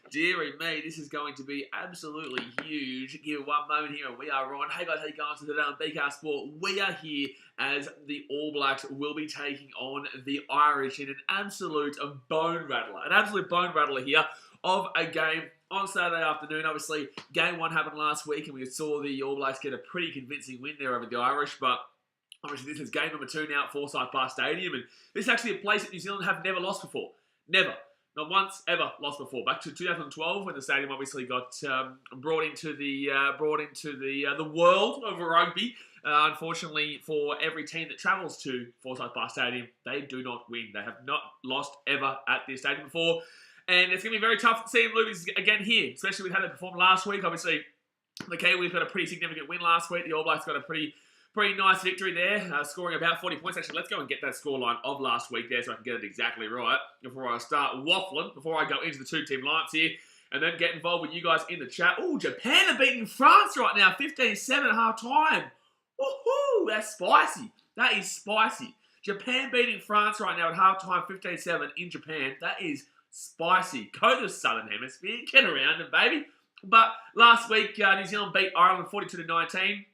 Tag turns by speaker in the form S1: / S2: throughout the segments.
S1: Deary me, this is going to be absolutely huge. Give it one moment here and we are on. Hey guys, how you going? Today on BKR Sport, we are here as the All Blacks will be taking on the Irish in an absolute bone rattler. An absolute bone rattler here of a game on Saturday afternoon. Obviously, game one happened last week and we saw the All Blacks get a pretty convincing win there over the Irish, but obviously this is game number 2 now at Forsyth Bar Stadium, and this is actually a place that New Zealand have never lost before. Never. Not once ever lost before. Back to 2012 when the stadium obviously got brought into the world of rugby. Unfortunately, for every team that travels to Forsyth Bar Stadium, they do not win. They have not lost ever at this stadium before, and it's going to be very tough to see them lose again here, especially with how they performed last week. Obviously, the Kiwis got a pretty significant win last week. The All Blacks got a pretty nice victory there, scoring about 40 points. Actually, let's go and get that scoreline of last week there so I can get it exactly right before I start waffling, before I go into the two-team lineups here, and then get involved with you guys in the chat. Oh, Japan are beating France right now, 15-7 at half-time. Woohoo, that's spicy. That is spicy. Japan beating France right now at half-time, 15-7 in Japan. That is spicy. Go to the Southern Hemisphere. Get around it, baby. But last week, New Zealand beat Ireland 42-19.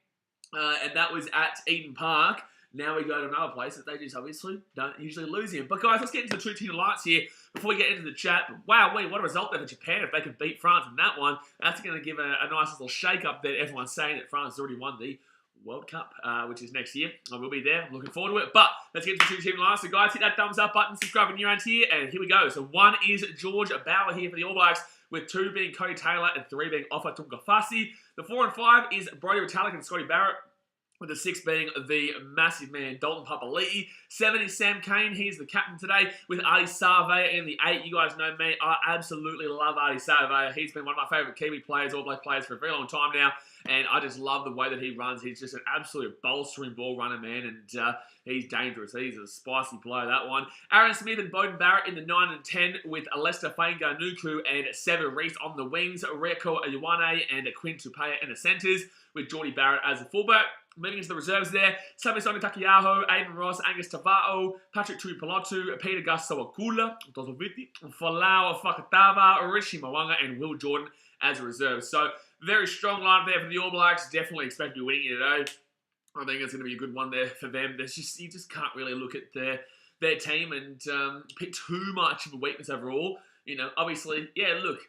S1: And that was at Eden Park. Now we go to another place that they just obviously don't usually lose in. But guys, let's get into the two-team lights here before we get into the chat. Wow, what a result there for Japan if they could beat France in that one. That's going to give a nice little shake-up there. Everyone's saying that France has already won the World Cup, which is next year. I will be there. I'm looking forward to it. But let's get into the two-team lights. So guys, hit that thumbs up button, subscribe if you're around here, and here we go. So 1 is George Bauer here for the All Blacks, with 2 being Cody Taylor and 3 being Ofa Tunkafasi. The 4 and 5 is Brodie Retallick and Scotty Barrett, with the 6 being the massive man, Dalton Papali'i. 7 is Sam Cane. He's the captain today, with Artie Sarvea in the 8. You guys know me. I absolutely love Artie Sarvea. He's been one of my favourite Kiwi players, All Black players, for a very long time now, and I just love the way that he runs. He's just an absolute bolstering ball runner, man, and he's dangerous. He's a spicy player, that one. Aaron Smith and Beauden Barrett in the 9 and 10, with Lester Fainganuku and Sever Reese on the wings, Rieko Ioane and Quinn Tupea in the centres, with Geordie Barrett as the fullback. Moving into the reserves there, Samisoni Takiaho, Aiden Ross, Angus Tavao, Patrick Tuipulotu, Peter Gus Sawakula, Dozoviti, Falau Fakatava, Rishi Mwanga, and Will Jordan as a reserve. So, very strong lineup there for the All Blacks. Definitely expect to be winning it today. I think it's going to be a good one there for them. You just can't really look at their team and pick too much of a weakness overall. You know, obviously, yeah, look,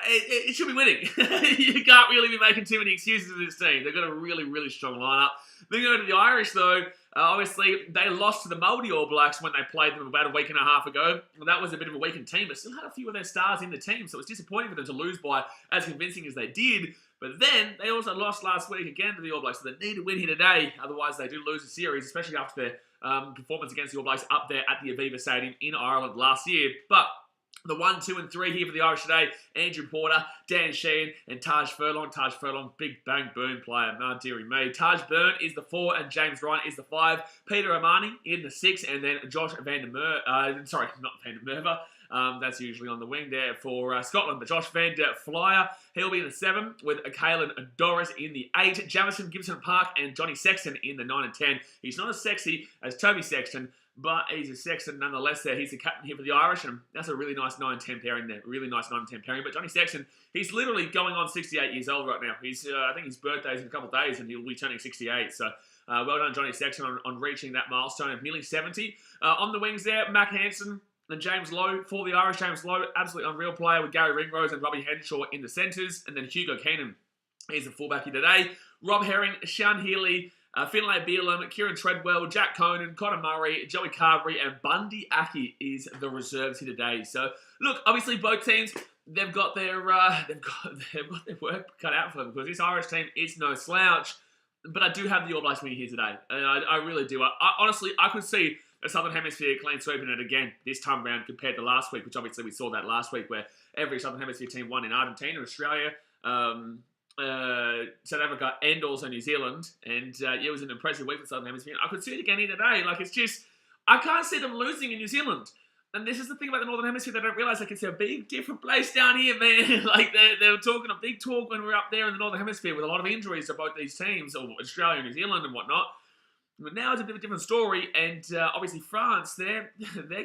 S1: it should be winning. You can't really be making too many excuses to this team. They've got a really, really strong lineup. Then go to the Irish, though. Obviously, they lost to the Māori All Blacks when they played them about a week and a half ago. Well, that was a bit of a weakened team, but still had a few of their stars in the team, so it's disappointing for them to lose by as convincing as they did. But then, they also lost last week again to the All Blacks, so they need to win here today. Otherwise, they do lose the series, especially after their performance against the All Blacks up there at the Aviva Stadium in Ireland last year. But the 1, 2, and 3 here for the Irish today: Andrew Porter, Dan Sheehan, and Taj Furlong. Taj Furlong, big bang boom player. No, dearie me. Taj Byrne is the 4, and James Ryan is the 5. Peter Omani in the 6, and then Josh Van der Merwe. Sorry, not Van der Merwe. That's usually on the wing there for Scotland. But Josh Van der Flyer, he'll be in the 7, with Caelan Doris in the 8. Jamison Gibson Park and Johnny Sexton in the 9 and 10. He's not as sexy as Toby Sexton, but he's a Sexton nonetheless there. He's the captain here for the Irish, and that's a really nice 9-10 pairing there. Really nice 9-10 pairing. But Johnny Sexton, he's literally going on 68 years old right now. He's, I think his birthday's in a couple of days, and he'll be turning 68. So, well done, Johnny Sexton, on reaching that milestone of nearly 70. On the wings there, Mac Hansen and James Lowe for the Irish. James Lowe, absolutely unreal player, with Gary Ringrose and Robbie Henshaw in the centres. And then Hugo Keenan, he's the fullback here today. Rob Herring, Sean Healy, Finlay Beerlam, Kieran Treadwell, Jack Conan, Connor Murray, Joey Carberry, and Bundy Aki is the reserves here today. So, look, obviously both teams, they've got their work cut out for them, because this Irish team is no slouch. But I do have the All Blacks winning here today. I really do. Honestly, I could see a Southern Hemisphere clean sweeping it again this time around compared to last week, which obviously we saw that last week, where every Southern Hemisphere team won in Argentina, Australia, South Africa, and also New Zealand, and it was an impressive week for Southern Hemisphere. I could see it again here today. Like, it's just, I can't see them losing in New Zealand. And this is the thing about the Northern Hemisphere, they don't realise, like, it's a big different place down here, man. Like, they were talking a big talk when we were up there in the Northern Hemisphere with a lot of injuries to both these teams, or Australia and New Zealand and whatnot. But now it's a bit of a different story, and obviously France, they're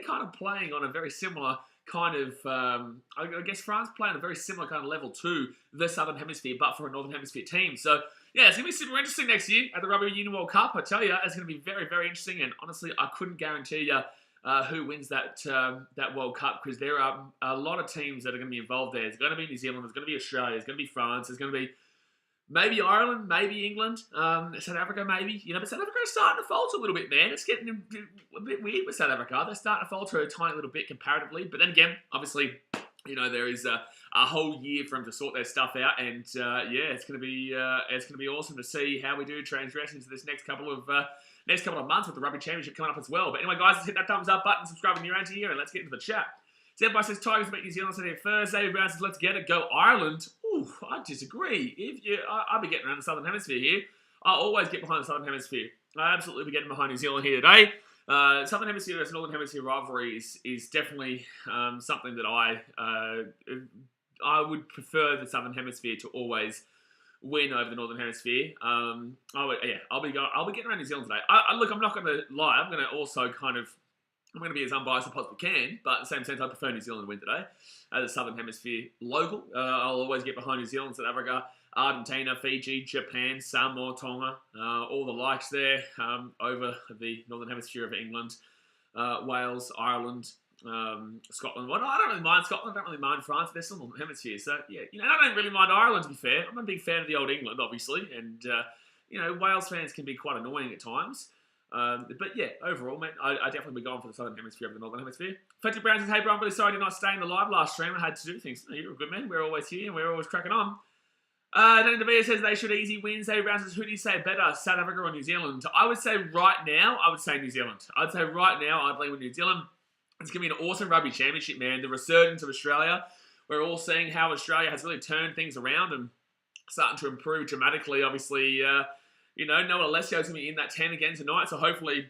S1: kind of playing on a very similar kind of, I guess France play on a very similar kind of level to the Southern Hemisphere, but for a Northern Hemisphere team. So, yeah, it's going to be super interesting next year at the Rugby Union World Cup. I tell you, it's going to be very, very interesting. And honestly, I couldn't guarantee you who wins that World Cup, because there are a lot of teams that are going to be involved there. There's going to be New Zealand, there's going to be Australia, there's going to be France, there's going to be maybe Ireland, maybe England, South Africa, maybe. But South Africa is starting to falter a little bit, man. It's getting a bit weird with South Africa. They're starting to falter a tiny little bit comparatively. But then again, obviously, there is a whole year for them to sort their stuff out. And, it's going to be awesome to see how we do transgress into this next couple of months with the Rugby Championship coming up as well. But anyway, guys, let's hit that thumbs up button, subscribe if you're around here, and let's get into the chat. Zedby says Tigers beat New Zealand today Thursday. Brown says let's get it. Go Ireland. Ooh, I disagree. I'll be getting around the Southern Hemisphere here. I always get behind the Southern Hemisphere. I absolutely be getting behind New Zealand here today. Southern Hemisphere versus Northern Hemisphere rivalry is definitely something that I would prefer the Southern Hemisphere to always win over the Northern Hemisphere. I'll be getting around New Zealand today. Look, I'm not going to lie. I'm going to also I'm going to be as unbiased as I possibly can, but in the same sense, I prefer New Zealand to win today. As a Southern Hemisphere local, I'll always get behind New Zealand, South Africa, Argentina, Fiji, Japan, Samoa, Tonga, all the likes there, over the Northern Hemisphere of England, Wales, Ireland, Scotland. Well, I don't really mind Scotland, I don't really mind France, they're still Northern Hemisphere, so yeah, I don't really mind Ireland, to be fair. I'm a big fan of the old England, obviously, and, Wales fans can be quite annoying at times. But yeah, overall, man, I definitely be going for the Southern Hemisphere over the Northern Hemisphere. Fletcher Brown says, hey, bro, I'm really sorry I did not stay in the live last stream. I had to do things. You're a good man. We're always here and we're always cracking on. Danny DeVita says they should easy win. Zay Brown says, who do you say better, South Africa or New Zealand? I would say right now, New Zealand. I'd say right now, I'd lean with New Zealand. It's going to be an awesome rugby championship, man. The resurgence of Australia. We're all seeing how Australia has really turned things around and starting to improve dramatically. Obviously, Noah Alessio is going to be in that 10 again tonight, so hopefully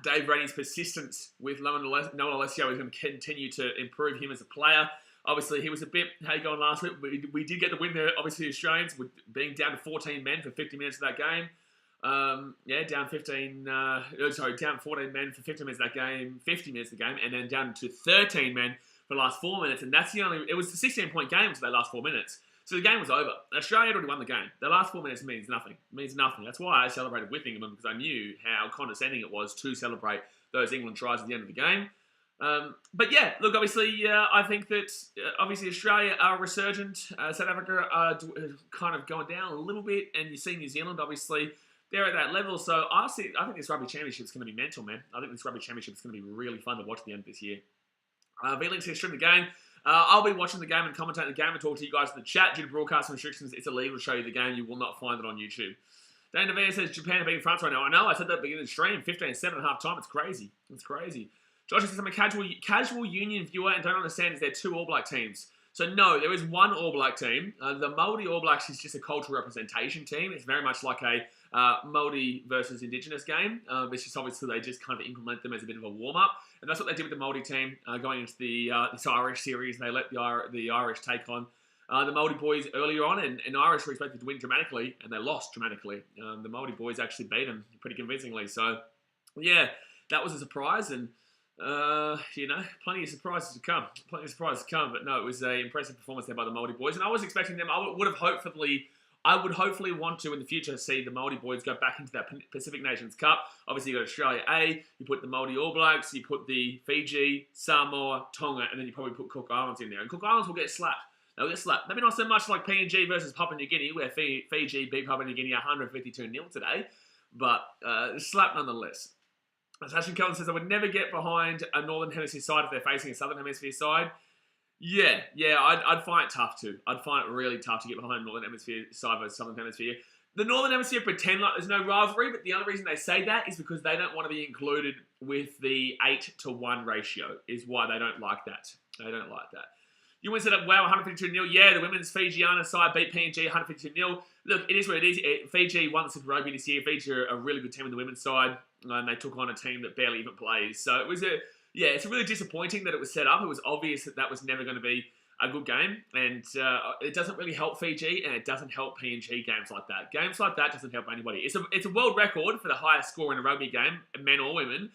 S1: Dave Rennie's persistence with Noah Alessio is going to continue to improve him as a player. Obviously, he was a bit, how you going last week? We did get the win there, obviously, Australians, with being down to 14 men for 50 minutes of that game. Down 14 men for 50 minutes of that game, 50 minutes of the game, and then down to 13 men for the last 4 minutes, and it was a 16-point game until that last 4 minutes. So the game was over. Australia had already won the game. The last 4 minutes means nothing. It means nothing. That's why I celebrated with England, because I knew how condescending it was to celebrate those England tries at the end of the game. But yeah, look, obviously, I think that obviously Australia are resurgent. South Africa are kind of going down a little bit, and you see New Zealand, obviously, they're at that level. So I think this rugby championship is going to be mental, man. I think this rugby championship is going to be really fun to watch at the end of this year. V-Link says, stream the game. I'll be watching the game and commentating the game and talk to you guys in the chat. Due to broadcast restrictions, it's illegal to show you the game. You will not find it on YouTube. Dan DeVita says, Japan are beating France right now. I know, I said that at the beginning of the stream. 15-7 at half time. It's crazy. Josh says, I'm a casual union viewer and don't understand is there two All Black teams. So no, there is one All Black team. The Māori All Blacks is just a cultural representation team. It's very much like a Māori versus Indigenous game. It's just obviously they just kind of implement them as a bit of a warm-up. And that's what they did with the Māori team going into this Irish series. They let the Irish take on the Māori boys earlier on, and Irish were expected to win dramatically, and they lost dramatically. The Māori boys actually beat them pretty convincingly. So, yeah, that was a surprise, and plenty of surprises to come. But no, it was an impressive performance there by the Māori boys, and I was expecting them. I would hopefully want to in the future see the Māori boys go back into that Pacific Nations Cup. Obviously, you got Australia A, you put the Māori All Blacks, you put the Fiji, Samoa, Tonga, and then you probably put Cook Islands in there. And Cook Islands will get slapped. They'll get slapped. Maybe not so much like PNG versus Papua New Guinea, where Fiji beat Papua New Guinea 152-0 today, but slapped nonetheless. Sashin Cullen says, I would never get behind a Northern Hemisphere side if they're facing a Southern Hemisphere side. Yeah, I'd find it tough too. I'd find it really tough to get behind Northern Hemisphere side versus Southern Hemisphere. The Northern Hemisphere pretend like there's no rivalry, but the only reason they say that is because they don't want to be included with the 8-to-1 ratio, is why they don't like that. They don't like that. You went said, wow, 152-0. Yeah, the women's Fijiana side beat PNG 152-0. Look, it is what it is. Fiji won the Super Rugby this year. Fiji are a really good team on the women's side, and they took on a team that barely even plays. So it was it's really disappointing that it was set up. It was obvious that was never going to be a good game, and it doesn't really help Fiji, and it doesn't help PNG games like that. Games like that doesn't help anybody. It's a world record for the highest score in a rugby game, men or women.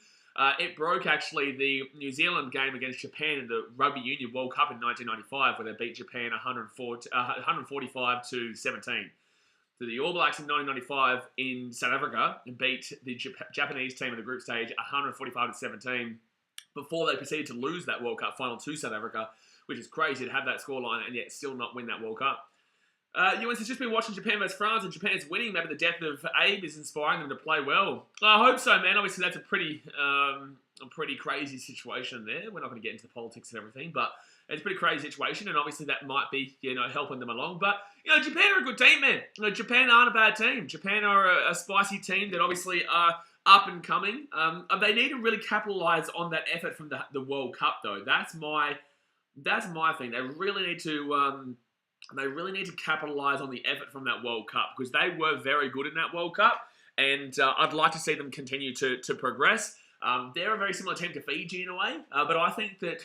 S1: It broke, actually, the New Zealand game against Japan in the Rugby Union World Cup in 1995, where they beat Japan 145 to 17. So the All Blacks in 1995 in South Africa beat the Japanese team in the group stage 145 to 17 before they proceeded to lose that World Cup final to South Africa, which is crazy to have that scoreline and yet still not win that World Cup. US has just been watching Japan versus France, and Japan's winning. Maybe the death of Abe is inspiring them to play well. I hope so, man. Obviously, that's a pretty crazy situation there. We're not going to get into the politics and everything, but it's a pretty crazy situation, and obviously that might be, helping them along. But, Japan are a good team, man. Japan aren't a bad team. Japan are a spicy team that obviously are up and coming. They need to really capitalise on that effort from the World Cup, though. That's my thing. They really need to capitalise on the effort from that World Cup, because they were very good in that World Cup, and I'd like to see them continue to progress. They're a very similar team to Fiji in a way, but I think that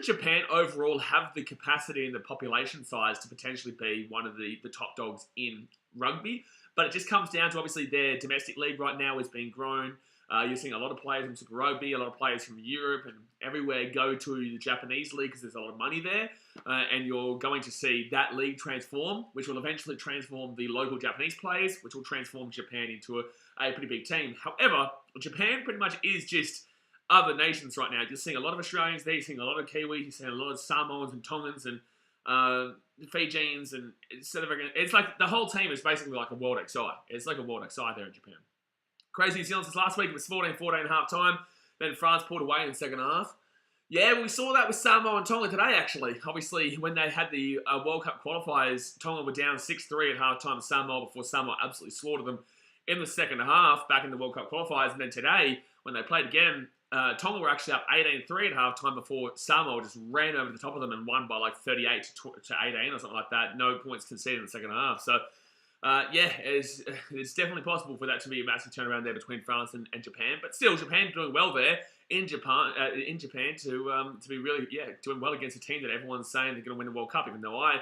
S1: Japan overall have the capacity and the population size to potentially be one of the top dogs in rugby. But it just comes down to, obviously, their domestic league right now is being grown. You're seeing a lot of players from Super Rugby, a lot of players from Europe and everywhere go to the Japanese league because there's a lot of money there. And you're going to see that league transform, which will eventually transform the local Japanese players, which will transform Japan into a pretty big team. However, Japan pretty much is just other nations right now. You're seeing a lot of Australians there, you're seeing a lot of Kiwis, you're seeing a lot of Samoans and Tongans and Fijians, and it's like the whole team is basically like a World XI. It's like a World XI there in Japan. Crazy New Zealand since last week. It was 14-14 at half time. Then France pulled away in the second half. Yeah, we saw that with Samoa and Tonga today, actually. Obviously, when they had the World Cup qualifiers, Tonga were down 6-3 at half time to Samoa before Samoa absolutely slaughtered them in the second half back in the World Cup qualifiers. And then today, when they played again, Tonga were actually up 18-3 at half time before Samoa just ran over the top of them and won by like 38 to 18 or something like that. No points conceded in the second half. So, it's definitely possible for that to be a massive turnaround there between France and Japan. But still, Japan doing well there in Japan to be really doing well against a team that everyone's saying they're going to win the World Cup. Even though I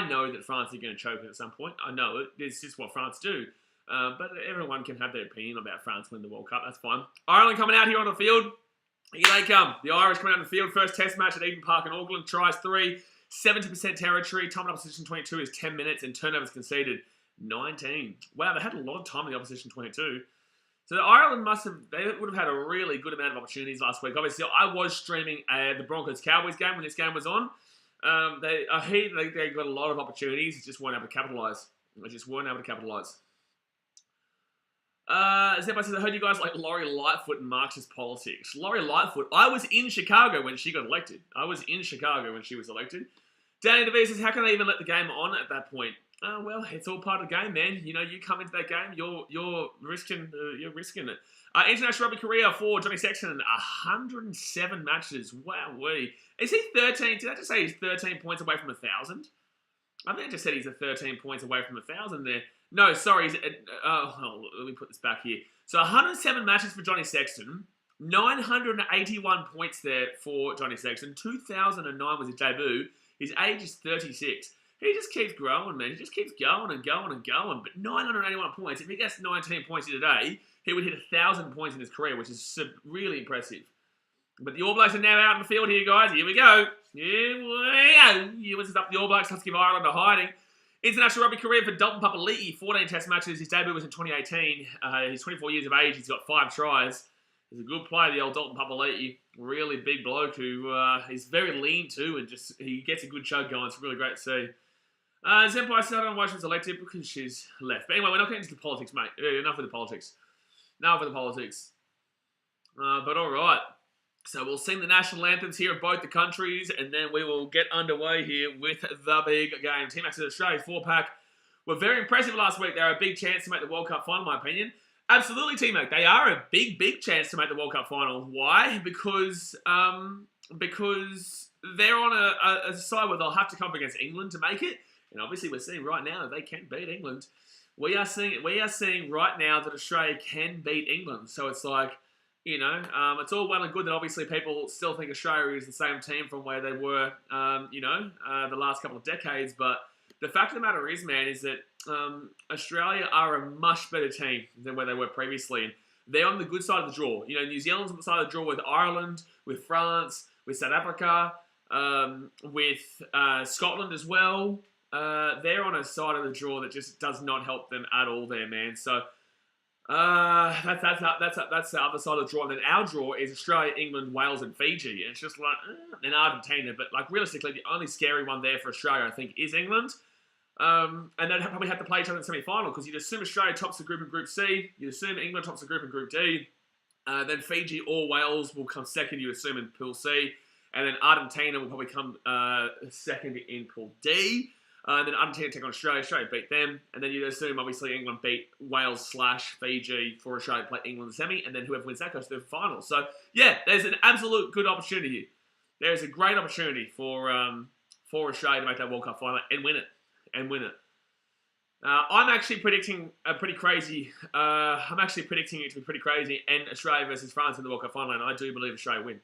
S1: know that France are going to choke it at some point. I know it. It's just what France do. But everyone can have their opinion about France winning the World Cup. That's fine. Ireland coming out here on the field. Here they come. The Irish coming out on the field. First test match at Eden Park in Auckland. Tries 3, 70% territory. Time in opposition 22 is 10 minutes, and turnovers conceded 19. Wow, they had a lot of time in the opposition 22. So Ireland they would have had a really good amount of opportunities last week. Obviously, I was streaming the Broncos-Cowboys game when this game was on. They got a lot of opportunities, just weren't able to capitalise. Zeppo says, I heard you guys like Laurie Lightfoot and Marxist politics. Laurie Lightfoot, I was in Chicago when she got elected. Danny DeVee says, how can they even let the game on at that point? Well, it's all part of the game, man. You come into that game, you're risking it. International Rugby career for Johnny Sexton, 107 matches. Wowee. Is he 13? Did I just say he's 13 points away from 1,000? I think I just said he's 13 points away from 1,000 there. No, sorry. Let me put this back here. So 107 matches for Johnny Sexton. 981 points there for Johnny Sexton. 2009 was his debut. His age is 36. He just keeps growing, man. He just keeps going and going and going. But 981 points. If he gets 19 points here today, he would hit 1,000 points in his career, which is really impressive. But the All Blacks are now out in the field here, guys. Here we go. US is up the All Blacks. Let's give Ireland a hiding. International Rugby career for Dalton Papali'i. 14 test matches. His debut was in 2018. He's 24 years of age. He's got 5 tries. He's a good player, the old Dalton Papali'i. Really big bloke who is very lean too, and he gets a good chug going. It's really great to see. Senpai said, I don't know why she was elected, because she's left. But anyway, we're not getting into the politics, mate. Enough of the politics. But all right. So we'll sing the national anthems here of both the countries, and then we will get underway here with the big game. Team Max Australia's 4-pack were very impressive last week. They're a big chance to make the World Cup final, in my opinion. Absolutely, Team Mac. They are a big, big chance to make the World Cup final. Why? Because they're on a side where they'll have to come up against England to make it. And obviously, we're seeing right now that they can beat England. We are seeing right now that Australia can beat England. So it's like, it's all well and good that obviously people still think Australia is the same team from where they were, the last couple of decades. But the fact of the matter is, man, is that Australia are a much better team than where they were previously. And they're on the good side of the draw. You know, New Zealand's on the side of the draw with Ireland, with France, with South Africa, with Scotland as well. They're on a side of the draw that just does not help them at all there, man. So that's the other side of the draw. And then our draw is Australia, England, Wales, and Fiji. And it's just like, and Argentina. But like realistically, the only scary one there for Australia, I think, is England. And they'd probably have to play each other in the semi-final because you'd assume Australia tops the group in Group C. You'd assume England tops the group in Group D. Then Fiji or Wales will come second, you assume, in Pool C. And then Argentina will probably come second in Pool D. Then Argentina take on Australia. Australia beat them. And then you'd assume, obviously, England beat Wales/Fiji for Australia to play England in the semi. And then whoever wins that goes to the final. So, yeah, there's an absolute good opportunity here. There's a great opportunity for Australia to make that World Cup final and win it. I'm actually predicting a pretty crazy. I'm actually predicting it to be pretty crazy. And Australia versus France in the World Cup final. And I do believe Australia win.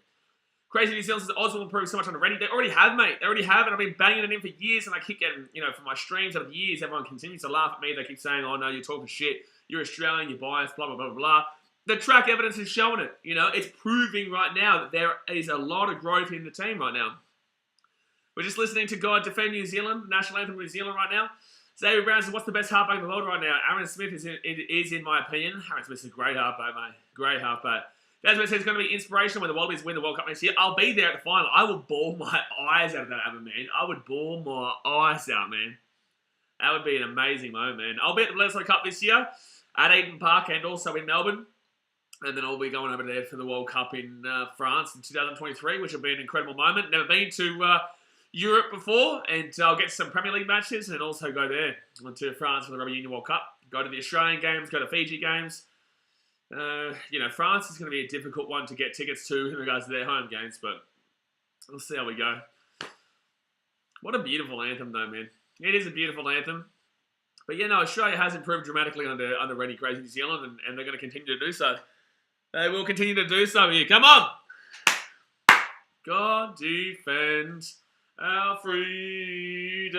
S1: Crazy New Zealand says odds will improve so much on the ready. They already have, mate. They already have, and I've been banging it in for years, and I keep getting, from my streams over the years, everyone continues to laugh at me. They keep saying, oh, no, you're talking shit. You're Australian, you're biased, blah, blah, blah, blah. The track evidence is showing it. It's proving right now that there is a lot of growth in the team right now. We're just listening to God defend New Zealand, national anthem of New Zealand right now. Xavier Brown says, what's the best halfback in the world right now? Aaron Smith is in my opinion. Aaron Smith is a great halfback, mate. Great halfback. That's what it says it's going to be inspirational when the Wallabies win the World Cup next year. I'll be there at the final. I will bawl my eyes out of that, man. I would bawl my eyes out, man. That would be an amazing moment, man. I'll be at the Bledisloe Cup this year at Eden Park and also in Melbourne. And then I'll be going over there for the World Cup in France in 2023, which will be an incredible moment. Never been to Europe before, and I'll get some Premier League matches and also go there to France for the Rugby Union World Cup. Go to the Australian games, go to Fiji games. France is going to be a difficult one to get tickets to in regards to their home games, but we'll see how we go. What a beautiful anthem, though, man. It is a beautiful anthem. But, Australia has improved dramatically under Rennie Crazy New Zealand, and they're going to continue to do so. They will continue to do so here. Come on! God defend our freedom.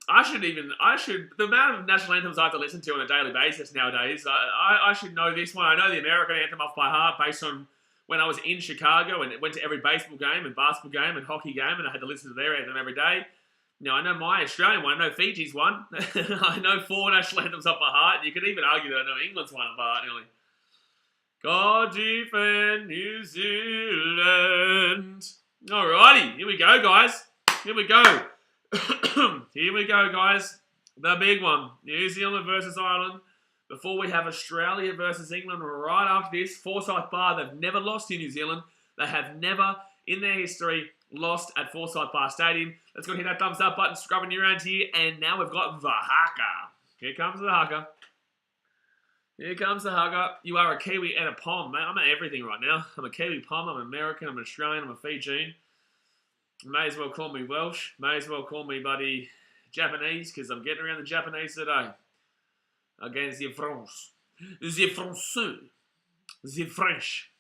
S1: The amount of national anthems I have to listen to on a daily basis nowadays, I should know this one. I know the American anthem off by heart based on when I was in Chicago and went to every baseball game and basketball game and hockey game and I had to listen to their anthem every day. I know my Australian one. I know Fiji's one. I know 4 national anthems off by heart. You could even argue that I know England's one off by heart nearly. God defend New Zealand. Alrighty, here we go, guys. Here we go. Here we go, guys. The big one. New Zealand versus Ireland. Before we have Australia versus England right after this. Forsyth Bar, they've never lost to New Zealand. They have never, in their history, lost at Forsyth Bar Stadium. Let's go hit that thumbs up button, scrubbing you around here. And now we've got the Haka. Here comes the Haka. Here comes the Haka. You are a Kiwi and a Pom, mate. I'm at everything right now. I'm a Kiwi Pom, I'm American, I'm Australian, I'm a Fijian. May as well call me Welsh. May as well call me, buddy, Japanese, because I'm getting around the Japanese today. Against the France. The Français. The French.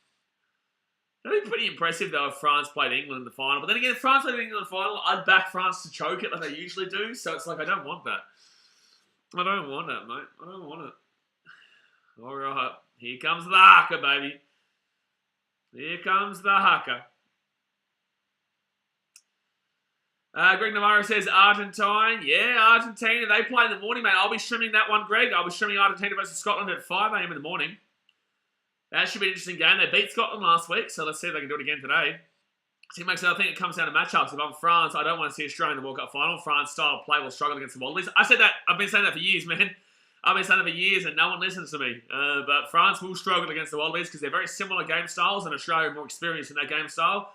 S1: That'd be pretty impressive, though, if France played England in the final. But then again, if France played England in the final, I'd back France to choke it like they usually do. So it's like, I don't want that. I don't want it, mate. I don't want it. All right. Here comes the Haka, baby. Here comes the Haka. Greg Navarro says Argentine. Yeah, Argentina. They play in the morning, mate. I'll be streaming that one, Greg. I'll be streaming Argentina versus Scotland at 5 a.m. in the morning. That should be an interesting game. They beat Scotland last week, so let's see if they can do it again today. See, makes I think it comes down to matchups. If I'm France, I don't want to see Australia in the World Cup final. France style play will struggle against the Wallabies. I said that. I've been saying that for years, man. I've been saying that for years, and no one listens to me. But France will struggle against the Wallabies because they're very similar game styles, and Australia are more experienced in that game style.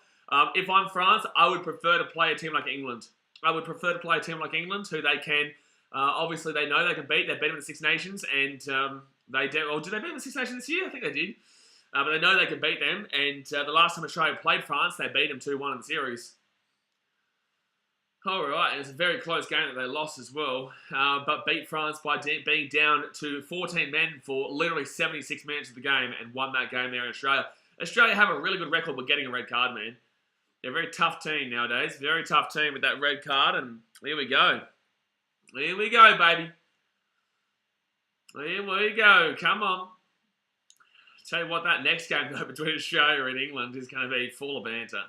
S1: If I'm France, I would prefer to play a team like England. I would prefer to play a team like England, who they can, obviously they know they can beat. They beat them in the Six Nations, and they did. Or did they beat them in the Six Nations this year? I think they did. But they know they can beat them, and the last time Australia played France, they beat them 2-1 in the series. All right, it's a very close game that they lost as well, but beat France by being down to 14 men for literally 76 minutes of the game and won that game there in Australia. Australia have a really good record with getting a red card, man. They're a very tough team nowadays. Very tough team with that red card. And here we go. Here we go, baby. Here we go. Come on. Tell you what, that next game though between Australia and England is going to be full of banter.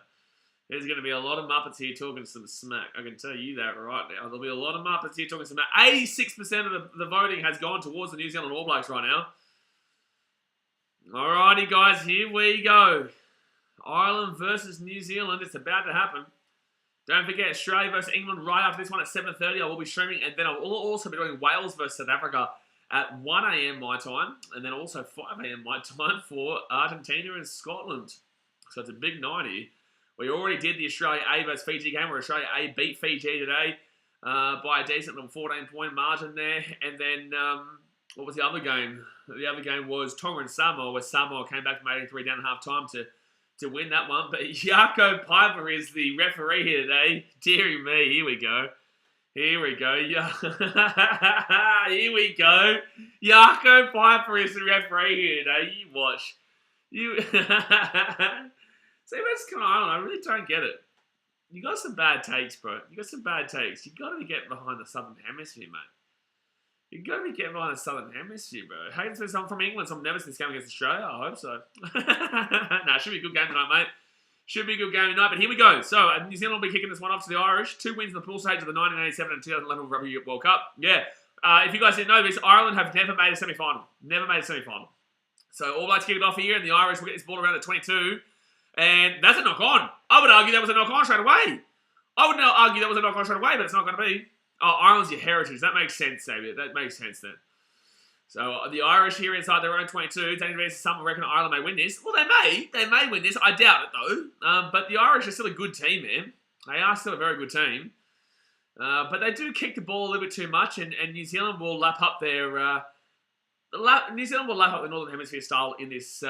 S1: There's going to be a lot of Muppets here talking some smack. I can tell you that right now. There'll be a lot of Muppets here talking some smack. 86% of the voting has gone towards the New Zealand All Blacks right now. Alrighty, guys, here we go. Ireland versus New Zealand. It's about to happen. Don't forget, Australia versus England right after this one at 7:30. I will be streaming, and then I will also be doing Wales versus South Africa at 1 a.m. my time, and then also 5 a.m. my time for Argentina and Scotland. So it's a big night here. We already did the Australia A versus Fiji game, where Australia A beat Fiji today by a decent little 14-point margin there. And then, what was the other game? The other game was Tonga and Samoa, where Samoa came back from 83 down at half-time to win that one. But Jaco Piper is the referee here today. Deary me, here we go. Here we go. Here we go. Jaco Piper is the referee here today. You watch. You see what's going on? I really don't get it. You got some bad takes, bro. You got some bad takes. You got to be getting behind the Southern Hemisphere, mate. You got to be getting behind the Southern Hemisphere, bro. Hey, it's someone from England. So I'm nervous this game against Australia. I hope so. Nah, should be a good game tonight, mate. Should be a good game tonight, but here we go. So, New Zealand will be kicking this one off to the Irish. 2 wins in the pool stage of the 1987 and 2011 Rugby World Cup. Yeah. If you guys didn't know this, Ireland have never made a semi-final. Never made a semi-final. So, All Blacks kick it off here, and the Irish will get this ball around at 22. And that's a knock-on. I would argue that was a knock-on straight away. But it's not going to be. Oh, Ireland's your heritage. That makes sense, Xavier. That makes sense then. So the Irish here inside their own 22. Some reckon Ireland may win this. Well, they may. They may win this. I doubt it, though. But the Irish are still a good team, man. They are still a very good team. But they do kick the ball a little bit too much, and New Zealand will lap up their... New Zealand will lap up the Northern Hemisphere style in this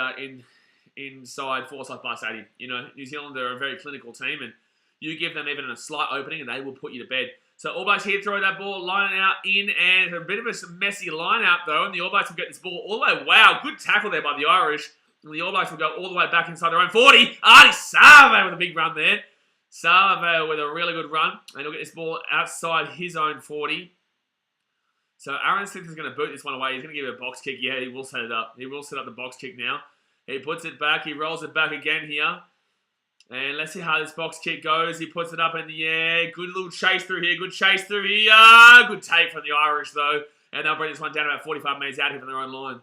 S1: inside Forsyth Bar Stadium. You know, New Zealand are a very clinical team, and you give them even a slight opening, and they will put you to bed. So All Blacks here throw that ball, lining out in, and a bit of a messy line out though, and the All Blacks will get this ball all the way. Wow, good tackle there by the Irish. And the All Blacks will go all the way back inside their own 40. Artie Sarve with a big run there. Sarve with a really good run, and he'll get this ball outside his own 40. So Aaron Smith is going to boot this one away. He's going to give it a box kick. Yeah, he will set it up. He will set up the box kick now. He puts it back. He rolls it back again here. And let's see how this box kick goes. He puts it up in the air. Good little chase through here. Good chase through here. Good take from the Irish, though. And they'll bring this one down about 45 metres out here from their own line.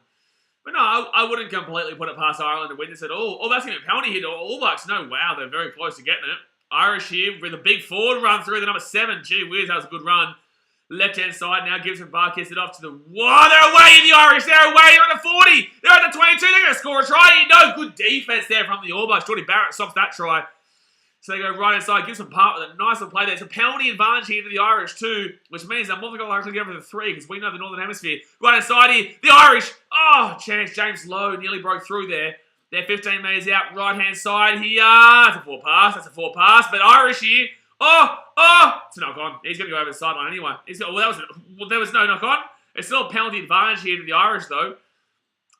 S1: But no, I wouldn't completely put it past Ireland to win this at all. Oh, that's going to be a penalty here to All Blacks. No, wow, they're very close to getting it. Irish here with a big forward run through the number 7. Gee whiz, that was a good run. Left-hand side now. Gibson Bar kicks it off to the... Whoa, they're away in the Irish. They're away. They're at the 40. They're at the 22. They're going to score a try. No, good defence there from the All Blacks. Jordy Barrett stops that try. So they go right inside, give some part with a nice little play there. It's a penalty advantage here to the Irish too, which means they're more than likely to go for the 3 because we know the Northern Hemisphere. Right inside here, the Irish. Oh, chance. James Lowe nearly broke through there. They're 15 metres out, right-hand side here. That's a 4 pass. That's a 4 pass. But Irish here. Oh, it's a knock-on. He's going to go over the sideline anyway. There was no knock-on. It's still a penalty advantage here to the Irish though.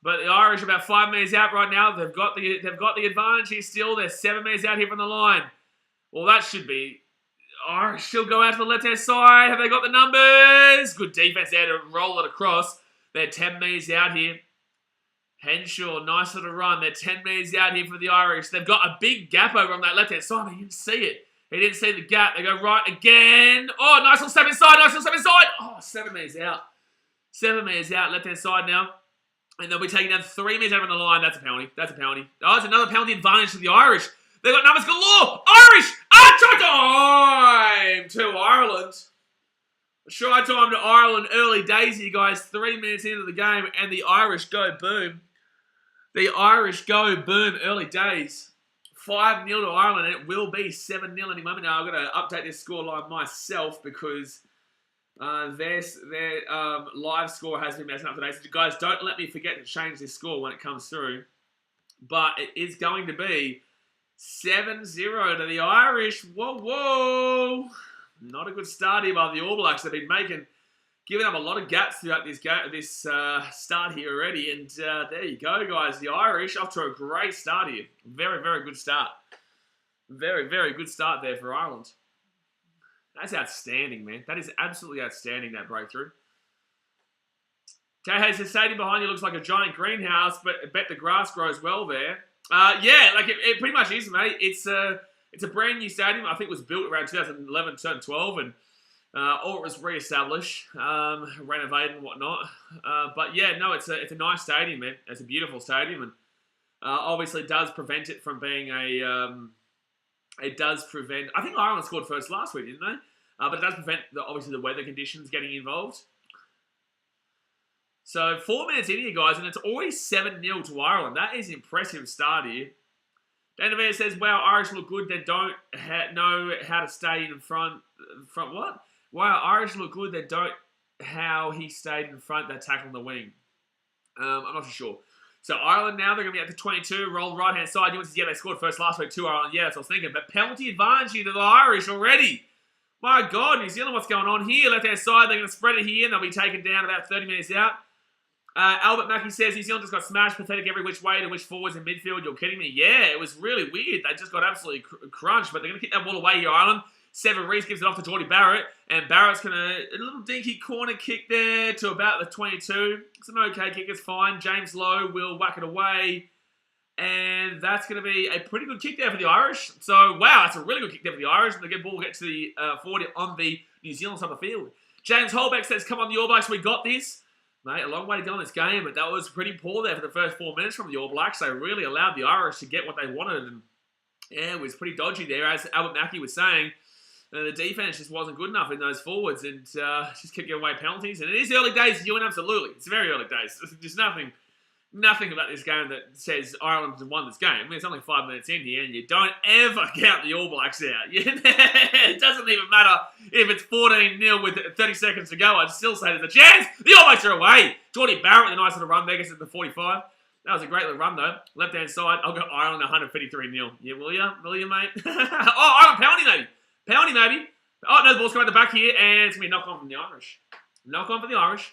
S1: But the Irish are about 5 metres out right now. They've got the advantage here still. They're 7 metres out here from the line. Well, that should be... Irish still go out to the left-hand side. Have they got the numbers? Good defence there to roll it across. They're 10 metres out here. Henshaw, nice little run. They're 10 metres out here for the Irish. They've got a big gap over on that left-hand side. He didn't see it. He didn't see the gap. They go right again. Oh, nice little step inside. Nice little step inside. Oh, 7 metres out. 7 metres out, left-hand side now. And they'll be taking down 3 metres over on the line. That's a penalty. That's a penalty. Oh, it's another penalty advantage to the Irish. They've got numbers galore. Irish! Try time to Ireland. Try time to Ireland. Early days here, guys. 3 minutes into the game, and the Irish go boom. The Irish go boom. Early days. 5-0 to Ireland, and it will be 7-0 any moment. Now, I've got to update this scoreline myself because their live score has been messing up today. So, guys, don't let me forget to change this score when it comes through. But it is going to be 7-0 to the Irish. Whoa. Not a good start here by the All Blacks. They've been giving up a lot of gaps throughout this start here already. And there you go, guys. The Irish off to a great start here. Very, very good start. Very, very good start there for Ireland. That's outstanding, man. That is absolutely outstanding, that breakthrough. Jay Hayes says, stadium behind you looks like a giant greenhouse, but I bet the grass grows well there. Yeah, like it pretty much is, mate. It's a brand new stadium. I think it was built around 2011, 2012, and all it was re-established, renovated and whatnot. But yeah, no, it's a nice stadium, man. It's a beautiful stadium, and obviously it does prevent it from being it does prevent. I think Ireland scored first last week, didn't they? But it does prevent obviously the weather conditions getting involved. So 4 minutes in here, guys, and it's already 7-0 to Ireland. That is an impressive start here. Dana Bear says, wow, Irish look good. They don't know how to stay in front. Front what? Wow, Irish look good. They don't how he stayed in front. They're tackling the wing. I'm not too sure. So Ireland now, they're going to be at the 22. Roll right-hand side. You says, yeah, they scored first last week to Ireland. Yeah, that's what I was thinking. But penalty advantage here to the Irish already. My God, New Zealand, what's going on here? Left-hand side, they're going to spread it here, and they'll be taken down about 30 minutes out. Albert Mackey says, New Zealand just got smashed, pathetic every which way to which forwards in midfield. You're kidding me? Yeah, it was really weird. They just got absolutely crunched, but they're going to kick that ball away here, Ireland. Seven Reese gives it off to Geordie Barrett, and Barrett's going to, a little dinky corner kick there to about the 22. It's an okay kick, it's fine. James Lowe will whack it away, and that's going to be a pretty good kick there for the Irish. So, wow, that's a really good kick there for the Irish, and the good ball will get to the 40 on the New Zealand side of the field. James Holbeck says, come on, the All Blacks, we got this. Mate, a long way to go in this game, but that was pretty poor there for the first 4 minutes from the All Blacks. They really allowed the Irish to get what they wanted, and yeah, it was pretty dodgy there. As Albert Mackey was saying, the defense just wasn't good enough in those forwards, and just kept giving away penalties. And it is early days, Ewan, absolutely. It's very early days. There's nothing about this game that says Ireland has won this game. I mean, it's only 5 minutes in here, and you don't ever count the All Blacks out. It doesn't even matter if it's 14-0 with 30 seconds to go. I'd still say there's a chance. The All Blacks are away. Geordie Barrett with a nice little run there, gets at the 45. That was a great little run, though. Left-hand side, I'll go Ireland 153-0. Yeah, will you? Will you, mate? Oh, Ireland penalty, maybe. Penalty, maybe. Oh, no, the ball's coming at the back here, and it's going to be a knock-on from the Irish. Knock-on for the Irish.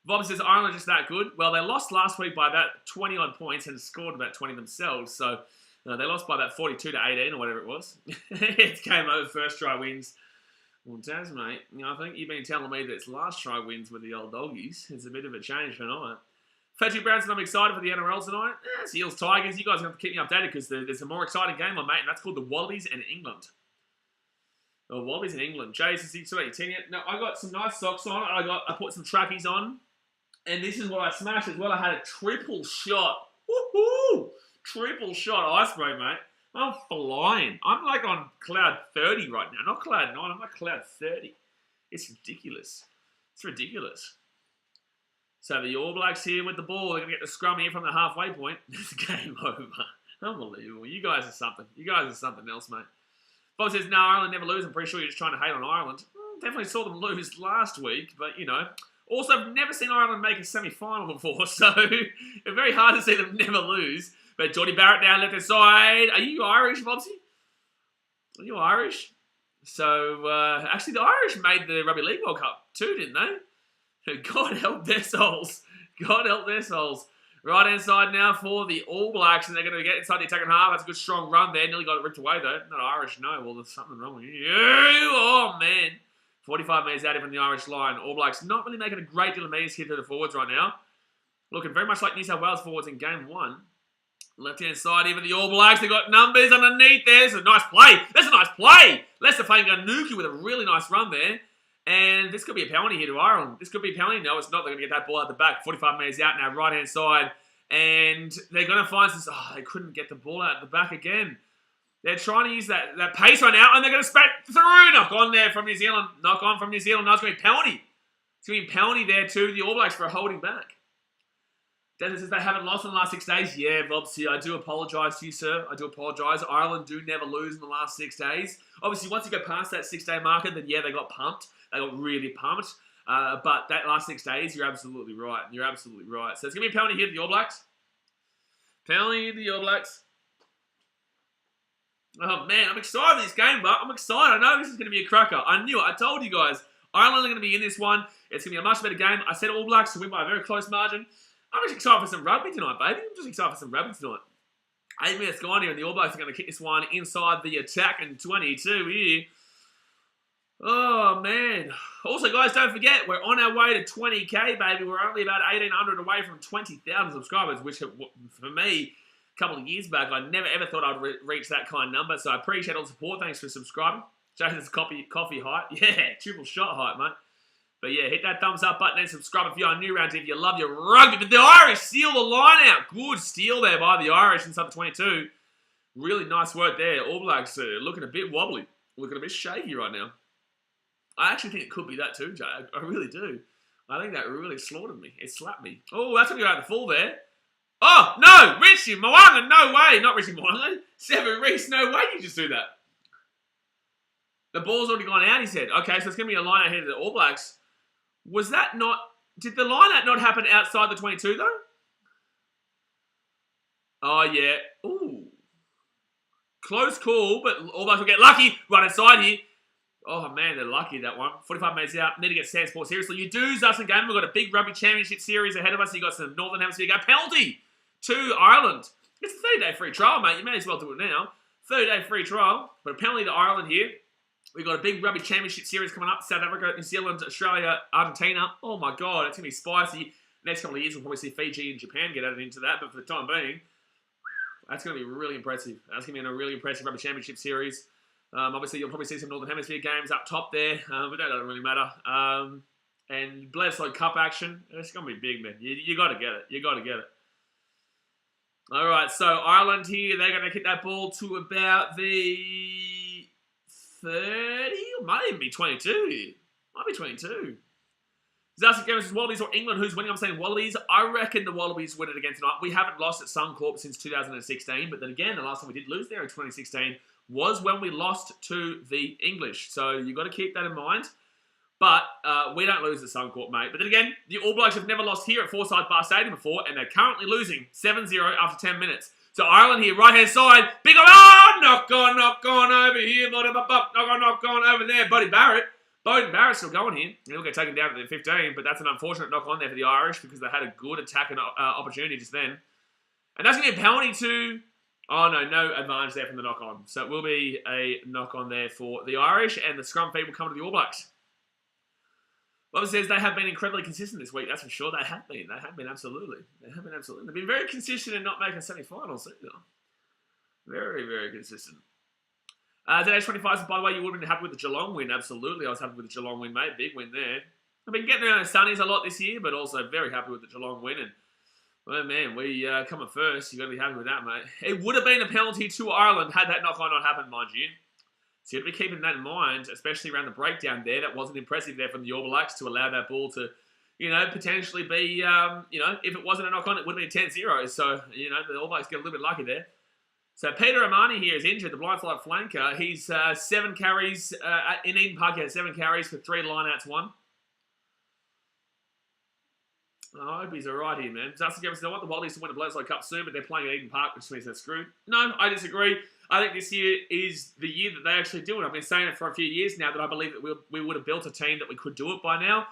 S1: Bob says Ireland are just that good. Well, they lost last week by about 20-odd points and scored about 20 themselves. So they lost by about 42-18 or whatever it was. It came over first try wins. Well, Daz, mate, I think you've been telling me that it's last try wins with the old doggies. It's a bit of a change for tonight. Fetchy Brownson, I'm excited for the NRL tonight. Seals, Tigers, you guys have to keep me updated because there's a more exciting game on, mate, and that's called the Wallabies and England. The Wallabies in England. Jason 618. No, I got some nice socks on. I put some trackies on. And this is what I smashed as well. I had a triple shot. Woohoo! Triple shot ice break, mate. I'm flying. I'm like on cloud 30 right now. Not cloud 9. I'm like cloud 30. It's ridiculous. It's ridiculous. So the All Blacks here with the ball. They're going to get the scrum here from the halfway point. It's game over. Unbelievable. You guys are something. You guys are something else, mate. Bob says, no, Ireland never lose. I'm pretty sure you're just trying to hate on Ireland. Definitely saw them lose last week, but, you know. Also, I've never seen Ireland make a semi-final before, so it's very hard to see them never lose. But Geordie Barrett now left side. Are you Irish, Bobsy? Are you Irish? So, actually, the Irish made the Rugby League World Cup too, didn't they? God help their souls. God help their souls. Right-hand side now for the All Blacks, and they're going to get inside the attacking half. That's a good, strong run there. Nearly got it ripped away, though. Not Irish, no. Well, there's something wrong with you. Oh, man. 45 metres out from the Irish line. All Blacks not really making a great deal of metres here to the forwards right now. Looking very much like New South Wales forwards in game one. Left-hand side here for the All Blacks. They've got numbers underneath there. It's a nice play. That's a nice play. Lester Fainga'anuku with a really nice run there. And this could be a penalty here to Ireland. This could be a penalty. No, it's not. They're going to get that ball out the back. 45 metres out now, right-hand side. And they're going to find this. Oh, they couldn't get the ball out the back again. They're trying to use that pace right now, and they're going to spat through. Knock on there from New Zealand. Knock on from New Zealand. No, it's going to be penalty. It's going to be penalty there to the All Blacks for holding back. Dennis says they haven't lost in the last 6 days. Yeah, Bob, see, I do apologise to you, sir. I do apologise. Ireland do never lose in the last 6 days. Obviously, once you go past that 6-day marker, then yeah, they got pumped. They got really pumped. But that last 6 days, you're absolutely right. You're absolutely right. So it's going to be a penalty here to the All Blacks. Penalty to the All Blacks. Oh, man, I'm excited for this game, but I'm excited. I know this is going to be a cracker. I knew it. I told you guys. Ireland are going to be in this one. It's going to be a much better game. I said All Blacks to win by a very close margin. I'm just excited for some rugby tonight, baby. I'm just excited for some rugby tonight. 8 minutes gone here, and the All Blacks are going to kick this one inside the attack in 22 here. Oh, man. Also, guys, don't forget, we're on our way to 20K, baby. We're only about 1,800 away from 20,000 subscribers, which, for me, a couple of years back, I never, ever thought I'd reach that kind of number. So I appreciate all the support. Thanks for subscribing. Jason's coffee height. Yeah, triple shot height, mate. But yeah, hit that thumbs up button and subscribe if you're new round, if you love your rugby. But the Irish seal the line out. Good steal there by the Irish inside the 22. Really nice work there. All Blacks looking a bit wobbly. Looking a bit shaky right now. I actually think it could be that too, Jay. I really do. I think that really slaughtered me. It slapped me. Oh, that's going to go out the full there. Oh, no! Richie Mo'unga, no way! Not Richie Mo'unga. Seven Reese, no way you just do that. The ball's already gone out, he said. Okay, so it's going to be a line out here to the All Blacks. Was that not... Did the line out not happen outside the 22, though? Oh, yeah. Ooh. Close call, but All Blacks will get lucky. Right inside here. Oh, man, they're lucky, that one. 45 minutes out. Need to get Sandsport seriously. You do, Dustin Game. We've got a big rugby championship series ahead of us. You've got some Northern Hemisphere go. Penalty to Ireland. It's a 30-day free trial, mate. You may as well do it now. 30-day free trial. But a penalty to Ireland here. We've got a big rugby championship series coming up. South Africa, New Zealand, Australia, Argentina. Oh, my God. It's going to be spicy. Next couple of years, we'll probably see Fiji and Japan get added into that. But for the time being, that's going to be really impressive. That's going to be a really impressive rugby championship series. Obviously, you'll probably see some Northern Hemisphere games up top there, but that doesn't really matter. And Bledisloe Cup action, it's going to be big, man. You got to get it. You got to get it. All right, so Ireland here, they're going to kick that ball to about the 30, or might even be 22 here. Might be 22. Zasik versus Wallabies or England, who's winning? I'm saying Wallabies. I reckon the Wallabies win it again tonight. We haven't lost at Suncorp since 2016, but then again, the last time we did lose there in 2016 was when we lost to the English. So you've got to keep that in mind. But we don't lose at Suncorp, mate. But then again, the All Blacks have never lost here at Forsyth Bar Stadium before, and they're currently losing 7-0 after 10 minutes. So Ireland here, right-hand side. Big on, knock on over here. Knock on over there. Bowden Barrett's still going here. He'll get taken down at the 15, but that's an unfortunate knock on there for the Irish because they had a good attack and opportunity just then. And that's going to be a penalty to... Oh, no advantage there from the knock-on. So it will be a knock-on there for the Irish, and the scrum feed will come to the All Blacks. Bobby says they have been incredibly consistent this week. That's for sure. They have been. Absolutely. They've been very consistent in not making semi-finals either. Very, very consistent. Today's 25, by the way, you would have been happy with the Geelong win. Absolutely, I was happy with the Geelong win, mate. Big win there. I've been getting around the Sunnies a lot this year, but also very happy with the Geelong win. And well, man, we come at first. You've got to be happy with that, mate. It would have been a penalty to Ireland had that knock-on not happened, mind you. So you've got to be keeping that in mind, especially around the breakdown there. That wasn't impressive there from the All Blacks to allow that ball to, potentially be, if it wasn't a knock-on, it would have been 10-0. So, the All Blacks get a little bit lucky there. So Peter Amani here is injured, the blindside flanker. He's 7 carries in Eden Park. He had 7 carries for 3 line-outs, 1. I hope he's alright here, man. Justin Gibbons, I want the Wallabies to win the Blazekippaxross Cup soon, but they're playing at Eden Park, which means they're screwed. No, I disagree. I think this year is the year that they actually do it. I've been saying it for a few years now that I believe that we would have built a team that we could do it by now,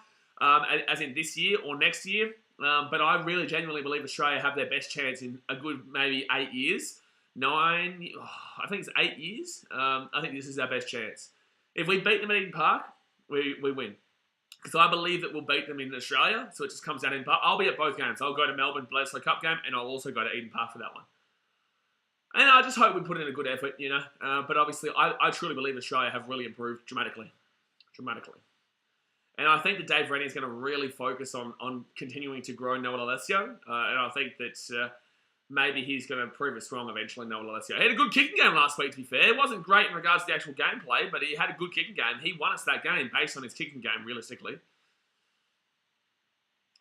S1: as in this year or next year. But I really genuinely believe Australia have their best chance in a good maybe 8 years. I think it's 8 years. I think this is our best chance. If we beat them at Eden Park, we win. Because I believe that we'll beat them in Australia, so it just comes down to Eden Park. I'll be at both games. I'll go to Melbourne Bledisloe Cup game, and I'll also go to Eden Park for that one. And I just hope we put in a good effort, But obviously, I truly believe Australia have really improved dramatically. And I think that Dave Rennie is going to really focus on continuing to grow Noah Alessio. And I think that maybe he's going to prove us wrong eventually, Noah Alessio. He had a good kicking game last week, to be fair. It wasn't great in regards to the actual gameplay, but he had a good kicking game. He won us that game based on his kicking game, realistically.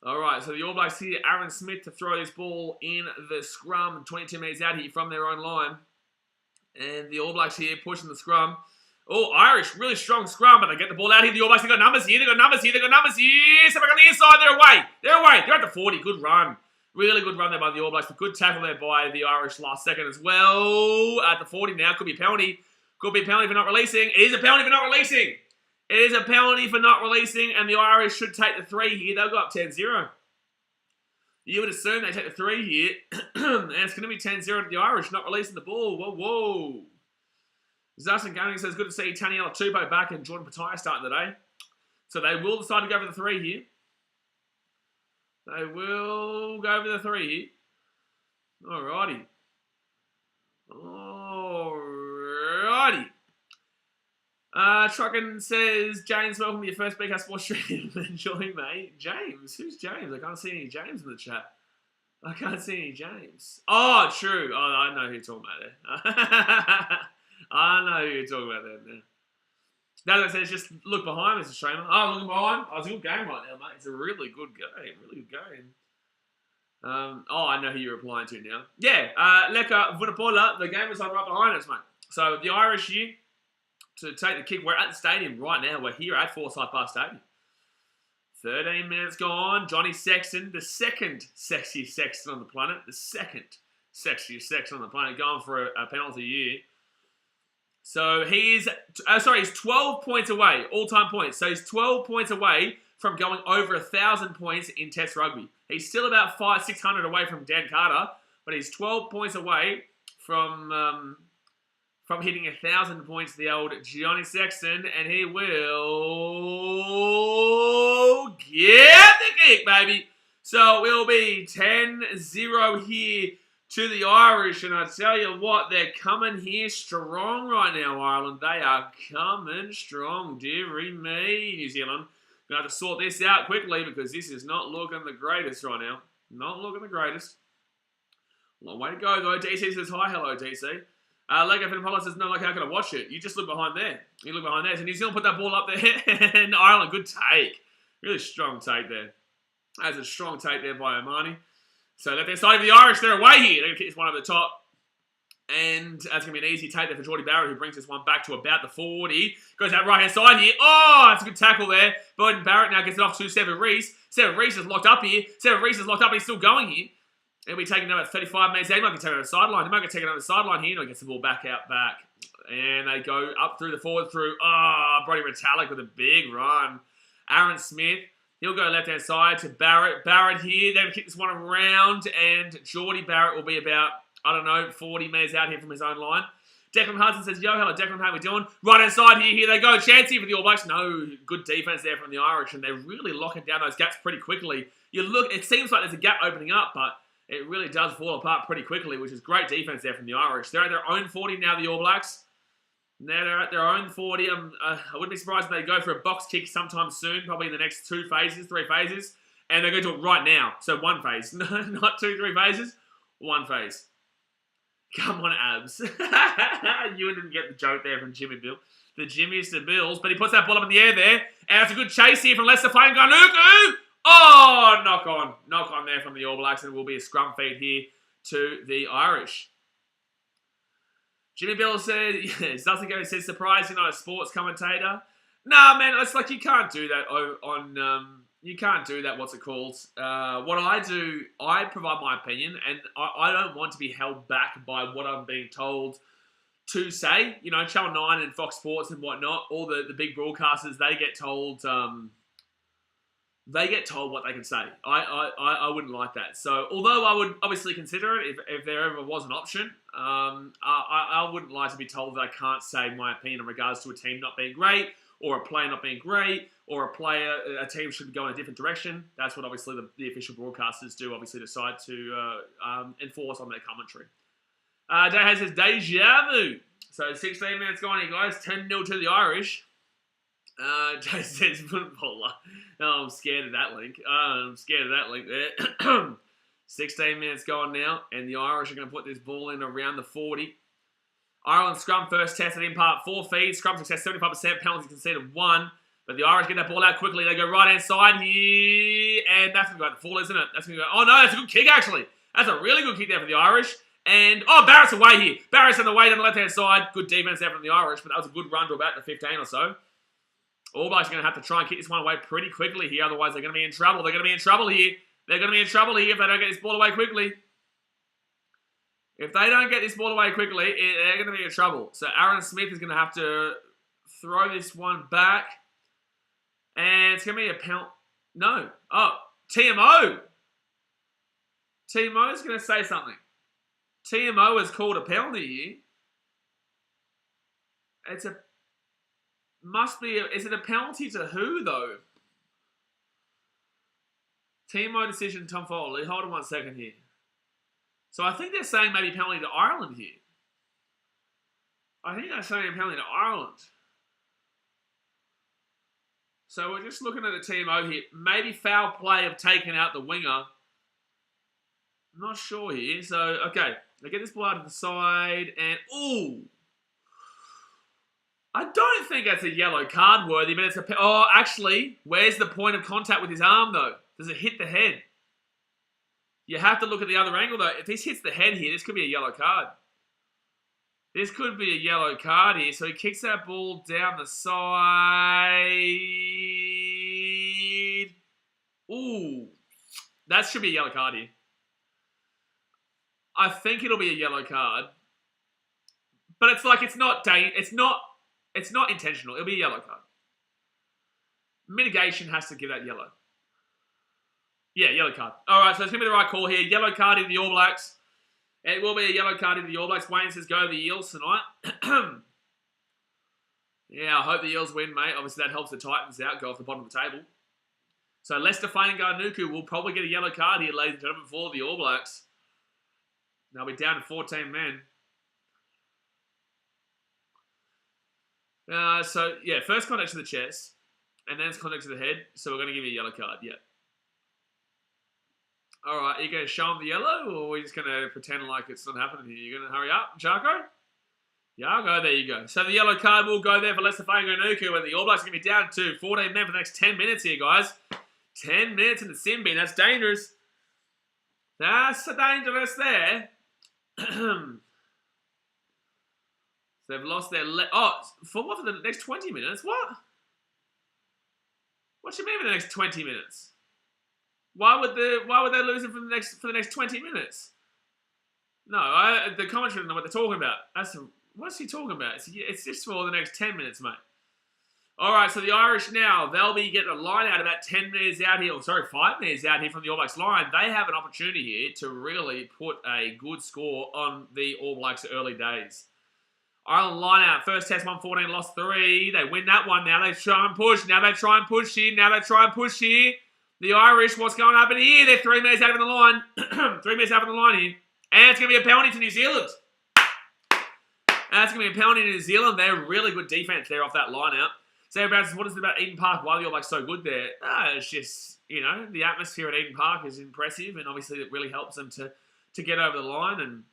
S1: All right, so the All Blacks here, Aaron Smith to throw this ball in the scrum, 22 metres out here from their own line. And the All Blacks here pushing the scrum. Oh, Irish, really strong scrum, but they get the ball out here. The All Blacks, they've got numbers here. So back on the inside, they're away. They're at the 40, good run. Really good run there by the All Blacks. A good tackle there by the Irish last second as well. At the 40 now, could be a penalty. Could be a penalty for not releasing. It is a penalty for not releasing. It is a penalty for not releasing, and the Irish should take the 3 here. They'll go up 10-0. You would assume they take the 3 here, and it's going to be 10-0 to the Irish, not releasing the ball. Whoa. Justin Gunning says, good to see Taniela Tupou back and Jordan Pataya starting today. So they will decide to go for the 3 here. They will go for the 3 here. Alrighty. Truckin says, James, welcome to your first BK Sports stream. Enjoy, mate. James? Who's James? I can't see any James in the chat. I can't see any James. Oh, true. Oh, I know who you're talking about there. I know who you're talking about there. That says, just look behind, Mr. Streamer. Oh, looking behind. Oh, it's a good game right now, mate. It's a really good game. Really good game. I know who you're replying to now. Yeah, Leka Vunapola, the game is right behind us, mate. So the Irish here to take the kick. We're at the stadium right now. We're here at Forsyth Park Stadium. 13 minutes gone. Johnny Sexton, the second sexiest Sexton on the planet. The second sexiest Sexton on the planet, going for a penalty here. So he's 12 points away, all-time points. So he's 12 points away from going over 1,000 points in Test rugby. He's still about 600 away from Dan Carter, but he's 12 points away from hitting 1,000 points, the old Johnny Sexton, and he will get the kick, baby. So it will be 10-0 here to the Irish, and I tell you what, they're coming here strong right now, Ireland. They are coming strong, dearie me, New Zealand. Going to have to sort this out quickly because this is not looking the greatest right now. Not looking the greatest. Long way to go, though. DC says, hi, hello, DC. Lego Finapolo says, no, like, how can I watch it? You just look behind there. You look behind there. So New Zealand put that ball up there, and Ireland, good take. Really strong take there. That's a strong take there by Omani. So left hand side of the Irish, they're away here. They're going to kick this one over the top. And that's going to be an easy take there for Geordie Barrett, who brings this one back to about the 40. Goes out right hand side here. Oh, that's a good tackle there. Bowden Barrett now gets it off to Seven Reese. Seven Reese is locked up here. He's still going here. He'll be taking another 35 minutes. He might get taken over the sideline. He might get taken over the sideline here. And he gets the ball back. And they go up through the forward through. Oh, Brody Retallick with a big run. Aaron Smith. He'll go left-hand side to Barrett. Barrett here. They're going to kick this one around. And Geordie Barrett will be about, 40 metres out here from his own line. Declan Hudson says, yo, hello, Declan, how we doing? Right-hand side here. Here they go. Chance here for the All Blacks. No, good defence there from the Irish. And they're really locking down those gaps pretty quickly. It seems like there's a gap opening up, but it really does fall apart pretty quickly, which is great defence there from the Irish. They're at their own 40 now, the All Blacks. Now they're at their own 40. I wouldn't be surprised if they go for a box kick sometime soon, probably in the next 3 phases. And they're going to do it right now. So 1 phase. Not 2, 3 phases. 1 phase. Come on, Abs. You didn't get the joke there from Jimmy Bill. The Jimmy's the Bills. But he puts that ball up in the air there. And it's a good chase here from Lester Fainga'anuku. Oh, knock on. Knock on there from the All Blacks. And it will be a scrum feed here to the Irish. Jimmy Bill said, yes, doesn't go, says, surprised you're not a sports commentator. Nah, man, it's like you can't do that you can't do that, what's it called? What I do, I provide my opinion, and I don't want to be held back by what I'm being told to say. You know, Channel 9 and Fox Sports and whatnot, all the big broadcasters, they get told what they can say. I wouldn't like that. So, although I would obviously consider it if there ever was an option, I wouldn't like to be told that I can't say my opinion in regards to a team not being great, or a player not being great, or a team should go in a different direction. That's what obviously the official broadcasters do, obviously decide to enforce on their commentary. Day says, deja vu. So 16 minutes gone here, guys. 10-0 to the Irish. Jay says, footballer. Oh, I'm scared of that link. There. 16 minutes gone now, and the Irish are going to put this ball in around the 40. Ireland scrum first tested in part 4 feeds. Scrum success 75%, penalties conceded 1. But the Irish get that ball out quickly. They go right-hand side here, and that's going to go at the full, isn't it? That's going to go. Oh no, that's a good kick actually. That's a really good kick there for the Irish. And Barrett's away here. Barrett's on the way down the left-hand side. Good defense there from the Irish, but that was a good run to about the 15 or so. All Blacks are going to have to try and kick this one away pretty quickly here. Otherwise, they're going to be in trouble. They're going to be in trouble here. They're going to be in trouble here if they don't get this ball away quickly. If they don't get this ball away quickly, they're going to be in trouble. So Aaron Smith is going to have to throw this one back. And it's going to be a penalty. No. Oh, TMO. TMO is going to say something. TMO has called a penalty here. Is it a penalty to who, though? Timo decision, Tom Foley. Hold on 1 second here. So I think they're saying maybe penalty to Ireland here. I think they're saying penalty to Ireland. So we're just looking at the Timo here. Maybe foul play of taking out the winger. I'm not sure here. So, okay. They get this ball out of the side and... Ooh! I don't think that's a yellow card worthy, but it's a... Oh, actually, where's the point of contact with his arm, though? Does it hit the head? You have to look at the other angle, though. If this hits the head here, this could be a yellow card. This could be a yellow card here. So he kicks that ball down the side. Ooh. That should be a yellow card here. I think it'll be a yellow card. But it's like, it's not intentional. It'll be a yellow card. Mitigation has to give that yellow. Yeah, yellow card. All right, so it's going to be the right call here. Yellow card into the All Blacks. It will be a yellow card into the All Blacks. Wayne says go the Eels tonight. Yeah, I hope the Eels win, mate. Obviously, that helps the Titans out, go off the bottom of the table. So Lester Fainganuku will probably get a yellow card here, ladies and gentlemen, for the All Blacks. They'll be down to 14 men. So, yeah, first contact to the chest, and then it's contact to the head. So we're going to give you a yellow card, yeah. All right, are you going to show him the yellow, or are we just going to pretend like it's not happening here? You're going to hurry up, Jarko? Jarko, there you go. So the yellow card will go there for Lester Fainganuku, and the All Blacks are going to be down to 14 men for the next 10 minutes here, guys. 10 minutes in the sin bin. That's dangerous. That's dangerous there. They've lost their... for what? For the next 20 minutes? What? What do you mean for the next 20 minutes? Why would they lose it for the next 20 minutes? No, the commentary doesn't know what they're talking about. What's he talking about? It's just for the next 10 minutes, mate. All right, so the Irish now, they'll be getting a line out about 10 metres out here, 5 metres out here from the All Blacks line. They have an opportunity here to really put a good score on the All Blacks early days. Ireland line out. First test, 1-14, lost 3. They win that one. Now they try and push. Now they try and push here. The Irish, what's going to happen here? They're 3 metres out of the line. 3 metres out of the line here. And it's going to be a penalty to New Zealand. That's going to be a penalty to New Zealand. They're really good defence there off that line out. Sarah Brown says, what is it about Eden Park? Why are the All Blacks so good there? It's just, the atmosphere at Eden Park is impressive, and obviously it really helps them to get over the line. And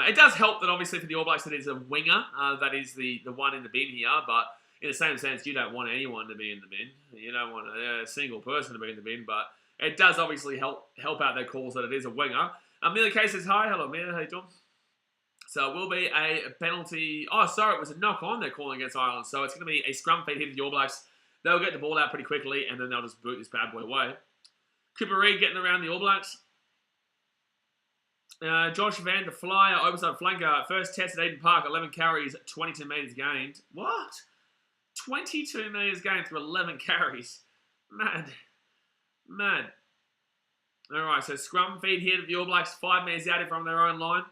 S1: it does help that obviously for the All Blacks that is a winger, that is the one in the bin here, but in the same sense, you don't want anyone to be in the bin. You don't want a single person to be in the bin, but it does obviously help out their calls that it is a winger. Amelia K says, hi. Hello, Amelia. How you doing? So it will be a penalty. Oh, sorry, it was a knock-on they're calling against Ireland. So it's going to be a scrum feed here to the All Blacks. They'll get the ball out pretty quickly, and then they'll just boot this bad boy away. Cooper Reid getting around the All Blacks. Josh Van der Flyer, overside flanker. First test at Eden Park, 11 carries, 22 metres gained. What? 22 metres gained through 11 carries. Mad. All right, so scrum feed here to the All Blacks. 5 metres out from their own line.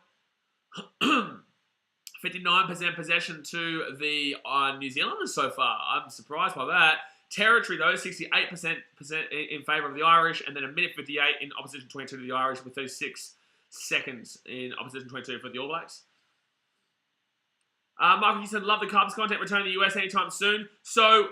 S1: 59% possession to the New Zealanders so far. I'm surprised by that. Territory, though, 68% in favour of the Irish, and then a minute 58 in opposition 22 to the Irish, with 36 seconds in opposition 22 for the All Blacks. Michael, you said, love the Cubs content, returning to the US anytime soon. So,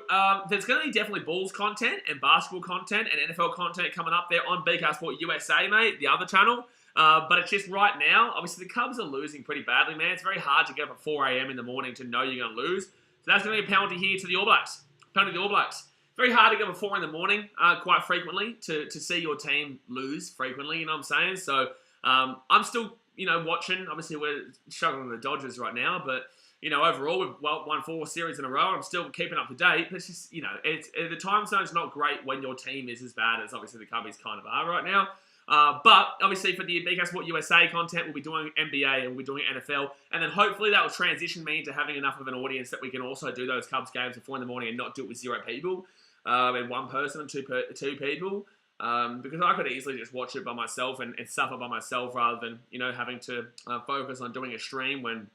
S1: there's going to be definitely Bulls content and basketball content and NFL content coming up there on BK Sport USA, mate, the other channel. But it's just right now, obviously the Cubs are losing pretty badly, man. It's very hard to get up at 4 a.m. in the morning to know you're going to lose. So that's going to be a penalty here to the All Blacks. Penalty to the All Blacks. Very hard to get up at 4 in the morning quite frequently to see your team lose frequently, you know what I'm saying? So I'm still, watching. Obviously we're struggling with the Dodgers right now, but, overall we've won 4 series in a row. I'm still keeping up to date. But it's just, the time zone's not great when your team is as bad as obviously the Cubbies kind of are right now. But obviously for the BK Sport USA content, we'll be doing NBA and we'll be doing NFL. And then hopefully that will transition me into having enough of an audience that we can also do those Cubs games at 4 in the morning and not do it with 0 people. And 1 person and 2 people. Because I could easily just watch it by myself and suffer by myself rather than, having to focus on doing a stream when,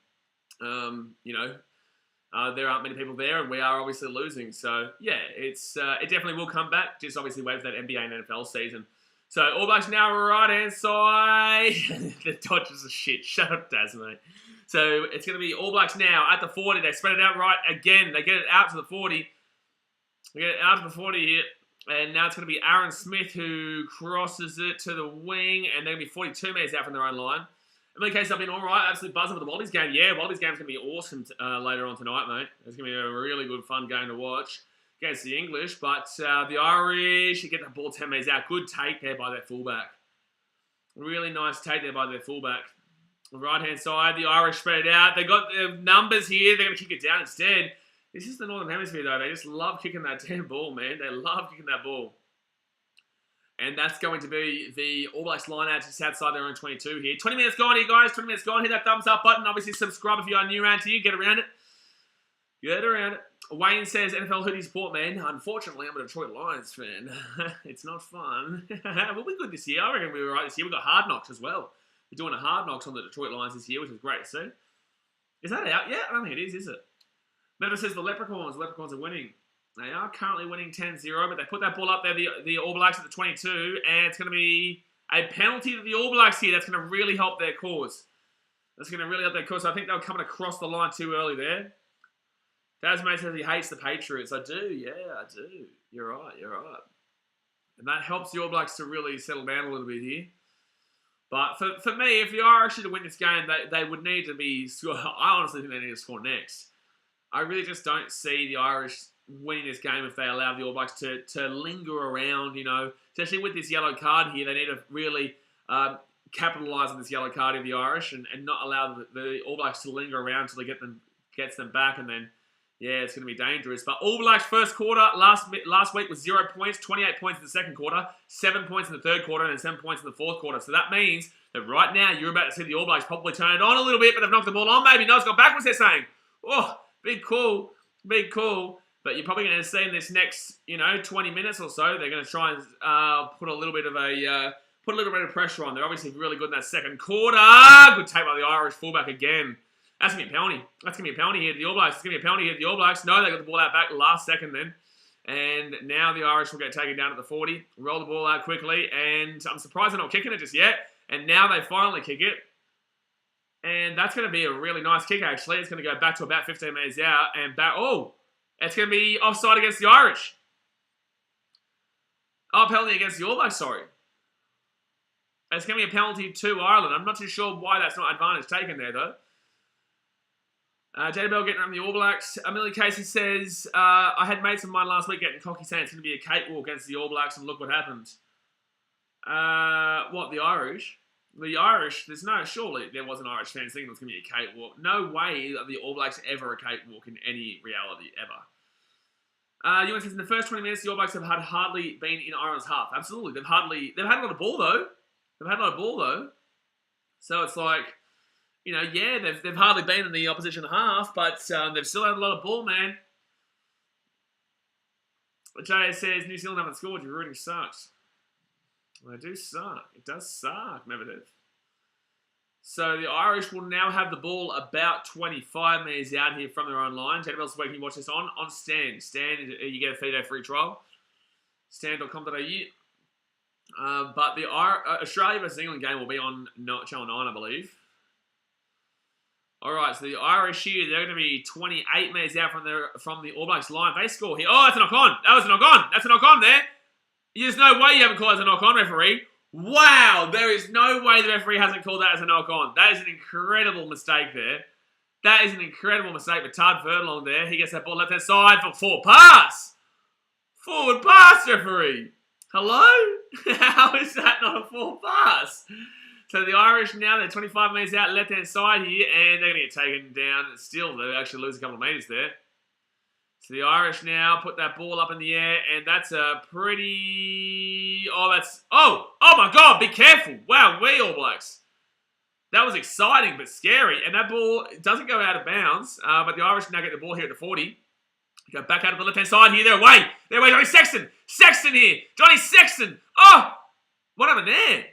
S1: There aren't many people there, and we are obviously losing. So, yeah, it definitely will come back. Just obviously wait for that NBA and NFL season. So, All Blacks now right-hand side. The Dodgers are shit. Shut up, Daz, mate. So, it's going to be All Blacks now at the 40. They spread it out right again. They get it out to the 40. They get it out to the 40 here. And now it's going to be Aaron Smith who crosses it to the wing. And they're going to be 42 metres out from their own line. In my case, I've been all right. Absolutely buzzing for the Wallabies game. Yeah, Wallabies game's going to be awesome later on tonight, mate. It's going to be a really good, fun game to watch against the English. But the Irish, you get that ball 10 metres out. Good take there by their fullback. Really nice take there by their fullback. Right-hand side, the Irish spread it out. They got the numbers here. They're going to kick it down instead. This is the Northern Hemisphere, though. They just love kicking that damn ball, man. They love kicking that ball. And that's going to be the All Blacks line out just outside their own 22 here. 20 minutes gone here, guys. 20 minutes gone. Hit that thumbs up button. Obviously, subscribe if you are new around here. Get around it. Get around it. Wayne says, NFL, who do you support, man? Unfortunately, I'm a Detroit Lions fan. It's not fun. We'll be good this year. I reckon we'll be right this year. We've got Hard Knocks as well. We're doing a Hard Knocks on the Detroit Lions this year, which is great to see. Is that out yet? I don't think it is it? Member says the Leprechauns. The Leprechauns are winning. They are currently winning 10-0, but they put that ball up there, the All Blacks at the 22, and it's going to be a penalty to the All Blacks here. That's going to really help their cause. That's going to really help their cause. So I think they were coming across the line too early there. Tasmate says he hates the Patriots. I do, yeah, I do. You're right. And that helps the All Blacks to really settle down a little bit here. But for me, if the Irish are to win this game, they would need to be... I honestly think they need to score next. I really just don't see the Irish winning this game if they allow the All Blacks to linger around, especially with this yellow card here. They need to really capitalise on this yellow card of the Irish and not allow the All Blacks to linger around until they gets them back, and then, yeah, it's going to be dangerous. But All Blacks first quarter last week was 0 points, 28 points in the second quarter, 7 points in the third quarter, and 7 points in the fourth quarter. So that means that right now you're about to see the All Blacks probably turn it on a little bit, but they've knocked the ball on. Maybe no, it's gone backwards, they're saying. Oh, big call. But you're probably going to see in this next, 20 minutes or so, they're going to try and put a little bit of pressure on. They're obviously really good in that second quarter. Good take by the Irish fullback again. That's going to be a penalty. That's going to be a penalty here to the All Blacks. It's going to be a penalty here to the All Blacks. No, they got the ball out back last second then. And now the Irish will get taken down at the 40. Roll the ball out quickly. And I'm surprised they're not kicking it just yet. And now they finally kick it. And that's going to be a really nice kick, actually. It's going to go back to about 15 metres out. And back... Oh! It's going to be offside against the Irish. Oh, penalty against the All Blacks, sorry. It's going to be a penalty to Ireland. I'm not too sure why that's not advantage taken there, though. Jay Bell getting around the All Blacks. Amelia Casey says, I had mates of mine last week getting cocky saying it's going to be a cakewalk against the All Blacks, and look what happened. What, the Irish? The Irish, surely there was an Irish fan thinking it was going to be a cakewalk. No way are the All Blacks ever a cakewalk in any reality, ever. Ewan says, in the first 20 minutes, the All Blacks have hardly been in Ireland's half. Absolutely. They've had a lot of ball, though. So it's like, they've hardly been in the opposition half, but they've still had a lot of ball, man. Jay says, New Zealand haven't scored, your rooting sucks. Well, they do suck. It does suck, Medvedev. So the Irish will now have the ball about 25 metres out here from their own line. Jay Bell's where can you watch this on Stan. Stan, you get a 30-day free trial. Stan.com.au. But the Australia versus England game will be on Channel 9, I believe. All right, so the Irish here, they're going to be 28 metres out from the All Blacks line. They score here. Oh, that's a knock-on. That was a knock-on. That's a knock-on there. There's no way you haven't called it as a knock-on, referee. Wow, there is no way the referee hasn't called that as a knock-on. That is an incredible mistake there. That is an incredible mistake for Todd Furlong there. He gets that ball left-hand side for forward pass. Forward pass, referee. Hello? How is that not a forward pass? So the Irish now, they're 25 metres out left-hand side here, and they're going to get taken down. Still, they actually lose a couple of metres there. So the Irish now put that ball up in the air, and that's a pretty... Oh my God, be careful. Wow, we All Blacks. That was exciting, but scary. And that ball doesn't go out of bounds, but the Irish now get the ball here at the 40. Go back out of the left-hand side here. They're away. Johnny Sexton. Sexton here. Johnny Sexton. Oh, what happened there?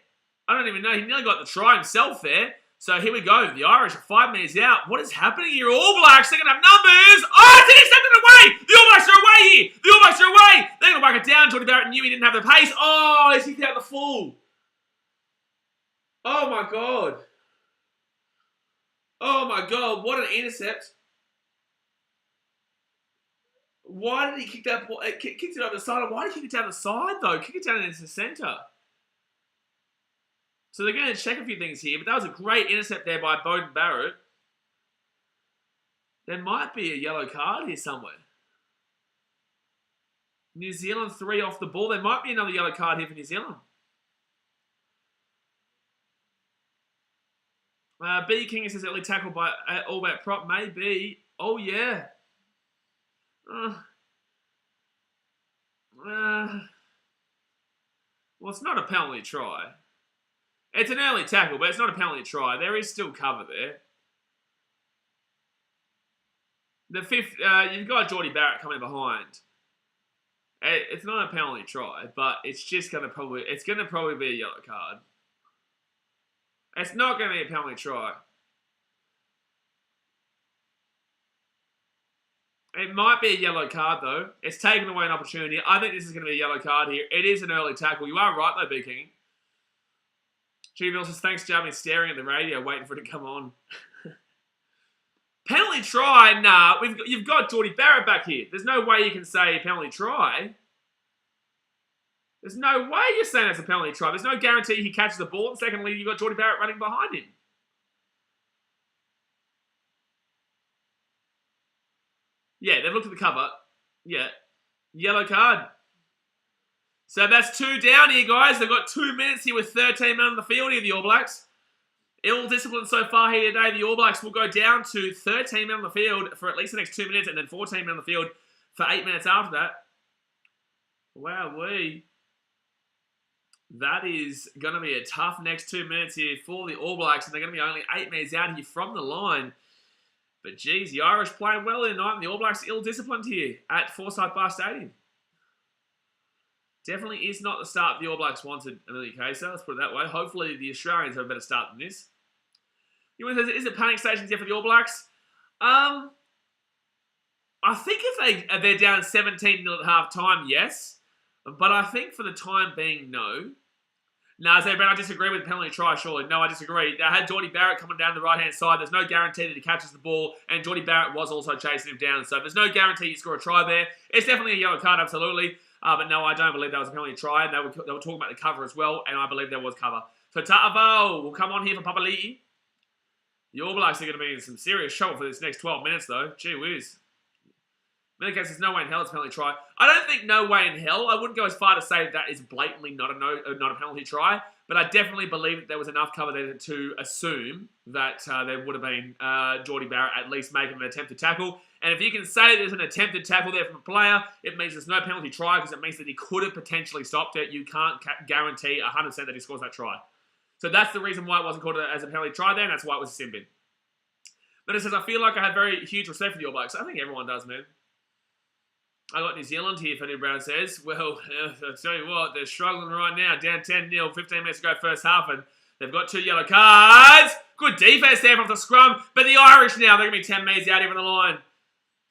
S1: I don't even know. He nearly got the try himself there. So here we go. The Irish are 5 metres out. What is happening here? All Blacks, they're going to have numbers. Oh, it's intercepted away. The All Blacks are away here. The All Blacks are away. They're going to whack it down. Jordy Barrett knew he didn't have the pace. Oh, he's kicked out the full. Oh, my God. Oh, my God. What an intercept. Why did he kick that ball? Kicked it over the side. Why did he kick it down the side, though? Kick it down into the centre. So they're going to check a few things here, but that was a great intercept there by Beauden Barrett. There might be a yellow card here somewhere. New Zealand 3 off the ball. There might be another yellow card here for New Zealand. B. King says early tackle by All Black prop. Maybe. Oh, yeah. Well, it's not a penalty try. It's an early tackle, but it's not a penalty try. There is still cover there. The fifth, you've got Jordy Barrett coming behind. It's not a penalty try, but it's just going to probably be a yellow card. It's not going to be a penalty try. It might be a yellow card, though. It's taken away an opportunity. I think this is going to be a yellow card here. It is an early tackle. You are right, though, B. King. G-Bill says, thanks, Jamie, staring at the radio, waiting for it to come on. Penalty try? Nah, you've got Jordy Barrett back here. There's no way you can say penalty try. There's no way you're saying it's a penalty try. There's no guarantee he catches the ball. And secondly, you've got Jordy Barrett running behind him. Yeah, they've looked at the cover. Yeah. Yellow card. So that's 2 down here, guys. They've got 2 minutes here with 13 men on the field here, the All Blacks. Ill discipline so far here today. The All Blacks will go down to 13 men on the field for at least the next 2 minutes and then 14 men on the field for 8 minutes after that. Wowee. That is going to be a tough next 2 minutes here for the All Blacks, and they're going to be only 8 minutes out here from the line. But geez, the Irish playing well tonight, and the All Blacks ill-disciplined here at Forsyth Bar Stadium. Definitely is not the start the All Blacks wanted in any case, let's put it that way. Hopefully the Australians have a better start than this. You says, is it panic stations yet for the All Blacks? I think if they're down 17-0 at half-time, yes. But I think for the time being, no. No, I disagree with the penalty try, surely. No, I disagree. They had Jordy Barrett coming down the right-hand side. There's no guarantee that he catches the ball, and Jordy Barrett was also chasing him down. So there's no guarantee you score a try there. It's definitely a yellow card, absolutely. But no, I don't believe that was a penalty try. And they were talking about the cover as well, and I believe there was cover. So Ta'avao will come on here for Papali'i. The All Blacks are going to be in some serious trouble for this next 12 minutes, though. Gee whiz. In any case, there's no way in hell it's a penalty try. I don't think no way in hell. I wouldn't go as far to say that is blatantly not a penalty try, but I definitely believe that there was enough cover there to assume that there would have been Jordy Barrett at least making an attempted tackle. And if you can say there's an attempted tackle there from a player, it means there's no penalty try because it means that he could have potentially stopped it. You can't guarantee 100% that he scores that try. So that's the reason why it wasn't called as a penalty try there, and that's why it was a sin bin. But it says, I feel like I have very huge respect for the All Blacks. I think everyone does, man. I got New Zealand here, Fanny Brown says. Well, I'll tell you what, they're struggling right now. Down 10-0, 15 minutes to go first half, and they've got 2 yellow cards. Good defense there from the scrum. But the Irish now, they're going to be 10 metres out here from the line.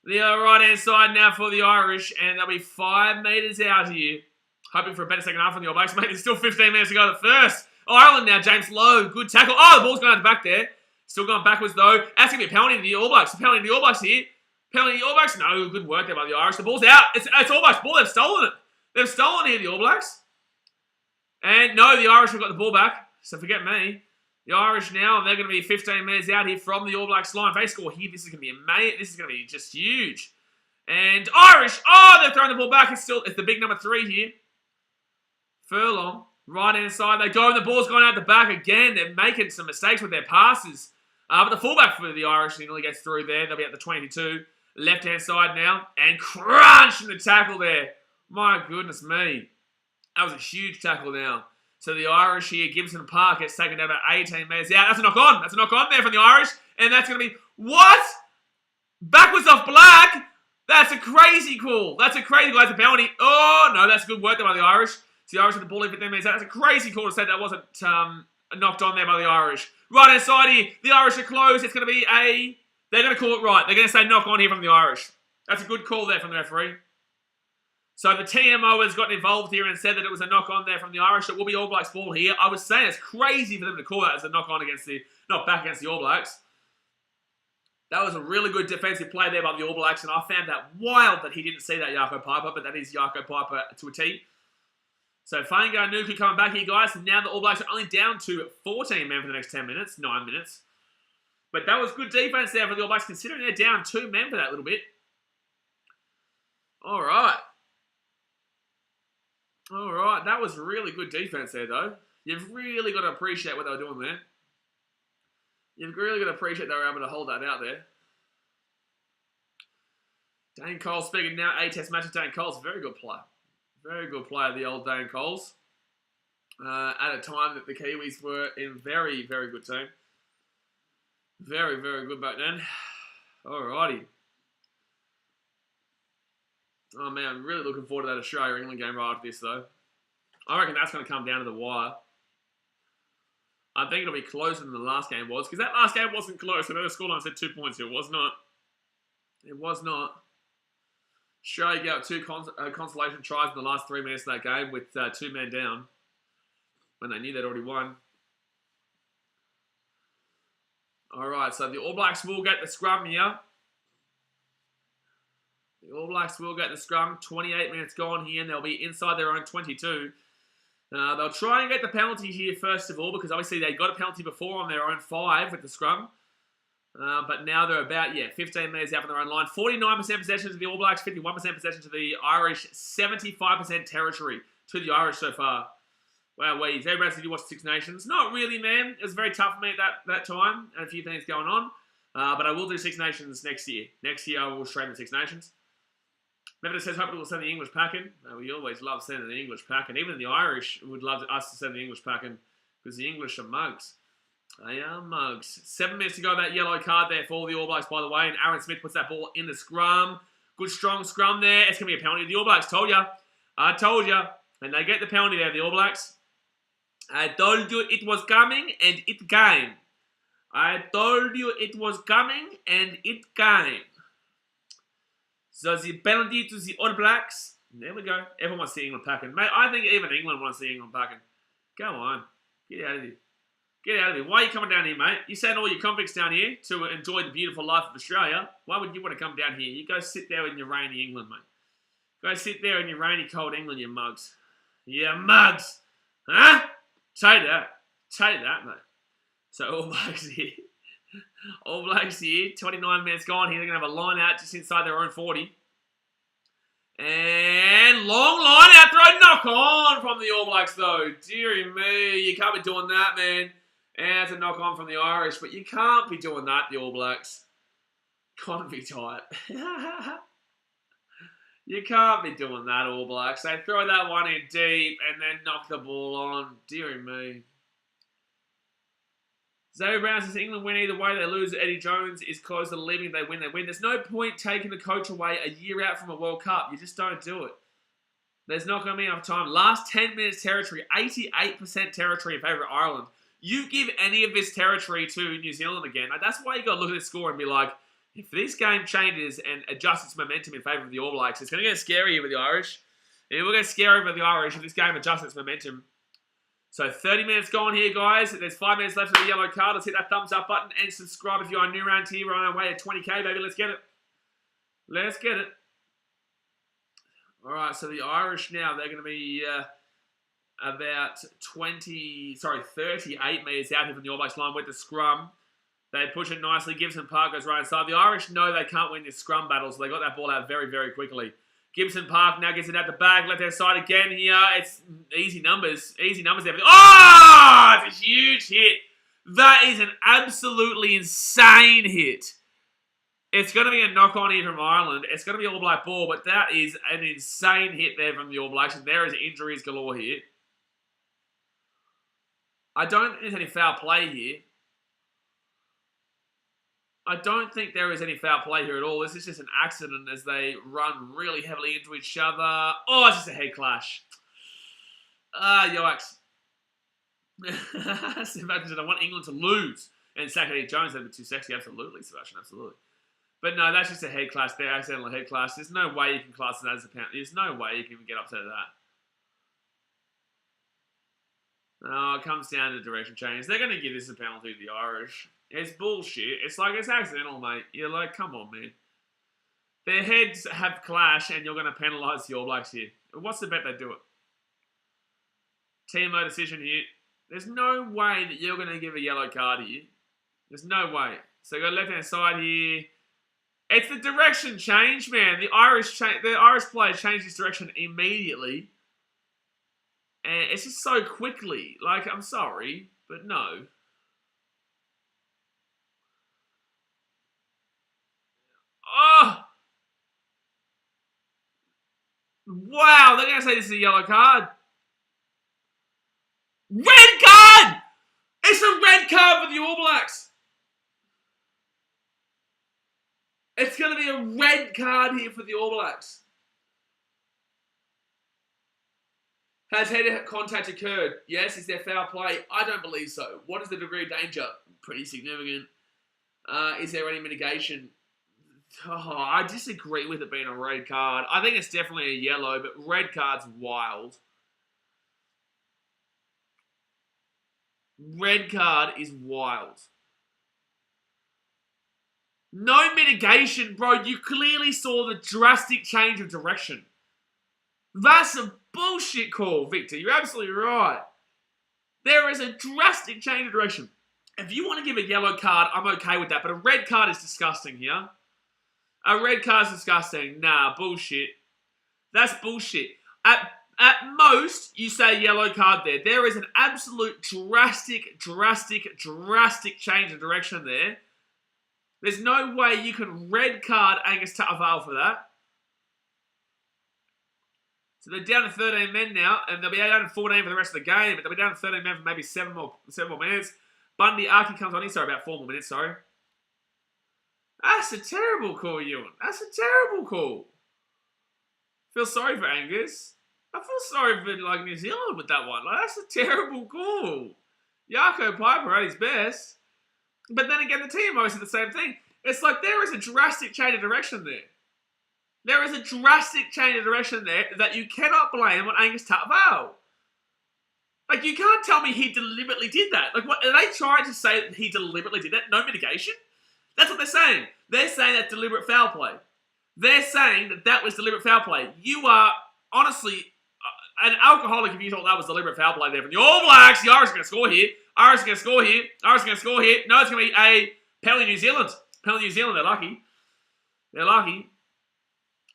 S1: The right-hand side now for the Irish, and they'll be 5 metres out here. Hoping for a better second half from the All Blacks. Mate, there's still 15 minutes to go to the first. Ireland now, James Lowe, good tackle. Oh, the ball's going out the back there. Still going backwards, though. That's going to be a penalty to the All Blacks. A penalty to the All Blacks here. Penalty to the All Blacks. No, good work there by the Irish. The ball's out. It's All Blacks' ball. They've stolen it. They've stolen here, the All Blacks. And no, the Irish have got the ball back. So forget me. The Irish now, they're going to be 15 metres out here from the All Blacks line. If they score here, this is going to be amazing. This is going to be just huge. And Irish, oh, they're throwing the ball back. It's the big number 3 here. Furlong, right-hand side. They go, and the ball's gone out the back again. They're making some mistakes with their passes. But the fullback for the Irish nearly gets through there. They'll be at the 22. Left-hand side now. And crunch in the tackle there. My goodness me. That was a huge tackle now. So the Irish here, Gibson Park, gets taken down about 18 metres out. That's a knock-on. That's a knock-on there from the Irish. And that's going to be... What? Backwards off Black? That's a crazy call. That's a crazy call. That's a penalty. Oh, no, that's good work there by the Irish. So the Irish with the ball in 15 metres out. That's a crazy call to say that wasn't knocked on there by the Irish. Right inside here. The Irish are closed. It's going to be a... They're going to call it right. They're going to say knock on here from the Irish. That's a good call there from the referee. So the TMO has gotten involved here and said that it was a knock on there from the Irish. It will be All Blacks ball here. I was saying it's crazy for them to call that as a knock on against the... Not back against the All Blacks. That was a really good defensive play there by the All Blacks, and I found that wild that he didn't see that Jaco Piper, but that is Jaco Piper to a T. So Fainga'a Nuku coming back here, guys. And now the All Blacks are only down to 14 men for the next 10 minutes, 9 minutes. But that was good defense there for the All Blacks, considering they're down 2 men for that little bit. All right. All right. That was really good defense there, though. You've really got to appreciate what they were doing there. You've really got to appreciate they were able to hold that out there. Dane Cole speaking now. A-Test match of Dane Cole's a very good player. Very good player, the old Dane Coles. At a time that the Kiwis were in very, very good team. Very, very good back then. Alrighty. Oh man, I'm really looking forward to that Australia-England game right after this though. I reckon that's going to come down to the wire. I think it'll be closer than the last game was, because that last game wasn't close. I know the scoreline said 2 points. It was not. It was not. Australia got 2 consolation tries in the last 3 minutes of that game with 2 men down when they knew they'd already won. All right, so the All Blacks will get the scrum here. The All Blacks will get the scrum. 28 minutes gone here, and they'll be inside their own 22. They'll try and get the penalty here first of all, because obviously they got a penalty before on their own 5 with the scrum. But now they're about, 15 metres out from their own line. 49% possession to the All Blacks, 51% possession to the Irish, 75% territory to the Irish so far. Wow, wait, everybody said you watched Six Nations. Not really, man. It was very tough for me at that time, and a few things going on. But I will do Six Nations next year. Next year I will stream the Six Nations. Remember, it says hopefully we'll send the English packing. We always love sending the English packing. Even the Irish would love us to send the English packing, because the English are mugs. They are mugs. 7 minutes to go, that yellow card there for the All Blacks, by the way. And Aaron Smith puts that ball in the scrum. Good, strong scrum there. It's going to be a penalty. The All Blacks, told you. I told you. And they get the penalty there, the All Blacks. I told you it was coming, and it came. I told you it was coming, and it came. So the penalty to the All Blacks. There we go. Everyone wants to see England packing. Mate, I think even England wants to see England packing. Go on. Get out of here. Get out of here. Why are you coming down here, mate? You send all your convicts down here to enjoy the beautiful life of Australia. Why would you want to come down here? You go sit there in your rainy England, mate. Go sit there in your rainy, cold England, you mugs. You mugs. Huh? Tell you that, mate. So All Blacks here. All Blacks here. 29 minutes gone here. They're going to have a line out just inside their own 40. And long line out throw. Knock on from the All Blacks, though. Deary me. You can't be doing that, man. And it's a knock on from the Irish. But you can't be doing that, the All Blacks. Can't be tight. You can't be doing that, All Blacks. They throw that one in deep and then knock the ball on. Deary me. Zoe Brown says England win either way. They lose. Eddie Jones is close to leaving. They win. They win. There's no point taking the coach away a year out from a World Cup. You just don't do it. There's not going to be enough time. Last 10 minutes territory. 88% territory in favour of Ireland. You give any of this territory to New Zealand again. That's why you got to look at this score and be like, if this game changes and adjusts its momentum in favour of the All Blacks, it's going to get scary here with the Irish. It will get scary with the Irish if this game adjusts its momentum. So 30 minutes gone here, guys. There's 5 minutes left of the yellow card. Let's hit that thumbs up button and subscribe if you are new around here. We're on our way to 20k, baby. Let's get it. Let's get it. All right, so the Irish now, they're going to be about 38 metres out here from the All Blacks line with the scrum. They push it nicely. Gibson Park goes right inside. The Irish know they can't win this scrum battle, so they got that ball out very, very quickly. Gibson Park now gets it at the back. Left hand side again here. It's easy numbers. Easy numbers there. Oh! It's a huge hit. That is an absolutely insane hit. It's going to be a knock-on here from Ireland. It's going to be All Black ball, but that is an insane hit there from the All Blacks. And there is injuries galore here. I don't think there's any foul play here. I don't think there is any foul play here at all. This is just an accident as they run really heavily into each other. Oh, it's just a head clash. Yikes. Sebastian said, I want England to lose. And Zachary Jones said, too sexy. Absolutely, Sebastian, absolutely. But no, that's just a head class there, accidental head class. There's no way you can class it as a penalty. There's no way you can even get up to that. No, it comes down to direction change. They're going to give this a penalty to the Irish. It's bullshit. It's like, it's accidental, mate. You're like, come on, man. Their heads have clashed and you're going to penalise the All Blacks here. What's the bet they do it? TMO decision here. There's no way that you're going to give a yellow card here. There's no way. So you got left-hand side here. It's the direction change, man. The Irish player changed his direction immediately. And it's just so quickly. Like, I'm sorry, but no. Oh! Wow, they're going to say this is a yellow card. Red card! It's a red card for the All Blacks. It's going to be a red card here for the All Blacks. Has head contact occurred? Yes. Is there foul play? I don't believe so. What is the degree of danger? Pretty significant. Is there any mitigation? Oh, I disagree with it being a red card. I think it's definitely a yellow, but red card's wild. Red card is wild. No mitigation, bro. You clearly saw the drastic change of direction. That's a bullshit call, Victor. You're absolutely right. There is a drastic change of direction. If you want to give a yellow card, I'm okay with that. But a red card is disgusting here. A red card is disgusting. Nah, bullshit. That's bullshit. At most, you say yellow card there. There is an absolute drastic change of direction there. There's no way you can red card Angus Tatafale for that. So they're down to 13 men now, and they'll be down to 14 for the rest of the game, but they'll be down to 13 men for maybe 7 more minutes. Bundy Aki comes on. Sorry, about 4 more minutes, sorry. That's a terrible call, Ewan. That's a terrible call. Feel sorry for Angus. I feel sorry for like New Zealand with that one. Like, that's a terrible call. Jaco Piper at his best. But then again, the TMO said the same thing. It's like there is a drastic change of direction there. There is a drastic change of direction there that you cannot blame on Angus Tatafale. Like, you can't tell me he deliberately did that. Like, what are they trying to say that he deliberately did that? No mitigation? That's what they're saying. They're saying that's deliberate foul play. They're saying that that was deliberate foul play. You are, honestly, an alcoholic if you thought that was deliberate foul play there. From the All Blacks, the Irish are going to score here. Irish are going to score here. Irish are going to score here. No, it's going to be a penalty New Zealand. Penalty New Zealand, they're lucky. They're lucky.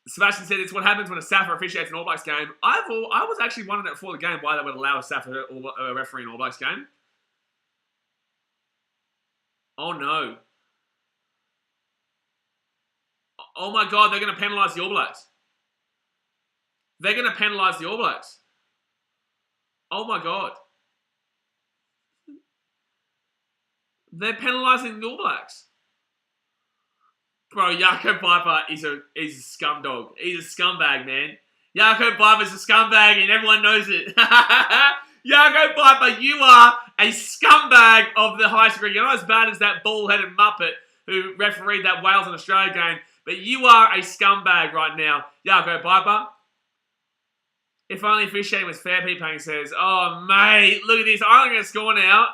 S1: Sebastian said it's what happens when a SAFA officiates an All Blacks game. I was actually wondering before the game why they would allow a SAFA referee in an All Blacks game. Oh no. Oh my God, they're going to penalise the All Blacks. They're going to penalise the All Blacks. Oh my God. They're penalising the All Blacks. Bro, Jaco Piper is a scumdog. He's a scumbag, man. Jaco Piper's a scumbag and everyone knows it. Jaco Piper, you are a scumbag of the highest degree. You're not as bad as that bald-headed muppet who refereed that Wales and Australia game, but you are a scumbag right now, Jaco Piper. If only officiating was fair, Pete Payne says, oh, mate, look at this. I'm going to score now.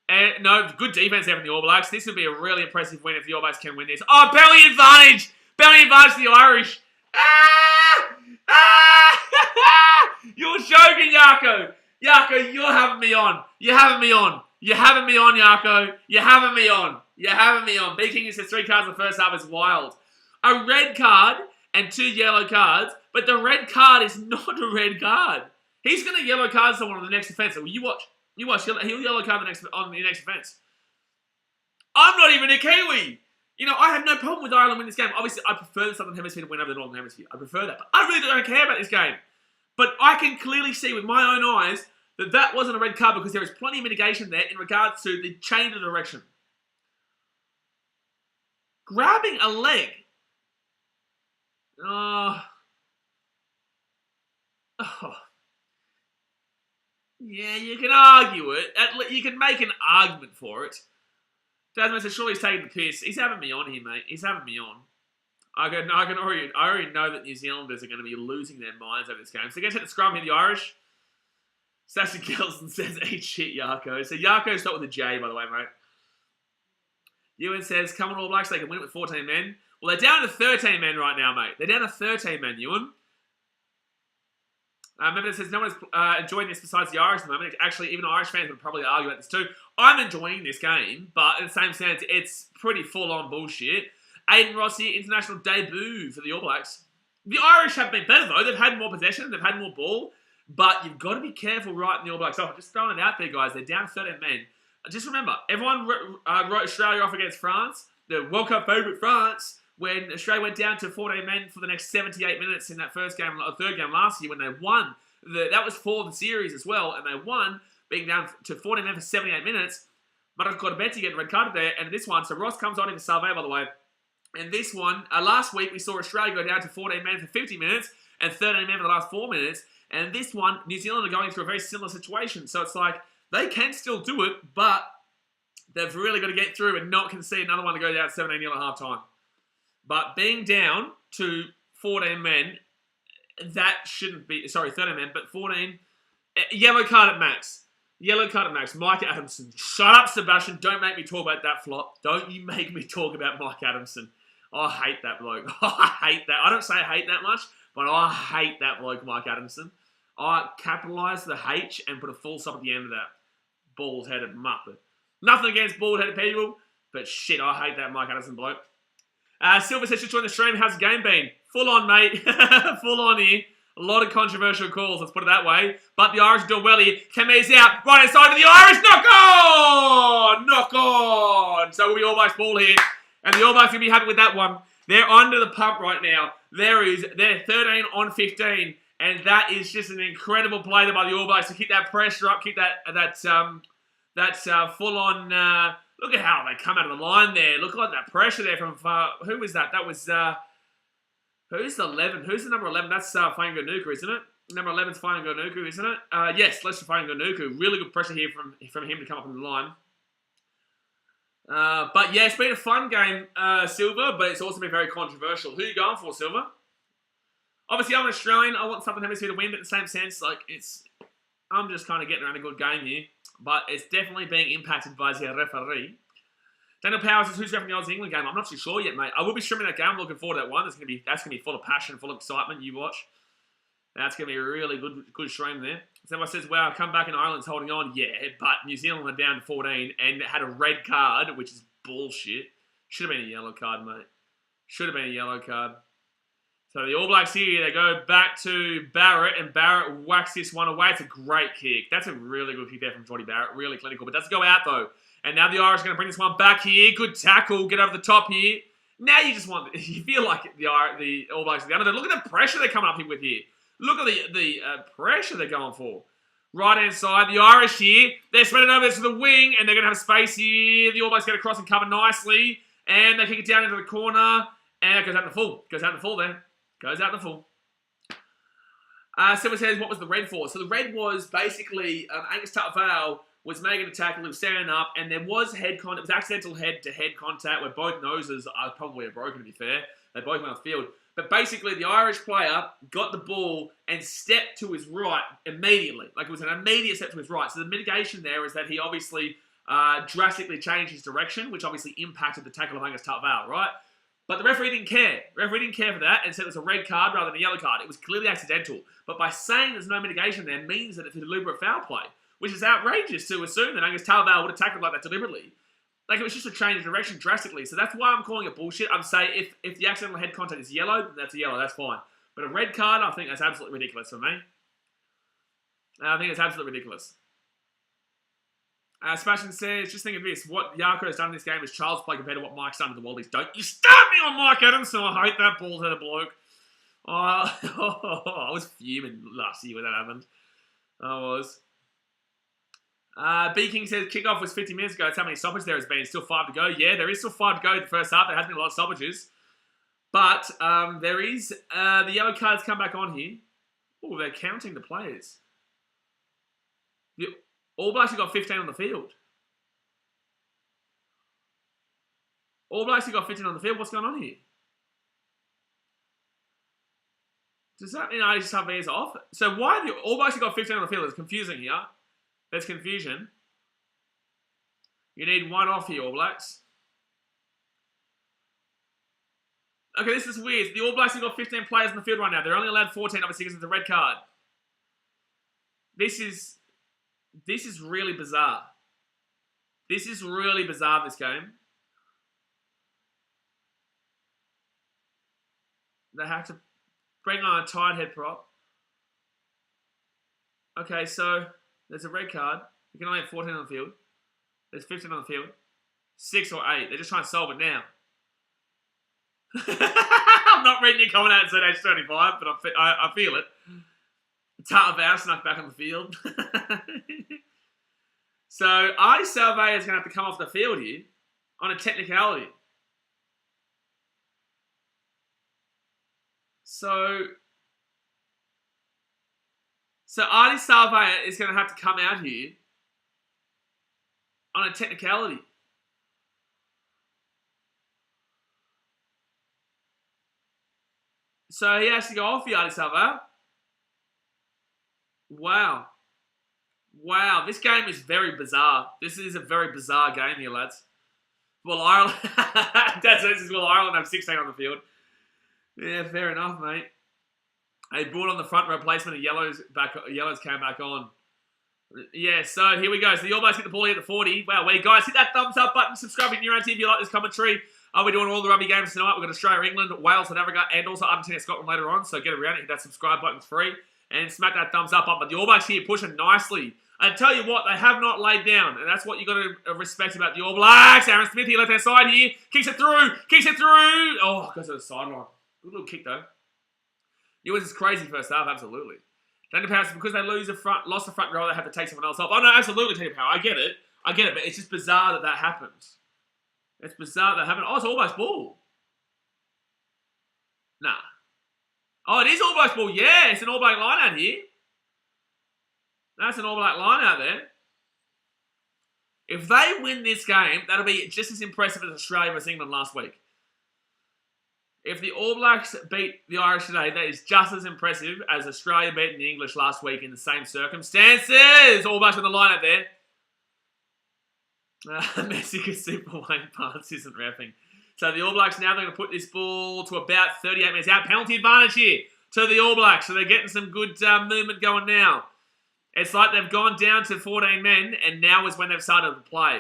S1: And no, good defense there from the All Blacks. This would be a really impressive win if the All Blacks can win this. Oh, penalty advantage! Penalty advantage to the Irish. You're joking, Jaco. Jaco, you're having me on. You're having me on. You're having me on, Jaco. You're having me on. You're having me on. B King says 3 cards in the first half is wild. A red card and 2 yellow cards, but the red card is not a red card. He's going to yellow card someone on the next offence. Well, you watch. He'll yellow card on the next offence. I'm not even a Kiwi. You know, I have no problem with Ireland winning this game. Obviously, I prefer the Southern Hemisphere to win over the Northern Hemisphere. I prefer that. But I really don't care about this game. But I can clearly see with my own eyes that that wasn't a red card because there is plenty of mitigation there in regards to the change of direction. Grabbing a leg. Oh. Yeah, you can argue it. You can make an argument for it. Tasman says, surely he's taking the piss. He's having me on here, mate. He's having me on. I already know that New Zealanders are going to be losing their minds over this game. So they're going to take the scrum here, the Irish. Sasha Kelson says, eat shit, Yarko. So Yarko's not with a J, by the way, mate. Ewan says, come on, All Blacks, they can win it with 14 men. Well, they're down to 13 men right now, mate. They're down to 13 men, Ewan. Remember, it says no one's enjoying this besides the Irish at the moment. Actually, even Irish fans would probably argue about this too. I'm enjoying this game, but in the same sense, it's pretty full-on bullshit. Aiden Rossi, international debut for the All Blacks. The Irish have been better, though. They've had more possession. They've had more ball. But you've got to be careful right in the All Blacks. So just throwing it out there, guys. They're down 13 men. Just remember, everyone wrote Australia off against France. The World Cup favourite France. When Australia went down to 14 men for the next 78 minutes in that third game last year when they won. That was for the series as well, and they won, being down to 14 men for 78 minutes. But I've got a bet to get red carded there, and this one, so Ross comes on in for Salve, by the way. And this one, last week we saw Australia go down to 14 men for 50 minutes and 13 men for the last 4 minutes. And this one, New Zealand are going through a very similar situation. So it's like, they can still do it, but they've really got to get through and not concede another one to go down 17-0 at half time. But being down to 14 men, that shouldn't be... Sorry, 13 men, but 14... Yellow card at max. Yellow card at max. Mike Adamson. Shut up, Sebastian. Don't make me talk about that flop. Don't you make me talk about Mike Adamson. I hate that bloke. I hate that. I don't say I hate that much, but I hate that bloke, Mike Adamson. I capitalise the H and put a full stop at the end of that. Bald-headed muppet. Nothing against bald-headed people, but shit, I hate that Mike Adamson bloke. Silver says, just join the stream. How's the game been? Full on, mate. Full on here. A lot of controversial calls, let's put it that way. But the Irish are doing well here. Keme's out. Right inside of the Irish. Knock on! Knock on! So we'll be All Blacks ball here. And the All Blacks will be happy with that one. They're under the pump right now. They're 13 on 15. And that is just an incredible play there by the All Blacks to keep that pressure up, keep that full on... Look at how they come out of the line there. Look at that pressure there from... who was that? That was... who's the 11? Who's the number 11? That's Fainganuku, isn't it? Number 11's Fainganuku, isn't it? Yes, Lester Fainganuku. Really good pressure here from him to come up on the line. But yeah, it's been a fun game, Silver, but it's also been very controversial. Who are you going for, Silver? Obviously, I'm an Australian. I want Southern Hemisphere to win, but in the same sense, like, I'm just kind of getting around a good game here. But it's definitely being impacted by the referee. Daniel Powers says, who's refereeing the Aussie England game? I'm not too sure yet, mate. I will be streaming that game. I'm looking forward to that one. That's gonna be full of passion, full of excitement. You watch. That's gonna be a really good stream there. Someone says, wow, come back and Ireland's holding on. Yeah, but New Zealand are down to 14 and had a red card, which is bullshit. Should have been a yellow card, mate. Should have been a yellow card. So the All Blacks here, they go back to Barrett, and Barrett whacks this one away. It's a great kick. That's a really good kick there from Jordy Barrett. Really clinical, but doesn't go out, though. And now the Irish are going to bring this one back here. Good tackle. Get over the top here. Now you just want... You feel like the All Blacks are the underdog. Look at the pressure they're coming up here with here. Look at the pressure they're going for. Right-hand side, the Irish here. They're spreading over to the wing, and they're going to have space here. The All Blacks get across and cover nicely. And they kick it down into the corner. And it goes out in the full. Goes out in the full there. Goes out in the full. Someone says, what was the red for? So the red was basically Angus Tuttle was making a tackle, he was standing up, and there was head contact. It was accidental head-to-head contact where both noses probably are broken, to be fair. They both went off the field. But basically, the Irish player got the ball and stepped to his right immediately. Like, it was an immediate step to his right. So the mitigation there is that he obviously drastically changed his direction, which obviously impacted the tackle of Angus Tuttle, right? But the referee didn't care. The referee didn't care for that and said it was a red card rather than a yellow card. It was clearly accidental. But by saying there's no mitigation there means that it's a deliberate foul play, which is outrageous to assume that Angus Tuttle would have tackled like that deliberately. Like, it was just a change of direction drastically. So that's why I'm calling it bullshit. I'm saying if the accidental head contact is yellow, then that's a yellow. That's fine. But a red card, I think that's absolutely ridiculous for me. I think it's absolutely ridiculous. Sebastian says, just think of this. What Yarko has done in this game is child's play compared to what Mike's done to the Wallabies. Don't you start me on Mike Adamson. I hate that bald-headed bloke. I was fuming last year when that happened. I was. B King says, kickoff was 50 minutes ago. That's how many stoppages there has been. Still 5 to go. Yeah, there is still 5 to go in the first half. There has been a lot of stoppages. But there is... the yellow cards come back on here. Oh, they're counting the players. The All Blacks have got 15 on the field. All Blacks have got 15 on the field. What's going on here? Does that mean Adi Savea is off? So why the All Blacks have got 15 on the field? It's confusing here. There's confusion. You need one off here, All Blacks. Okay, this is weird. The All Blacks have got 15 players in the field right now. They're only allowed 14, obviously, because it's a red card. This is really bizarre. This is really bizarre, this game. They have to bring on a tight head prop. Okay, so there's a red card. You can only have 14 on the field. There's 15 on the field. 6 or 8. They're just trying to solve it now. I'm not reading your comment out at age 35, but I feel it. Tata Vow snuck back on the field. So, Adi Savea is going to have to come off the field here on a technicality. So Adi Savea is going to have to come out here on a technicality. So he has to go off the Adi Savea. Wow. Wow, this game is very bizarre. This is a very bizarre game here, lads. Well, Ireland... That's this is, well, Ireland have 16 on the field. Yeah, fair enough, mate. They brought on the front replacement of Yellows came back on. Yeah, so here we go. So the All Blacks get the ball here at the 40. Wow, wait, guys, hit that thumbs up button. Subscribe to New Round TV if you like this commentary. We're doing all the rugby games tonight. We've got Australia, England, Wales, South Africa, and also Argentina, Scotland later on. So get around it. Hit that subscribe button. It's free. And smack that thumbs up. But the All Blacks here pushing nicely. I tell you what, they have not laid down. And that's what you've got to respect about the All Blacks. Aaron Smith here, left-hand side here. Kicks it through. Kicks it through. Oh, goes to the sideline. Good little kick, though. It was crazy first half, absolutely. Tony Power, because they lost the front row, they have to take someone else off. Oh, no, absolutely, Tony Power. I get it, but it's just bizarre that happened. It's bizarre that happened. Oh, it's All Blacks ball. Nah. Oh, it is All Blacks ball. Yeah, it's an All Black line out here. That's an All Black line out there. If they win this game, that'll be just as impressive as Australia versus England last week. If the All Blacks beat the Irish today, that is just as impressive as Australia beating the English last week in the same circumstances. All Blacks on the line out there. Mexico Super Wayne Barnes isn't reffing. So the All Blacks now, they're going to put this ball to about 38 minutes out. Penalty advantage here to the All Blacks. So they're getting some good movement going now. It's like they've gone down to 14 men, and now is when they've started to play.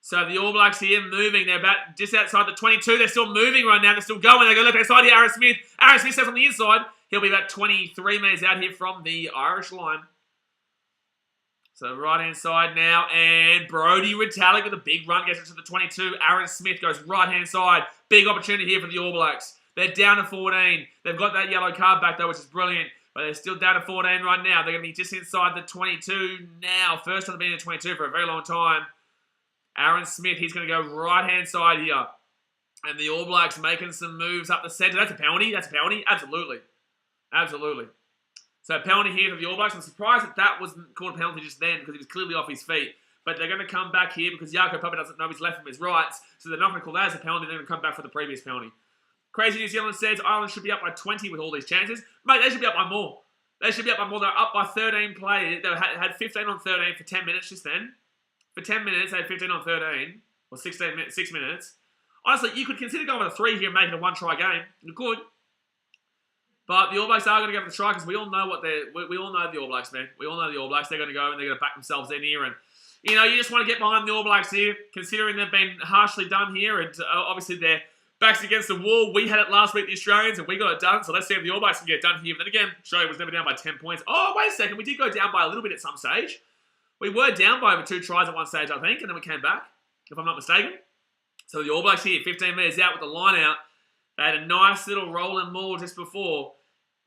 S1: So the All Blacks here moving. They're about just outside the 22. They're still moving right now. They're still going. They go left-hand side here. Aaron Smith. Aaron Smith steps on the inside. He'll be about 23 metres out here from the Irish line. So right-hand side now. And Brodie Retallick with a big run gets it to the 22. Aaron Smith goes right-hand side. Big opportunity here for the All Blacks. They're down to 14. They've got that yellow card back, though, which is brilliant. But they're still down to 14 right now. They're going to be just inside the 22 now. First time they've been in the 22 for a very long time. Aaron Smith, he's going to go right-hand side here. And the All Blacks making some moves up the centre. That's a penalty. That's a penalty. Absolutely. Absolutely. So penalty here for the All Blacks. I'm surprised that wasn't called a penalty just then because he was clearly off his feet. But they're going to come back here because Jaco probably doesn't know his left from his rights. So they're not going to call that as a penalty. They're going to come back for the previous penalty. Crazy New Zealand says Ireland should be up by 20 with all these chances. Mate, they should be up by more. They should be up by more. They're up by 13 players. They had 15 on 13 for 10 minutes just then. For 10 minutes, they had 15 on 13. Or 6 minutes. Honestly, you could consider going with a 3 here and making a one-try game. You could. But the All Blacks are going to go for the try because we all know we all know the All Blacks, man. We all know the All Blacks. They're going to go and they're going to back themselves in here. And, you know, you just want to get behind the All Blacks here, considering they've been harshly done here. And obviously, their backs against the wall. We had it last week, the Australians, and we got it done. So let's see if the All Blacks can get it done here. But then again, Australia was never down by 10 points. Oh, wait a second. We did go down by a little bit at some stage. We were down by over 2 tries at one stage, I think, and then we came back, if I'm not mistaken. So the All Blacks here, 15 metres out with the line out. They had a nice little rolling maul just before.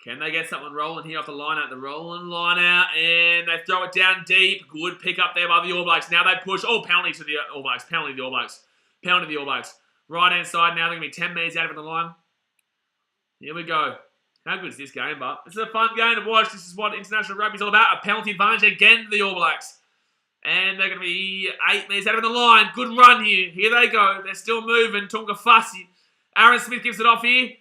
S1: Can they get something rolling here off the line out? The rolling line out, and they throw it down deep. Good pick up there by the All Blacks. Now they push. Oh, penalty to the All Blacks. Penalty to the All Blacks. Penalty to the All Blacks. Right-hand side now, they're going to be 10 metres out of the line. Here we go. How good is this game, but this is a fun game to watch. This is what international rugby is all about. A penalty advantage again for the All Blacks. And they're going to be 8 metres out of the line. Good run here. Here they go. They're still moving. Tunga Fussy. Aaron Smith gives it off here.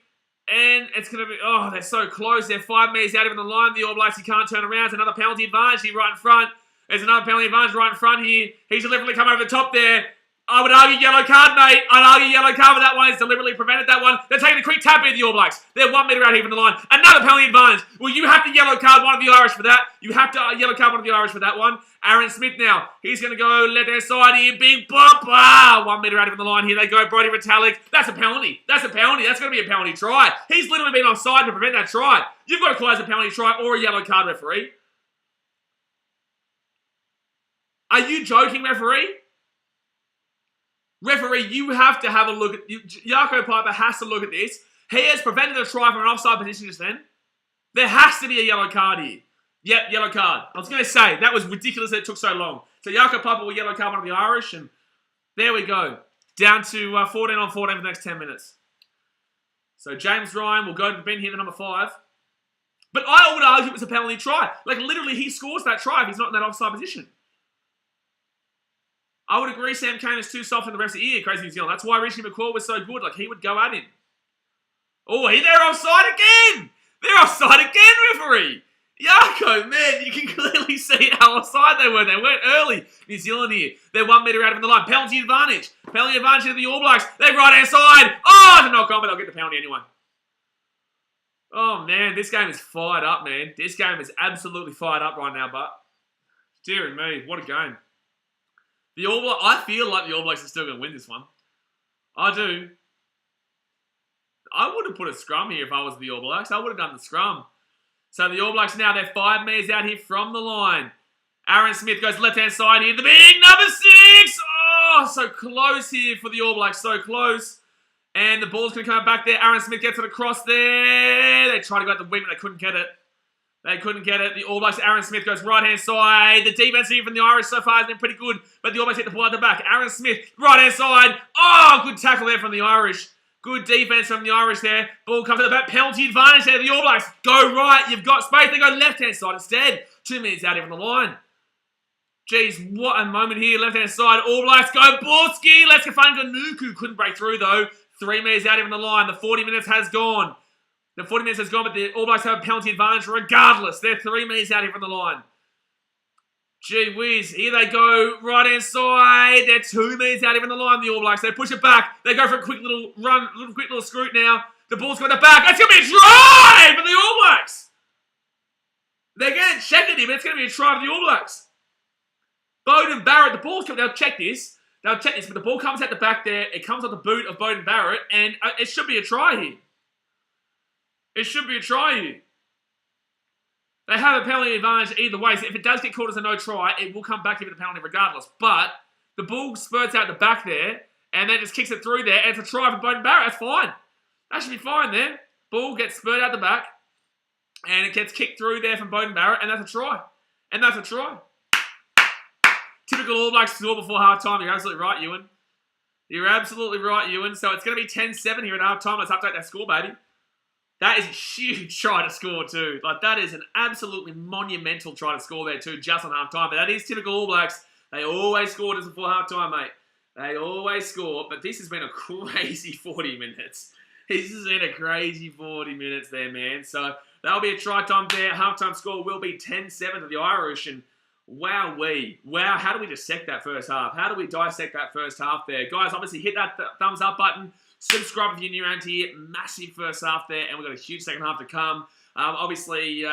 S1: And it's going to be... Oh, they're so close. They're 5 metres out of the line. The All Blacks, he can't turn around. It's another penalty advantage here right in front. There's another penalty advantage right in front here. He's deliberately come over the top there. I would argue yellow card, mate. I'd argue yellow card with that one. He's deliberately prevented that one. They're taking a quick tap here, the All Blacks. They're 1 metre out here from the line. Another penalty advantage. Well, you have to yellow card one of the Irish for that. You have to yellow card one of the Irish for that one. Aaron Smith now. He's going to go left-hand side here. Big bump. 1 metre out from the line. Here they go. Brody Retallick. That's a penalty. That's a penalty. That's going to be a penalty try. He's literally been offside to prevent that try. You've got to close a penalty try or a yellow card, referee. Are you joking, referee? Referee, you have to have a look at... Jaco Piper has to look at this. He has prevented a try from an offside position just then. There has to be a yellow card here. Yep, yellow card. I was going to say, that was ridiculous that it took so long. So Jaco Piper will yellow card one of the Irish, and there we go. Down to 14 on 14 for the next 10 minutes. So James Ryan will go to the bin here, the number 5. But I would argue it was a penalty try. Like, literally, he scores that try if he's not in that offside position. I would agree Sam Cane is too soft in the rest of the year, Crazy New Zealand. That's why Richie McCaw was so good. Like, he would go at him. Oh, they're offside again! They're offside again, referee! Jaco, man, you can clearly see how offside they were. They weren't early. New Zealand here. They're 1 metre out of the line. Penalty advantage. Penalty advantage to the All Blacks. They're right-hand side. Oh, it's a knock-on, but they'll get the penalty anyway. Oh, man, this game is fired up, man. This game is absolutely fired up right now, but... Dear me, what a game. The All Blacks, I feel like the All Blacks are still going to win this one. I do. I would have put a scrum here if I was the All Blacks. I would have done the scrum. So the All Blacks now, they're 5 metres out here from the line. Aaron Smith goes left-hand side here. The big number 6! Oh, so close here for the All Blacks. So close. And the ball's going to come back there. Aaron Smith gets it across there. They tried to go at the wing, but they couldn't get it. They couldn't get it. The All Blacks, Aaron Smith goes right-hand side. The defense here from the Irish so far has been pretty good, but the All Blacks hit the ball at the back. Aaron Smith, right-hand side. Oh, good tackle there from the Irish. Good defense from the Irish there. Ball comes to the back. Penalty advantage there. The All Blacks go right. You've got space. They go left-hand side instead. 2 minutes out here from the line. Jeez, what a moment here. Left-hand side. All Blacks go Borski. Let's go find Nuku. Couldn't break through, though. 3 minutes out here from the line. The 40 minutes has gone. The 40 minutes has gone, but the All Blacks have a penalty advantage regardless. They're 3 minutes out here from the line. Gee whiz, here they go, right-hand side. They're 2 minutes out here from the line, the All Blacks. They push it back. They go for a quick little run, quick little scoot now. The ball's going to the back. It's going to be a try for the All Blacks. They're going to check it here, but it's going to be a try for the All Blacks. Beauden Barrett, the ball's coming. They'll check this. But the ball comes out the back there. It comes off the boot of Beauden Barrett, and it should be a try here. It should be a try here. They have a penalty advantage either way, so if it does get called as a no try, it will come back to the penalty regardless. But the ball spurts out the back there, and then just kicks it through there, and it's a try for Beauden Barrett. That's fine. That should be fine there. Ball gets spurred out the back, and it gets kicked through there from Beauden Barrett, and that's a try. And that's a try. Typical All Blacks score before half-time. You're absolutely right, Ewan. You're absolutely right, Ewan. So it's going to be 10-7 here at half-time. Let's update that score, baby. That is a huge try to score too. Like, that is an absolutely monumental try to score there too, just on half-time. But that is typical All Blacks. They always score just before half-time, mate. They always score. But this has been a crazy 40 minutes. This has been a crazy 40 minutes there, man. So that'll be a try time there. Half-time score will be 10-7 to the Irish. And wowee. Wow, how do we dissect that first half? How do we dissect that first half there? Guys, obviously hit that thumbs up button. Subscribe if you're new around here. Massive first half there, and we've got a huge second half to come. Obviously,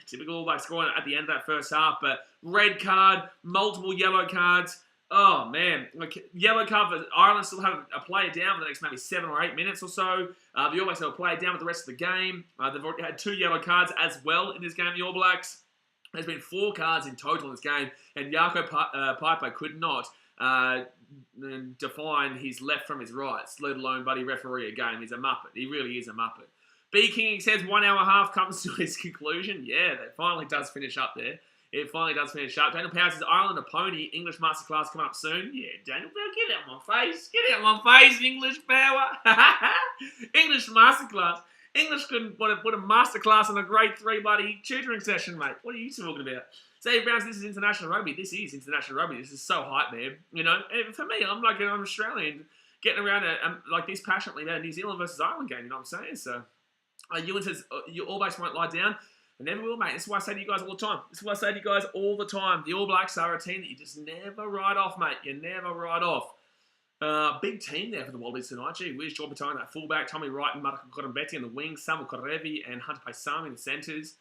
S1: typical like scoring at the end of that first half, but red card, multiple yellow cards. Oh, man. Like, yellow card for Ireland still have a player down for the next maybe 7 or 8 minutes or so. The All Blacks have a player down for the rest of the game. They've already had 2 yellow cards as well in this game, the All Blacks. There's been 4 cards in total in this game, and Jaco Piper could not define his left from his right, let alone buddy referee a game. He's a muppet. He really is a muppet. B King says 1 hour half comes to its conclusion. Yeah, that finally does finish up there. It finally does finish up. Daniel Powell says Ireland a pony. English masterclass coming up soon. Yeah, Daniel Powell, get out my face. Get out my face, English power. English masterclass. English could put a masterclass on a grade 3 bloody tutoring session, mate. What are you talking about? Say, Browns, this is international rugby. This is international rugby. This is so hype, man. You know, and for me, I'm like an Australian getting around like this passionately about a New Zealand versus Ireland game. You know what I'm saying? So, Ewan says, you All Blacks won't lie down. I never will, mate. This is what I say to you guys all the time. The All Blacks are a team that you just never write off, mate. You never write off. Big team there for the Wallabies tonight. Gee whiz, Jordan Patone at fullback, Tommy Wright and Marco Corambetti on the wings, Samuel Korevi and Hunter Paisami in the centres.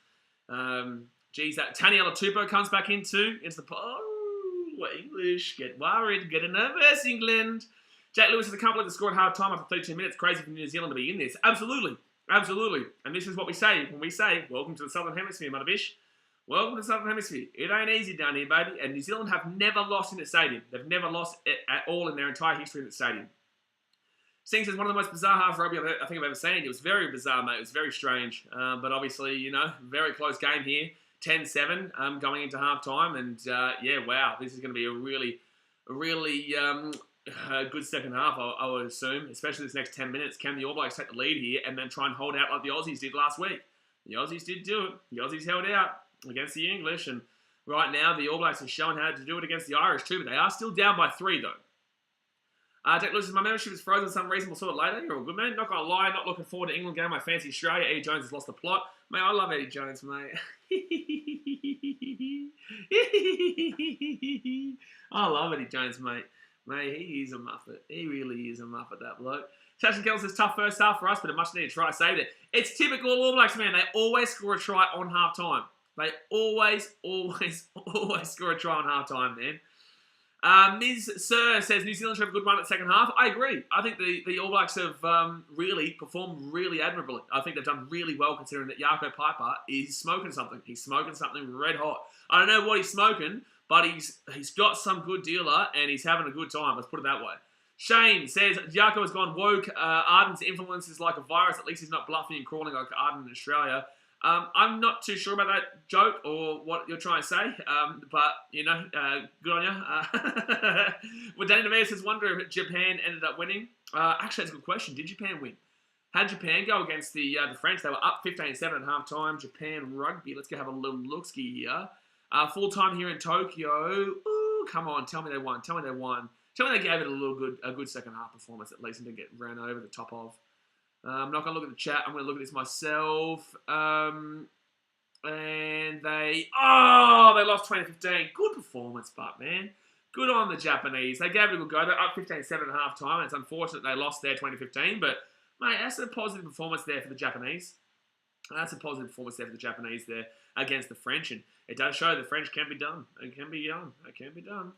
S1: That Taniela Tupou comes back into the... Oh, English. Get worried. Get nervous, England. Jack Lewis says, I can't believe the score at half time after 32 minutes. Crazy for New Zealand to be in this. Absolutely. And this is what we say when we say, welcome to the Southern Hemisphere, Matabish. Welcome to the Southern Hemisphere. It ain't easy down here, baby. And New Zealand have never lost in the stadium. They've never lost it at all in their entire history in the stadium. Sting says, one of the most bizarre half rugby I think I've ever seen. It was very bizarre, mate. It was very strange. But obviously, you know, very close game here. 10-7 going into half time. And yeah, wow. This is going to be a really good second half, I would assume. Especially this next 10 minutes. Can the All Blacks take the lead here and then try and hold out like the Aussies did last week? The Aussies did do it. The Aussies held out against the English. And right now, the All Blacks are showing how to do it against the Irish too. But they are still down by 3, though. Jack Lewis says, my membership is frozen for some reason. We'll sort it later. You're all good, man. Not going to lie. Not looking forward to England game. I fancy Australia. Eddie Jones has lost the plot. Mate, I love Eddie Jones, mate. I love Eddie Jones, mate. Mate, he is a muppet. He really is a muppet, that bloke. Tashin Kelly says, tough first half for us, but a much-needed try saved it. It's typical All Blacks, man. They always score a try on half-time. They always score a try on half-time, man. Ms. Sir says, New Zealand should have a good run at second half. I agree. I think the All Blacks have really performed really admirably. I think they've done really well considering that Jaco Piper is smoking something. He's smoking something red hot. I don't know what he's smoking, but he's got some good dealer and he's having a good time. Let's put it that way. Shane says, Jaco has gone woke. Arden's influence is like a virus. At least he's not bluffing and crawling like Arden in Australia. I'm not too sure about that joke or what you're trying to say, but, you know, good on you. Well, Danny Nevada says, wonder if Japan ended up winning. Actually, that's a good question. Did Japan win? How did Japan go against the French? They were up 15-7 at half time. Japan rugby. Let's go have a little look-ski here. Full time here in Tokyo. Ooh, come on. Tell me they won. Tell me they gave it a good second half performance at least and didn't get ran over the top of. I'm not going to look at the chat. I'm going to look at this myself. And they lost 2015. Good performance, but man. Good on the Japanese. They gave it a good go. They're up 15-7 at half time. It's unfortunate they lost their 2015, but mate, that's a positive performance there for the Japanese. That's a positive performance there for the Japanese there against the French. And it does show the French can be done. It can be done. It can be done.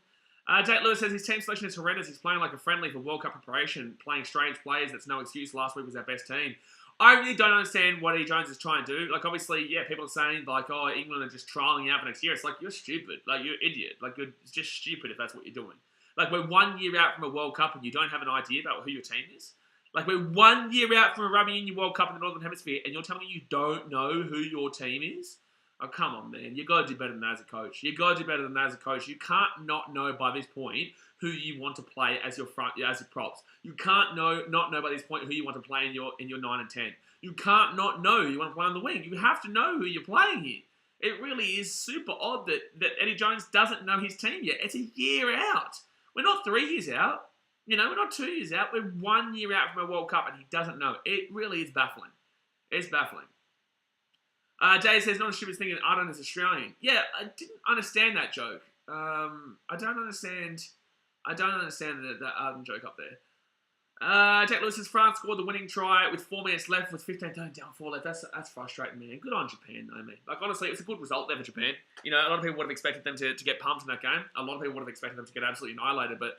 S1: Jake Lewis says his team selection is horrendous. He's playing like a friendly for World Cup preparation, playing strange players. That's no excuse. Last week was our best team. I really don't understand what Eddie Jones is trying to do. Like, obviously, yeah, people are saying, like, oh, England are just trialling out for next year. It's like, you're stupid. Like, you're an idiot. Like, you're just stupid if that's what you're doing. Like, we're 1 year out from a World Cup and you don't have an idea about who your team is. Like, we're 1 year out from a Rugby Union World Cup in the Northern Hemisphere and you're telling me you don't know who your team is? Oh, come on, man. You've got to do better than that as a coach. You've got to do better than that as a coach. You can't not know by this point who you want to play as your props. You can't not know by this point who you want to play in your 9 and 10. You can't not know who you want to play on the wing. You have to know who you're playing here. It really is super odd that Eddie Jones doesn't know his team yet. It's a year out. We're not 3 years out. You know, we're not 2 years out. We're 1 year out from a World Cup and he doesn't know. It really is baffling. It's baffling. Jay says, not a stupid thing, Arden is Australian. Yeah, I didn't understand that joke. I don't understand the Arden joke up there. Jack Lewis says, France scored the winning try with 4 minutes left with 15 down 4 left. That's frustrating, man. Good on Japan, though, man. Like, honestly, it's a good result there for Japan. You know, a lot of people would have expected them to get pumped in that game. A lot of people would have expected them to get absolutely annihilated, but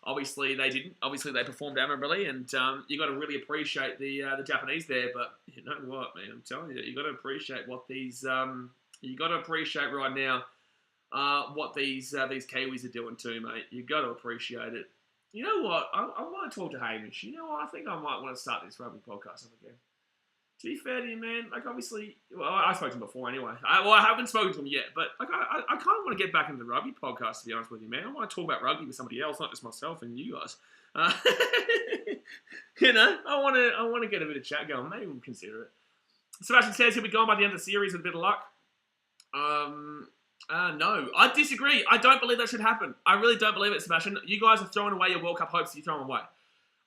S1: obviously they didn't. Obviously they performed admirably, and you got to really appreciate the Japanese there. But you know what, man? I'm telling you, you got to appreciate what these. You got to appreciate right now what these Kiwis are doing too, mate. You got to appreciate it. You know what? I want to talk to Hamish. You know what? I think I might want to start this rugby podcast up again. To be fair to you, man, like obviously, well, I spoke to him before anyway. I haven't spoken to him yet, but like I kind of want to get back into the rugby podcast, to be honest with you, man. I want to talk about rugby with somebody else, not just myself and you guys. You know, I want to get a bit of chat going. Maybe we'll consider it. Sebastian says he'll be gone by the end of the series with a bit of luck. No, I disagree. I don't believe that should happen. I really don't believe it, Sebastian. You guys are throwing away your World Cup hopes. You throw them away.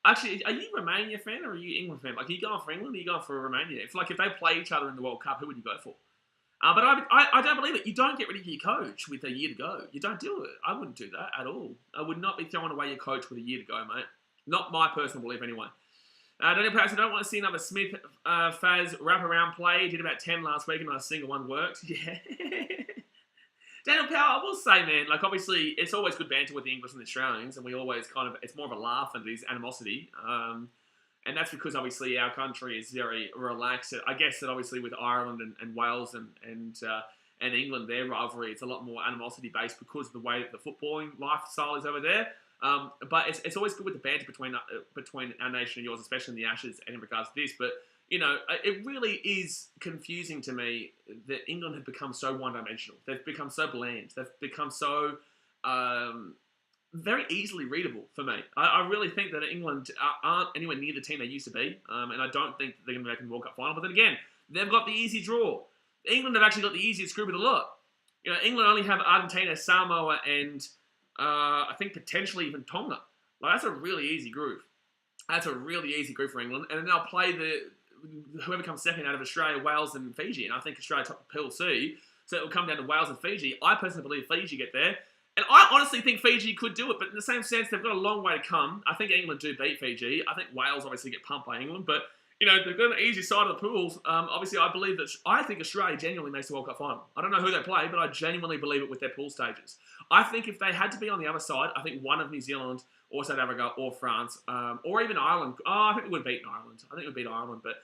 S1: Actually, are you a Romania fan or are you England fan? Like, are you going for England or are you going for Romania? If they play each other in the World Cup, who would you go for? But I don't believe it. You don't get rid of your coach with a year to go. You don't do it. I wouldn't do that at all. I would not be throwing away your coach with a year to go, mate. Not my personal belief, anyway. Daniel Powell, I don't want to see another Smith Faz wraparound play. Did about 10 last week and not a single one worked. Yeah. Daniel Powell, I will say, man, like obviously it's always good banter with the English and the Australians, and we always it's more of a laugh than it is animosity. And that's because obviously our country is very relaxed. I guess that obviously with Ireland and Wales and England, their rivalry, it's a lot more animosity based because of the way that the footballing lifestyle is over there. But it's always good with the banter between our nation and yours, especially in the Ashes and in regards to this. But, you know, it really is confusing to me that England have become so one-dimensional. They've become so bland. They've become so very easily readable for me. I really think that England aren't anywhere near the team they used to be. And I don't think that they're going to make the World Cup final. But then again, they've got the easy draw. England have actually got the easiest group of the lot. You know, England only have Argentina, Samoa, and I think potentially even Tonga. Like, that's a really easy group. That's a really easy group for England. And then they'll play whoever comes second out of Australia, Wales, and Fiji. And I think Australia top the Pool C. So it will come down to Wales and Fiji. I personally believe Fiji get there. And I honestly think Fiji could do it. But in the same sense, they've got a long way to come. I think England do beat Fiji. I think Wales obviously get pumped by England. But, you know, they've got an easy side of the pools. Obviously, I think Australia genuinely makes the World Cup final. I don't know who they play, but I genuinely believe it with their pool stages. I think if they had to be on the other side, I think one of New Zealand or South Africa or France or even Ireland. I think we would beat Ireland. I think we would beat Ireland. But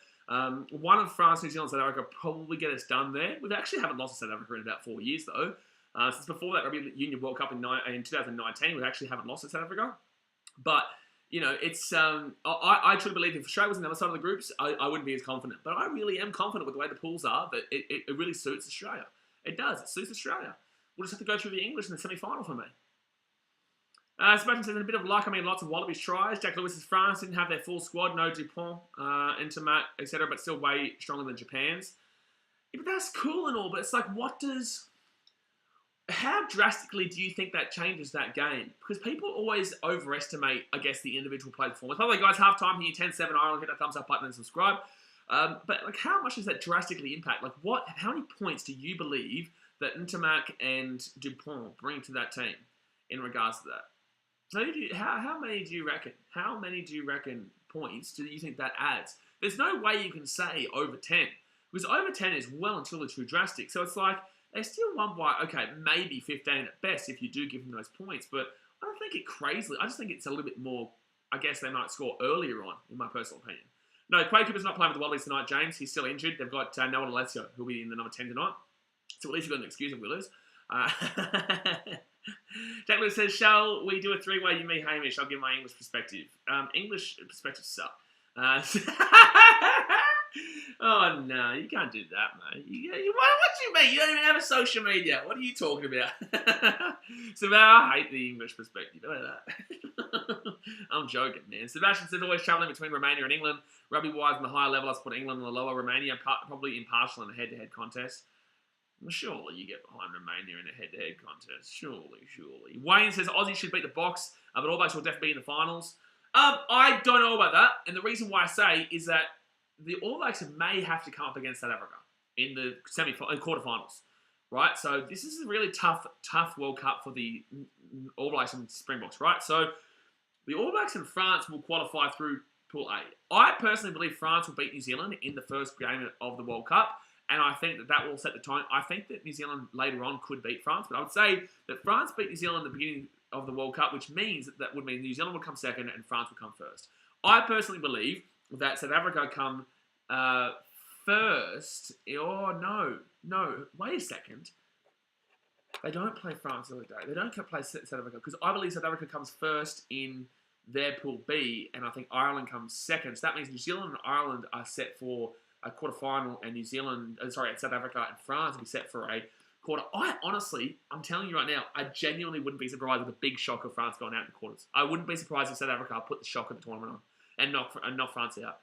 S1: one of France, New Zealand, South Africa probably get us done there. We actually haven't lost to South Africa in about 4 years, though. Since before that Rugby Union World Cup in 2019, we actually haven't lost to South Africa. But, you know, it's I truly believe if Australia was on the other side of the groups, I wouldn't be as confident. But I really am confident with the way the pools are that it really suits Australia. It does. It suits Australia. We'll just have to go through the English in the semi-final for me. Sebastian says, in a bit of luck, I mean, lots of Wallabies tries. Jack Lewis's France didn't have their full squad, no Dupont, Intermat, etc., but still way stronger than Japan's. Yeah, but that's cool and all, but it's like, how drastically do you think that changes that game? Because people always overestimate, I guess, the individual player performance. By the way, guys, halftime here, 10-7 Ireland, hit that thumbs up button and subscribe. But like, how much does that drastically impact? Like, how many points do you believe that Intermac and Dupont bring to that team in regards to that? How many do you reckon? How many do you reckon points do you think that adds? There's no way you can say over 10. Because over 10 is well and truly too drastic. So it's like, they still won by, okay, maybe 15 at best if you do give them those points. But I don't think it crazily. I just think it's a little bit more, I guess they might score earlier on, in my personal opinion. No, Quade Cooper's not playing with the Wallabies tonight, James. He's still injured. They've got Noah Alessio, who'll be in the number 10 tonight. So at least you've got an excuse if we lose. Jack Lewis says, shall we do a three-way, you, me, Hamish? I'll give my English perspective. English perspectives suck. Oh, no, you can't do that, mate. What do you mean? You don't even have a social media. What are you talking about? So, I hate the English perspective. Look at that. I'm joking, man. Sebastian says, always travelling between Romania and England. Rugby-wise, on the higher level, I put England on the lower. Romania, probably impartial in a head-to-head contest. Well, surely you get behind Romania in a head-to-head contest. Surely. Wayne says Aussie should beat the Box, but All Blacks will definitely be in the finals. I don't know about that, and the reason why I say is that the All Blacks may have to come up against South Africa in the quarterfinals, right? So this is a really tough World Cup for the All Blacks and Springboks, right? So the All Blacks and France will qualify through Pool A. I personally believe France will beat New Zealand in the first game of the World Cup, and I think that will set the tone. I think that New Zealand later on could beat France, but I would say that France beat New Zealand at the beginning of the World Cup, which means that would mean New Zealand will come second and France will come first. I personally believe that South Africa come first. Oh, no. Wait a second. They don't play France the other day. They don't play South Africa because I believe South Africa comes first in their Pool B, and I think Ireland comes second. So that means New Zealand and Ireland are set for a quarterfinal, and South Africa and France will be set for a quarter. I'm telling you right now, I genuinely wouldn't be surprised with a big shock of France going out in the quarters. I wouldn't be surprised if South Africa put the shock of the tournament on and knock France out.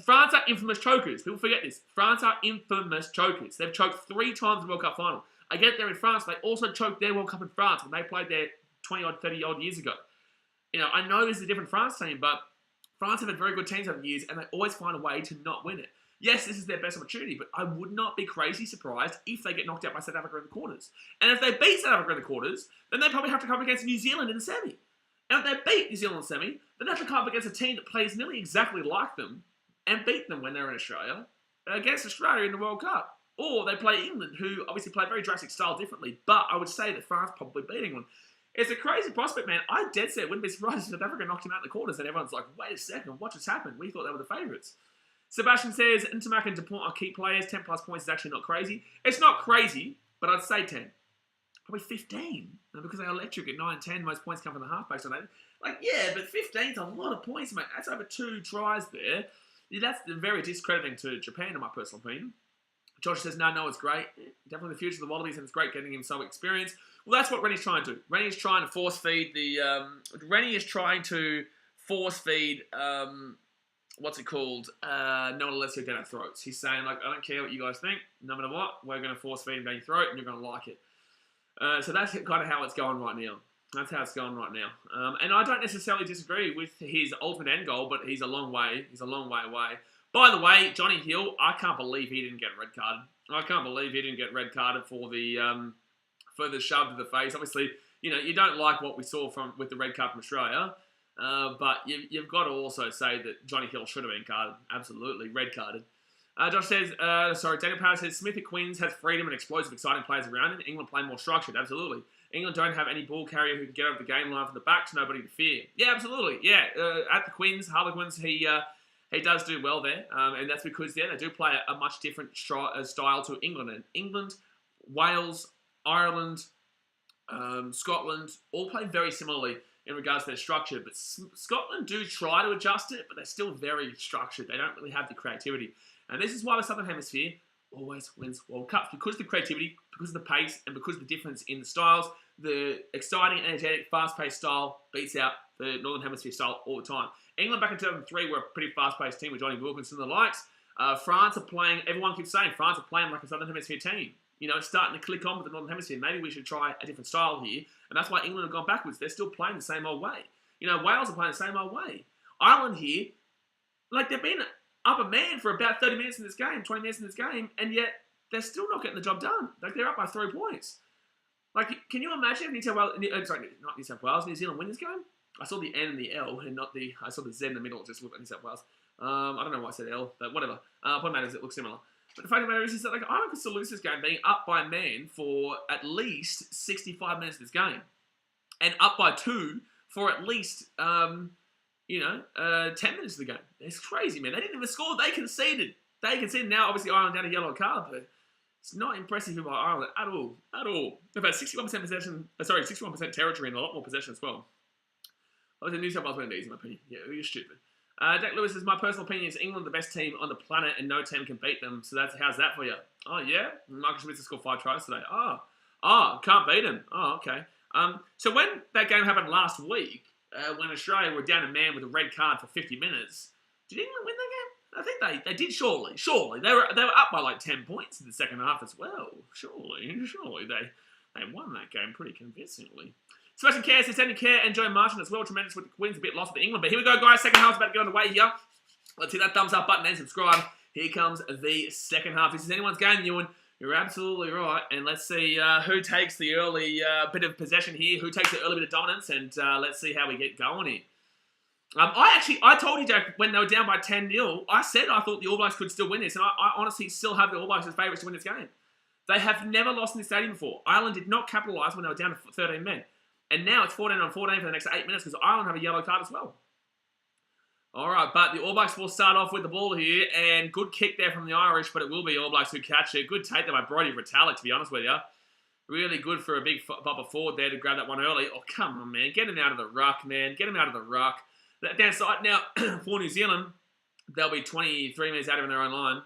S1: France are infamous chokers. People forget this. France are infamous chokers. They've choked 3 times in the World Cup final. I get there in France. They also choked their World Cup in France when they played there 20-odd, 30-odd years ago. I know this is a different France team, but France have had very good teams over the years, and they always find a way to not win it. Yes, this is their best opportunity, but I would not be crazy surprised if they get knocked out by South Africa in the quarters. And if they beat South Africa in the quarters, then they probably have to come up against New Zealand in the semi. And if they beat New Zealand in the semi, then they have to come up against a team that plays nearly exactly like them and beat them when they're in Australia against Australia in the World Cup. Or they play England, who obviously play a very drastic style differently, but I would say that France probably beat England. It's a crazy prospect, man. I dead set wouldn't be surprised if South Africa knocked him out in the quarters and everyone's like, wait a second, what just happened? We thought they were the favourites. Sebastian says, Intermac and Dupont are key players. 10 plus points is actually not crazy. It's not crazy, but I'd say 10. Probably 15. Because they are electric at 9-10, most points come from the halfbacks. So yeah, but 15's a lot of points, mate. That's over 2 tries there. Yeah, that's very discrediting to Japan, in my personal opinion. Josh says, no, it's great. Definitely the future of the Wallabies, and it's great getting him some experience. Well, that's what Rennie's trying to do. Rennie is trying to force feed what's it called? No one lets you down our throats. He's saying, I don't care what you guys think. No matter what, we're going to force feed him down your throat, and you're going to like it. So that's kind of how it's going right now. That's how it's going right now. And I don't necessarily disagree with his ultimate end goal, but he's a long way. He's a long way away. By the way, Johnny Hill, I can't believe he didn't get red carded. I can't believe he didn't get red carded for the shove to the face. Obviously, you don't like what we saw with the red card from Australia, but you've got to also say that Johnny Hill should have been carded. Absolutely, red carded. Josh says, Daniel Power says, Smith at Queens has freedom and explosive, exciting players around him. England play more structured. Absolutely. England don't have any ball carrier who can get over the game line from the back, so nobody to fear. Yeah, absolutely. Yeah, at the Queens, Harlequins, he does do well there, and that's because they do play a much different style to England. And England, Wales, Ireland, Scotland all play very similarly in regards to their structure. But Scotland do try to adjust it, but they're still very structured. They don't really have the creativity. And this is why the Southern Hemisphere always wins World Cups, because of the creativity, because of the pace, and because of the difference in the styles. The exciting, energetic, fast-paced style beats out the Northern Hemisphere style all the time. England back in 2003 were a pretty fast-paced team with Johnny Wilkinson and the likes. France are playing, everyone keeps saying, France are playing like a Southern Hemisphere team. It's starting to click on with the Northern Hemisphere. Maybe we should try a different style here. And that's why England have gone backwards. They're still playing the same old way. Wales are playing the same old way. Ireland here, they've been up a man for about 30 minutes in this game, 20 minutes in this game, and yet they're still not getting the job done. They're up by 3 points. Can you imagine if New Zealand win this game? I saw the N and the L, and I saw the Z in the middle. It just looked like New South Wales. I don't know why I said L, but whatever. Point matters, it looks similar. But the fact of the matter is that Ireland could still lose this game being up by a man for at least 65 minutes of this game, and up by 2 for at least 10 minutes of the game. It's crazy, man. They didn't even score. They conceded. Now, obviously, Ireland down a yellow card, but it's not impressive by Ireland at all. They've had 61% possession. 61% territory and a lot more possession as well. Obviously, New South Wales win these, in my opinion. Yeah, you're stupid. Jack Lewis says, my personal opinion is England the best team on the planet and no team can beat them. So how's that for you? Oh, yeah? Michael Schmitz scored 5 tries today. Oh, can't beat him. Oh, okay. So when that game happened last week, when Australia were down a man with a red card for 50 minutes, did England win that game? I think they did, surely. They were up by 10 points in the second half as well. Surely they won that game pretty convincingly. Sebastian Kerr says, Danny Kerr and Joe Martin as well. Tremendous with the wins, a bit lost with England. But here we go, guys. Second half's about to get on the way here. Let's hit that thumbs up button and subscribe. Here comes the second half. This is anyone's game, Ewan. You're absolutely right. And let's see who takes the early bit of possession here, who takes the early bit of dominance, and let's see how we get going here. I told you, Jack, when they were down by 10-0, I said I thought the All Blacks could still win this, and I honestly still have the All Blacks as favourites to win this game. They have never lost in this stadium before. Ireland did not capitalise when they were down to 13 men. And now it's 14-14 for the next 8 minutes because Ireland have a yellow card as well. All right, but the All Blacks will start off with the ball here, and good kick there from the Irish, but it will be All Blacks who catch it. Good take there by Brodie Retallick, to be honest with you. Really good for a big bumper forward there to grab that one early. Oh, come on, man. Get him out of the ruck, man. Get him out of the ruck. That downside now for New Zealand, they'll be 23 minutes out of their own line.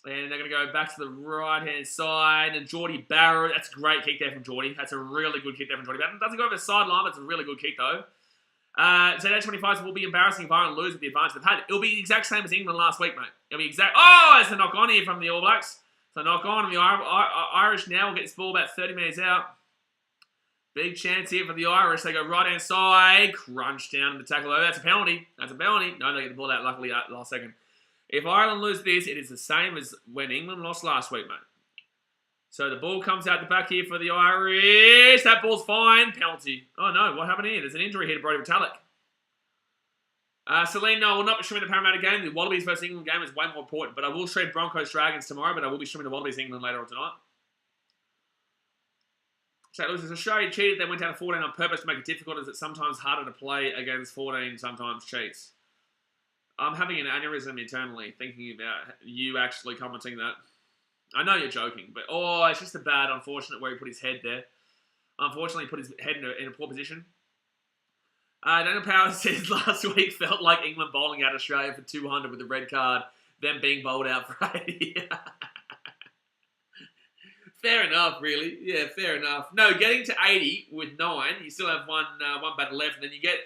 S1: And they're going to go back to the right-hand side. And Geordie Barrow, that's a great kick there from Geordie. That's a really good kick there from Geordie. That doesn't go over the sideline, but it's a really good kick, though. So that 25s will be embarrassing if Ireland lose with the advantage they've had. It'll be the exact same as England last week, mate. It'll be exact. Oh, it's a knock on here from the All Blacks. So knock on, and the Irish now will get this ball about 30 metres out. Big chance here for the Irish. They go right-hand side. Crunch down in the tackle. Oh, that's a penalty. That's a penalty. No, they get the ball out luckily last second. If Ireland lose this, it is the same as when England lost last week, mate. So the ball comes out the back here for the Irish. That ball's fine. Penalty. Oh, no. What happened here? There's an injury here to Brodie Retallick. Celine, no, I will not be streaming the Parramatta game. The Wallabies versus England game is way more important. But I will stream Broncos Dragons tomorrow, but I will be streaming the Wallabies England later on tonight. St. Louis, Australia cheated. They went down to 14 on purpose to make it difficult, as it's sometimes harder to play against 14, sometimes cheats. I'm having an aneurysm internally thinking about you actually commenting that. I know you're joking, but it's just a bad, unfortunate where he put his head there. Unfortunately, he put his head in a poor position. Daniel Powers says last week felt like England bowling out Australia for 200 with the red card, then being bowled out for 80. Fair enough, really. Yeah, fair enough. No, getting to 80 with 9, you still have one batter left, and then you get,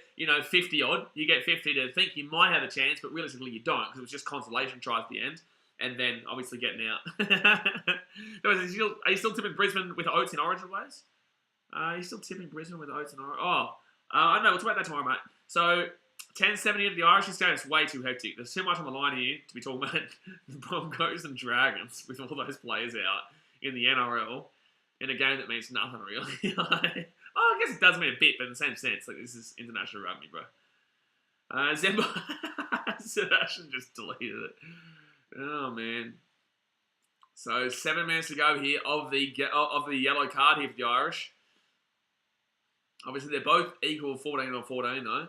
S1: 50 odd. You get 50 to think you might have a chance, but realistically you don't, because it was just consolation tries at the end, and then obviously getting out. Are you still tipping Brisbane with Oates in Origin ways? Are you still tipping Brisbane with Oates in Origin? I don't know. We'll talk about that tomorrow, mate. So, 10-70 to the Irish. This game is way too hectic. There's too much on the line here to be talking about the Broncos and Dragons with all those players out in the NRL in a game that means nothing, really. I guess it does mean a bit, but in the same sense. Like, this is International Rugby, bro. Sebastian just deleted it. Oh, man. So, 7 minutes to go here of the yellow card here for the Irish. Obviously, they're both equal 14 on 14, though.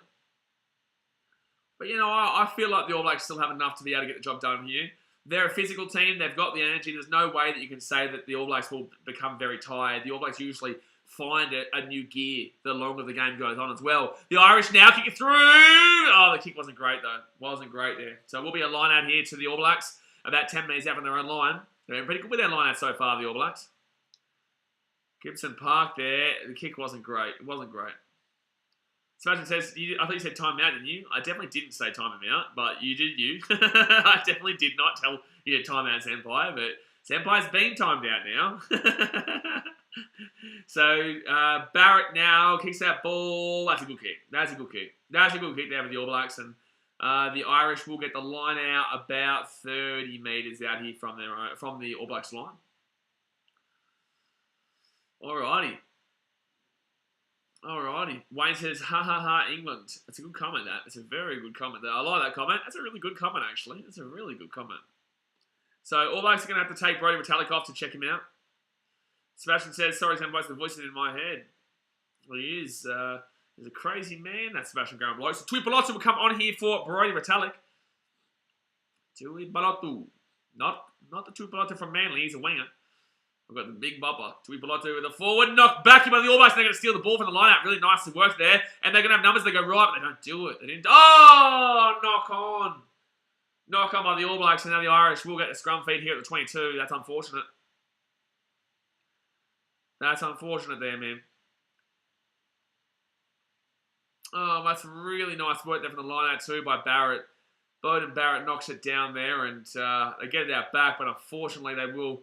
S1: But, I feel like the All Blacks still have enough to be able to get the job done here. They're a physical team. They've got the energy. There's no way that you can say that the All Blacks will become very tired. The All Blacks usually find a new gear the longer the game goes on as well. The Irish now kick it through. Oh, the kick wasn't great, though. Wasn't great there. So we'll be a line out here to the All Blacks. About 10 minutes out on their own line. They've been pretty good with their line out so far, the All Blacks. Gibson Park there. The kick wasn't great. It wasn't great. Sebastian says, I thought you said time out, didn't you? I definitely didn't say time out, but you did you. I definitely did not tell you to time out Senpai, but Senpai's been timed out now. So, Barrett now kicks that ball. That's a good kick. That's a good kick. That's a good kick there for the All Blacks, and the Irish will get the line out about 30 metres out here from the All Blacks line. Alrighty. Wayne says, ha ha ha, England. That's a good comment, that. It's a very good comment there. I like that comment. That's a really good comment, actually. That's a really good comment. So, All Blacks are going to have to take Brodie Retallick off to check him out. Sebastian says, sorry, Senpai, the voice is in my head. Well, he is. He's a crazy man. That's Sebastian going below. So, Tui Palottu will come on here for Brodie Retallick. Tui Palottu. Not the Tui Palottu from Manly. He's a winger. We've got the big bopper. Tui Palottu with a forward knock back by the All Blacks. They're going to steal the ball from the line-out. Really nicely worked there. And they're going to have numbers that go right, but they don't do it. They didn't. Oh, knock on. Knock on by the All Blacks. And now the Irish will get the scrum feed here at the 22. That's unfortunate. That's unfortunate there, man. Oh, that's really nice work there from the line-out too by Barrett. Bowden Barrett knocks it down there, and they get it out back, but unfortunately they will...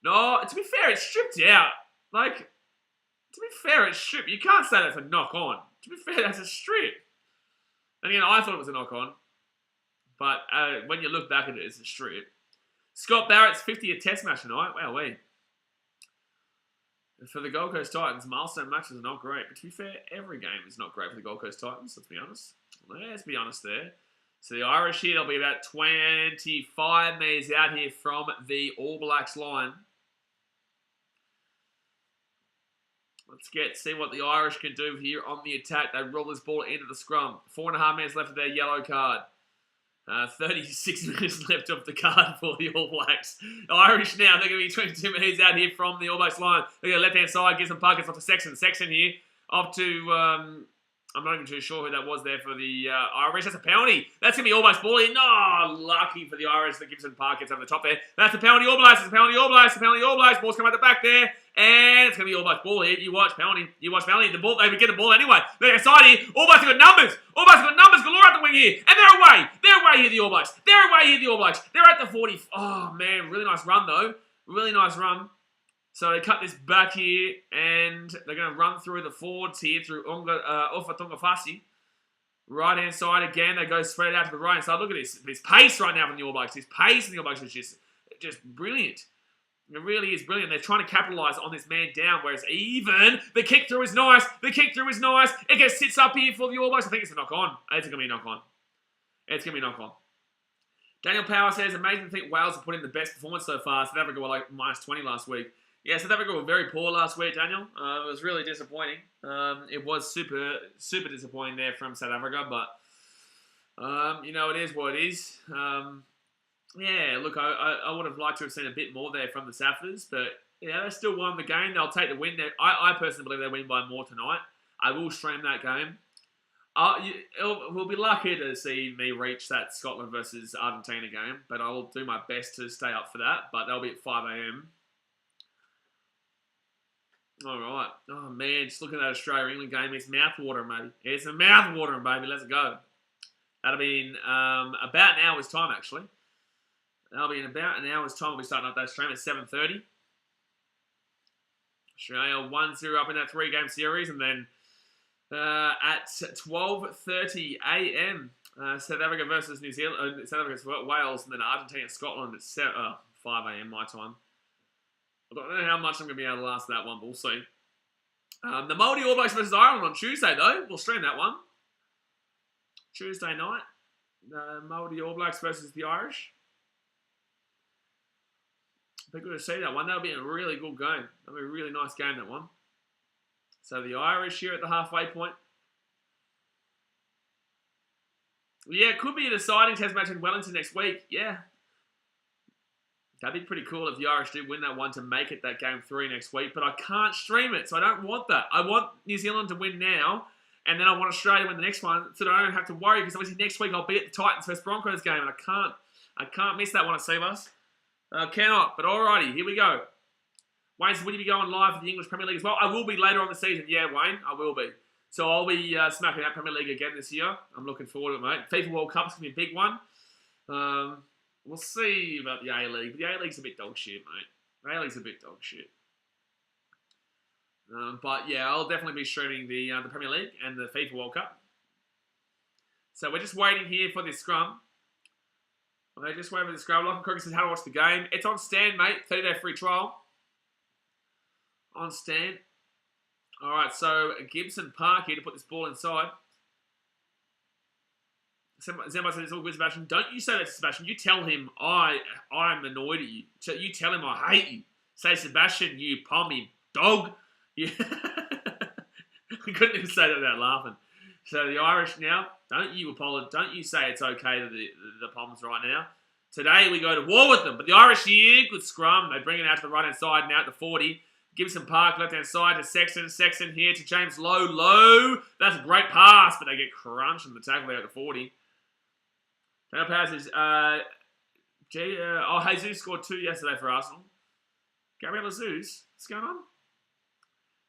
S1: No, to be fair, it's stripped out. Like, to be fair, it's stripped. You can't say that's a knock-on. To be fair, that's a strip. And again, I thought it was a knock-on. But when you look back at it, it's a strip. Scott Barrett's 50th test match tonight. Wow, for the Gold Coast Titans, milestone matches are not great. But to be fair, every game is not great for the Gold Coast Titans, let's be honest. Let's be honest there. So the Irish here, they'll be about 25 metres out here from the All Blacks line. Let's see what the Irish can do here on the attack. They roll this ball into the scrum. 4.5 minutes left of their yellow card. 36 minutes left of the card for the All Blacks. The Irish now, they're going to be 22 minutes out here from the All Blacks line. They're going to left-hand side, gives them puckets off to Sexton. Sexton here, off to I'm not even too sure who that was there for the Irish. That's a penalty. That's going to be almost ball in. No, lucky for the Irish that Gibson Park gets over the top there. That's a penalty. All Blacks. It's a penalty. All Blacks. It's a penalty. All Blacks. Ball's coming out the back there. And it's going to be almost ball here. You watch penalty. You watch penalty. The ball, they would get the ball anyway. They're inside here. All Blacks have got numbers. All Blacks have got numbers galore at the wing here. And they're away. They're away here, the All Blacks. They're away here, the All Blacks. They're at the 40. Oh, man. Really nice run, though. Really nice run. So they cut this back here, and they're going to run through the forwards here through Ufa Tungafasi. Right-hand side again, they go spread out to the right-hand side. Look at this. There's pace right now from the All Blacks. This pace in the All Blacks is just brilliant. It really is brilliant. They're trying to capitalise on this man down, whereas even the kick through is nice. The kick through is nice. It sits up here for the All Blacks. I think it's a knock-on. It's going to be a knock-on. It's going to be a knock-on. Daniel Power says, amazing to think Wales have put in the best performance so far. South Africa were like minus 20 last week. Yeah, South Africa were very poor last week, Daniel. It was really disappointing. It was super, super disappointing there from South Africa, but, you know, it is what it is. Yeah, look, I would have liked to have seen a bit more there from the Saffers, but, yeah, they still won the game. They'll take the win. I personally believe they win by more tonight. I will stream that game. We'll be lucky to see me reach that Scotland versus Argentina game, but I will do my best to stay up for that, but that'll be at 5 a.m. All right. Oh, man, just looking at that Australia-England game, it's mouth-watering, baby. It's a mouth-watering, baby. Let's go. That'll be in about an hour's time, actually. That'll be in about an hour's time. We'll be starting up that stream at 7:30. Australia 1-0 up in that three-game series, and then at 12:30 a.m., South Africa versus New Zealand, South Africa versus Wales, and then Argentina and Scotland at 5 a.m. my time. I don't know how much I'm going to be able to last that one, but we'll see. The Māori All Blacks versus Ireland on Tuesday, though. We'll stream that one. Tuesday night. The Māori All Blacks versus the Irish. Be good to see that one. That'll be a really good game. That'll be a really nice game, that one. So the Irish here at the halfway point. Yeah, it could be a deciding test match in Wellington next week. Yeah. That'd be pretty cool if the Irish did win that one to make it that game 3 next week. But I can't stream it, so I don't want that. I want New Zealand to win now, and then I want Australia to win the next one, so that I don't have to worry, because obviously next week I'll be at the Titans vs Broncos game, and I can't miss that one at Seabus. I cannot, but alrighty, here we go. Wayne, will you be going live for the English Premier League as well? I will be later on the season. Yeah, Wayne, I will be. So I'll be smacking that Premier League again this year. I'm looking forward to it, mate. FIFA World Cup's going to be a big one. We'll see about the A-League. But the A-League's a bit dog shit, mate. The A-League's a bit dog shit. But yeah, I'll definitely be streaming the Premier League and the FIFA World Cup. So we're just waiting here for this scrum. We're just waiting for the scrum. Lachlan Croker says how to watch the game. It's on Stan, mate. 30-day free trial. On Stan. All right, so Gibson Park here to put this ball inside. Zemba said it's all good, Sebastian. Don't you say that to Sebastian. You tell him I'm annoyed at you. You tell him I hate you. Say, Sebastian, you pommy dog. Yeah. I couldn't even say that without laughing. So the Irish now, don't you apologize. Don't you say it's okay to the Poms right now. Today we go to war with them. But the Irish here, good scrum. They bring it out to the right-hand side now at the 40. Gibson Park, left-hand side to Sexton. Sexton here to James Lowe. That's a great pass, but they get crunched in the tackle there at the 40. Now passes. Jesus scored 2 yesterday for Arsenal. Gabriel Jesus, what's going on?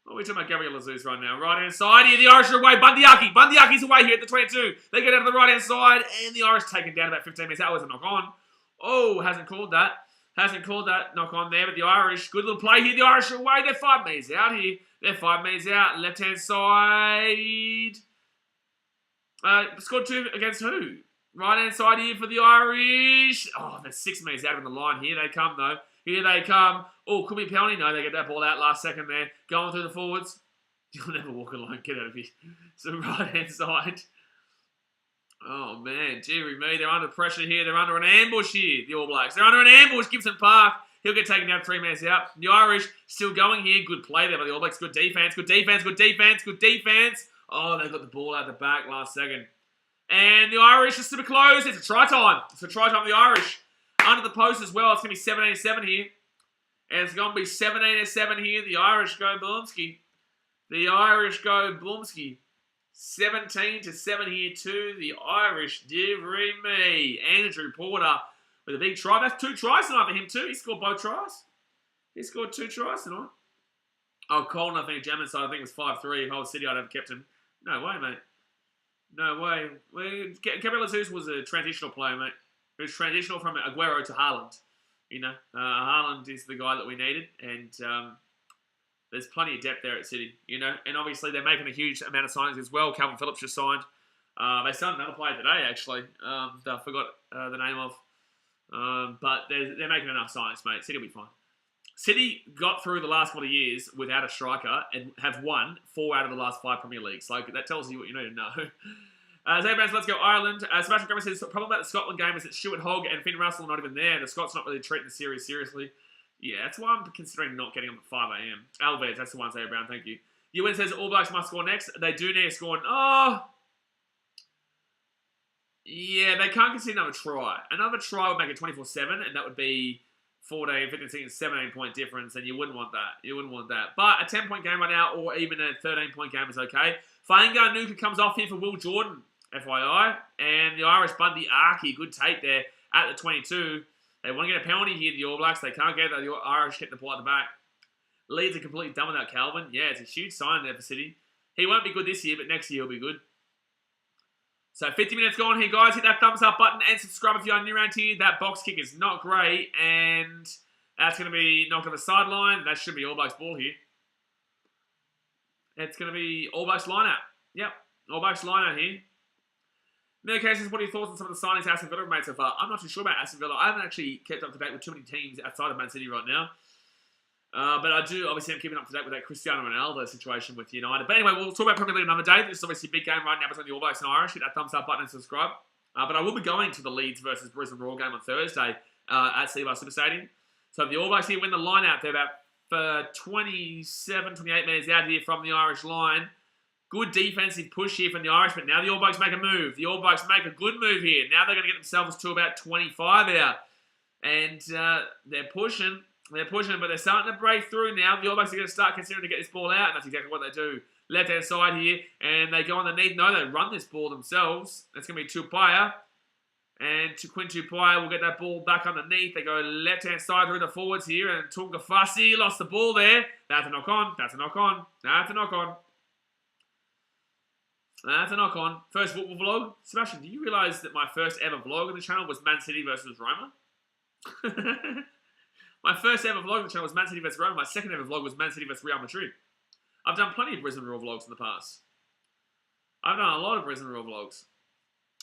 S1: What are we talking about Gabriel Jesus right now? Right-hand side here, the Irish are away. Bundiaki's away here at the 22. They get out of the right-hand side, and the Irish taken down about 15 minutes. That was a knock-on. Oh, hasn't called that. Hasn't called that knock-on there, but the Irish, good little play here. The Irish are away. They're 5 metres out here. They're 5 metres out. Left-hand side. Scored 2 against who? Right-hand side here for the Irish. Oh, they're 6 metres out on the line. Here they come, though. Here they come. Oh, could be a penalty. No, they get that ball out last second there. Going through the forwards. You'll never walk alone. Get out of here. So right-hand side. Oh, man. Deary me. They're under pressure here. They're under an ambush here, the All Blacks. They're under an ambush. Gibson Park. He'll get taken down 3 minutes out. The Irish still going here. Good play there by the All Blacks. Good defense. Good defense. Good defense. Good defense. Oh, they got the ball out the back last second. And the Irish are super close. It's a try time. It's a try time for the Irish. Under the post as well. It's going to be 17-7 here. And it's going to be 17-7 here. The Irish go Blumski. The Irish go Blumski. 17-7 here to the Irish. Deary me. Andrew Porter with a big try. That's 2 tries tonight for him too. He scored both tries. He scored 2 tries tonight. Oh, Colin, I think German side, I think it was 5-3. If I was City, I'd have kept him. No way, mate. No way. Gabriel Jesus was a transitional player, mate. It was transitional from Aguero to Haaland. You know, Haaland is the guy that we needed, and there's plenty of depth there at City, you know. And obviously, they're making a huge amount of signings as well. Calvin Phillips just signed. They signed another player today, actually. That I forgot the name of. But they're making enough signings, mate. City will be fine. City got through the last couple of years without a striker and have won 4 out of the last 5 Premier Leagues. Like, that tells you what you need to know. Zay Brands, let's go Ireland. Sebastian Grammer says, the problem about the Scotland game is that Stuart Hogg and Finn Russell are not even there. The Scots not really treating the series seriously. Yeah, that's why I'm considering not getting them at 5 a.m. Alves, that's the one, Zay Brown, thank you. UN says All Blacks must score next. They do need to score. Oh! Yeah, they can't concede another try. Another try would make it 24-7, and that would be 14, 15, 16, 17-point difference, and you wouldn't want that. You wouldn't want that. But a 10-point game right now, or even a 13-point game is okay. Fainga Nuka comes off here for Will Jordan, FYI. And the Irish Bundy Archie, good take there at the 22. They want to get a penalty here, the All Blacks. They can't get it. The Irish get the ball at the back. Leeds are completely done without Calvin. Yeah, it's a huge sign there for City. He won't be good this year, but next year he'll be good. So 50 minutes gone here, guys. Hit that thumbs up button and subscribe if you're new around here. That box kick is not great, and that's going to be knocked on the sideline. That should be All Blacks ball here. It's going to be All Blacks line-out. Yep, All Blacks line-out here. In other cases, what are your thoughts on some of the signings Aston Villa have made so far? I'm not too sure about Aston Villa. I haven't actually kept up to date with too many teams outside of Man City right now. But I do, obviously, I'm keeping up to date with that Cristiano Ronaldo situation with United. But anyway, we'll talk about Premier League another day. This is obviously a big game right now between the All Blacks and Irish. Hit that thumbs up button and subscribe. But I will be going to the Leeds versus Brisbane Roar game on Thursday at Seabar Super Stadium. So if the All Blacks here win the line out, they're about 27, 28 metres out here from the Irish line. Good defensive push here from the Irish, but now the All Blacks make a move. The All Blacks make a good move here. Now they're going to get themselves to about 25 out. And they're pushing, but they're starting to break through now. The All Blacks are going to start considering to get this ball out, and that's exactly what they do. Left-hand side here, and they go underneath. No, they run this ball themselves. That's going to be Tupaia. And Quinn Tupaia will get that ball back underneath. They go left-hand side through the forwards here, and Tunga Fassi lost the ball there. That's a knock-on. That's a knock-on. That's a knock-on. That's a knock-on. First football vlog. Sebastian, do you realise that my first ever vlog on the channel was Man City versus Roma? My first ever vlog on the channel was Man City versus Roma. My second ever vlog was Man City versus Real Madrid. I've done plenty of Brisbane Roar vlogs in the past. I've done a lot of Brisbane Roar vlogs.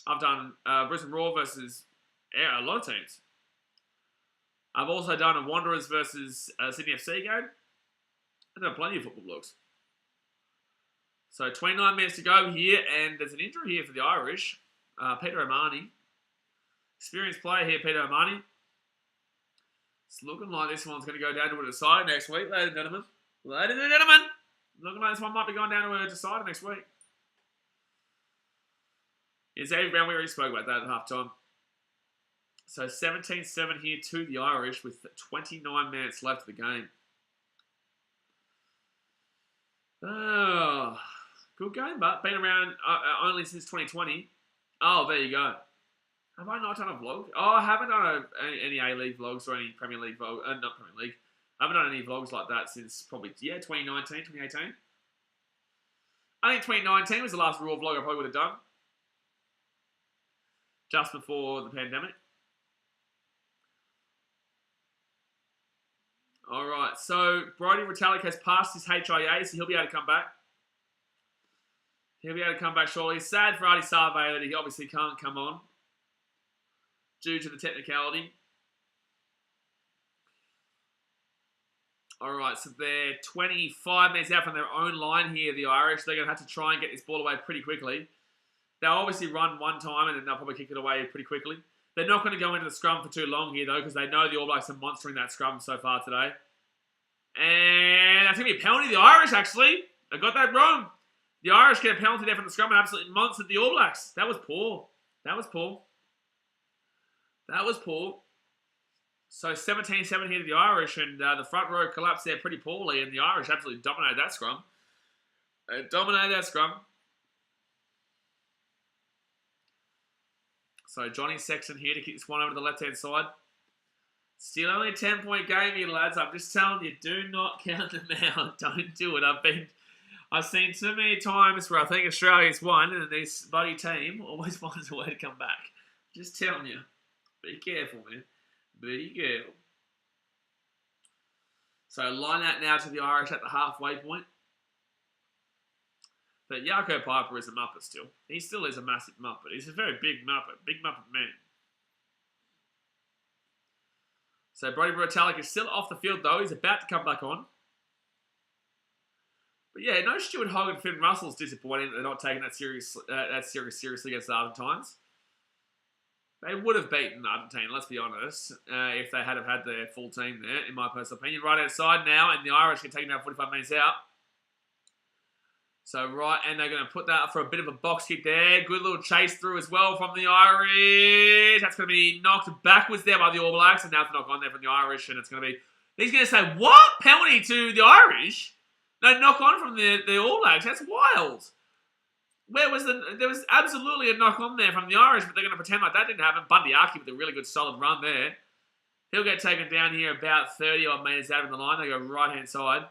S1: I've done Brisbane Roar versus a lot of teams. I've also done a Wanderers versus Sydney FC game. I've done plenty of football vlogs. So 29 minutes to go here, and there's an injury here for the Irish. Peter O'Mahony. Experienced player here, Peter O'Mahony. It's looking like this one's going to go down to a decider next week, ladies and gentlemen. Ladies and gentlemen, looking like this one might be going down to a decider next week. It's David Brown, we already spoke about that at halftime. So 17-7 here to the Irish with 29 minutes left of the game. Oh, good game, but been around only since 2020. Oh, there you go. Have I not done a vlog? Oh, I haven't done any A-League vlogs or any Premier League vlogs. Not Premier League. I haven't done any vlogs like that since probably, 2019, 2018. I think 2019 was the last Raw vlog I probably would have done. Just before the pandemic. Alright, so Brodie Retallick has passed his HIA, so he'll be able to come back. He'll be able to come back shortly. Sad for Artie Sarve that he obviously can't come on due to the technicality. Alright, so they're 25 minutes out from their own line here, the Irish. They're going to have to try and get this ball away pretty quickly. They'll obviously run one time and then they'll probably kick it away pretty quickly. They're not going to go into the scrum for too long here, though, because they know the All Blacks are monstering that scrum so far today. And that's going to be a penalty. The Irish, actually. I got that wrong. The Irish get a penalty there from the scrum and absolutely monstered the All Blacks. That was poor. That was poor. That was poor. So 17-7 here to the Irish, and the front row collapsed there pretty poorly, and the Irish absolutely dominated that scrum. They dominated that scrum. So Johnny Sexton here to kick this one over to the left-hand side. Still only a 10-point game here, lads. I'm just telling you, do not count them out. Don't do it. I've seen too many times where I think Australia's won and this bloody team always finds a way to come back. Just telling you. Be careful, man. Be careful. So line out now to the Irish at the halfway point. But Jaco Piper is a Muppet still. He still is a massive Muppet. He's a very big Muppet. Big Muppet man. So Brody Brutalik is still off the field though. He's about to come back on. But yeah, no Stuart Hogg and Finn Russell's disappointing that they're not taking that series seriously against the Argentines. They would have beaten Argentina, let's be honest, if they had have had their full team there, in my personal opinion. Right outside now, and the Irish can take now 45 minutes out. So right, and they're going to put that up for a bit of a box kick there. Good little chase through as well from the Irish. That's going to be knocked backwards there by the All Blacks, and now it's a knock on there from the Irish, and it's going to be... He's going to say, what? Penalty to the Irish? No, knock on from the All Blacks. That's wild. There was absolutely a knock on there from the Irish, but they're going to pretend like that didn't happen. Bundyaki with a really good solid run there. He'll get taken down here about 30 odd metres out of the line. They go right-hand side.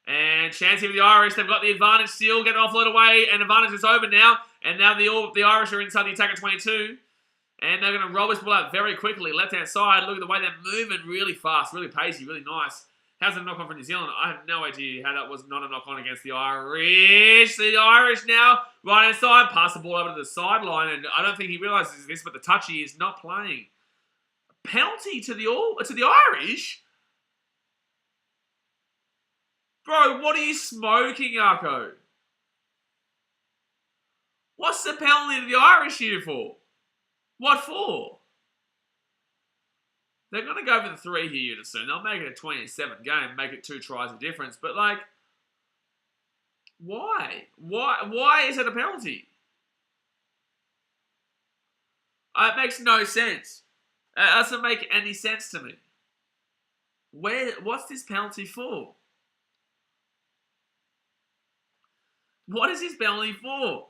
S1: And chance here for the Irish. They've got the advantage still. Get offload away, and advantage is over now. And now the Irish are inside the attack at 22. And they're going to roll this ball out very quickly. Left-hand side. Look at the way they're moving really fast, really pacey, really nice. How's a knock-on from New Zealand? I have no idea how that was not a knock-on against the Irish. The Irish now, right-hand side, pass the ball over to the sideline, and I don't think he realises this, but the touchy is not playing. A penalty to the Irish? Bro, what are you smoking, Yako? What's the penalty to the Irish here for? What for? They're going to go for the 3 here, you'd assume. They'll make it a 27 game, make it 2 tries of difference. But, like, why? Why is it a penalty? It makes no sense. It doesn't make any sense to me. What's this penalty for? What is this penalty for?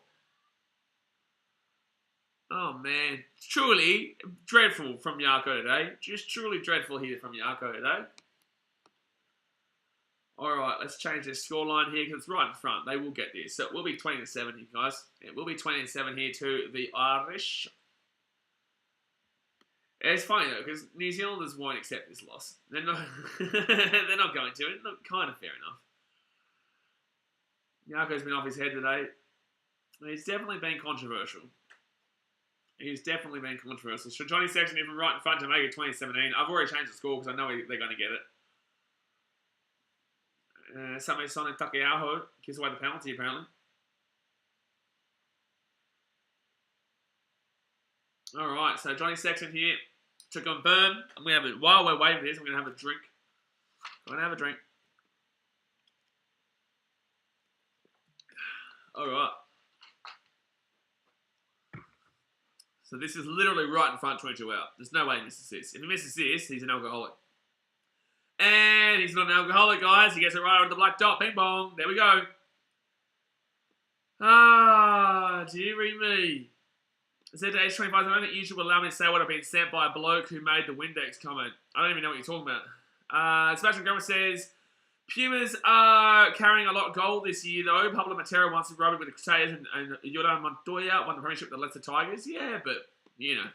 S1: Oh, man. It's truly dreadful from Yako today. Just truly dreadful here from Yako today. All right, let's change this scoreline here because it's right in front. They will get this. So it will be 20-7 here, guys. It will be 20-7 here to the Irish. It's funny, though, because New Zealanders won't accept this loss. They're not, they're not going to. It's kind of fair enough. Yako's been off his head today. He's definitely been controversial. He's definitely been controversial. So Johnny Sexton here from right in front to make it 2017. I've already changed the score because I know they're going to get it. Somebody Sonic Takeaho gives away the penalty, apparently. Alright, so Johnny Sexton here to confirm. I'm going to have it, while we're waiting for this, I'm going to have a drink. Alright. So this is literally right in front, 22 out. There's no way he misses this. If he misses this, he's an alcoholic. And he's not an alcoholic, guys. He gets it right over the black dot. Bing bong. There we go. Ah, dearie me. I said to age 25, I don't think you should allow me to say what I've been sent by a bloke who made the Windex comment. I don't even know what you're talking about. Sebastian Grummer says, Pumas are carrying a lot of gold this year, though. Pablo Matera wants to rub it with the Crusaders, and Jordan Montoya won the premiership with the Leicester Tigers. Yeah, but, you know.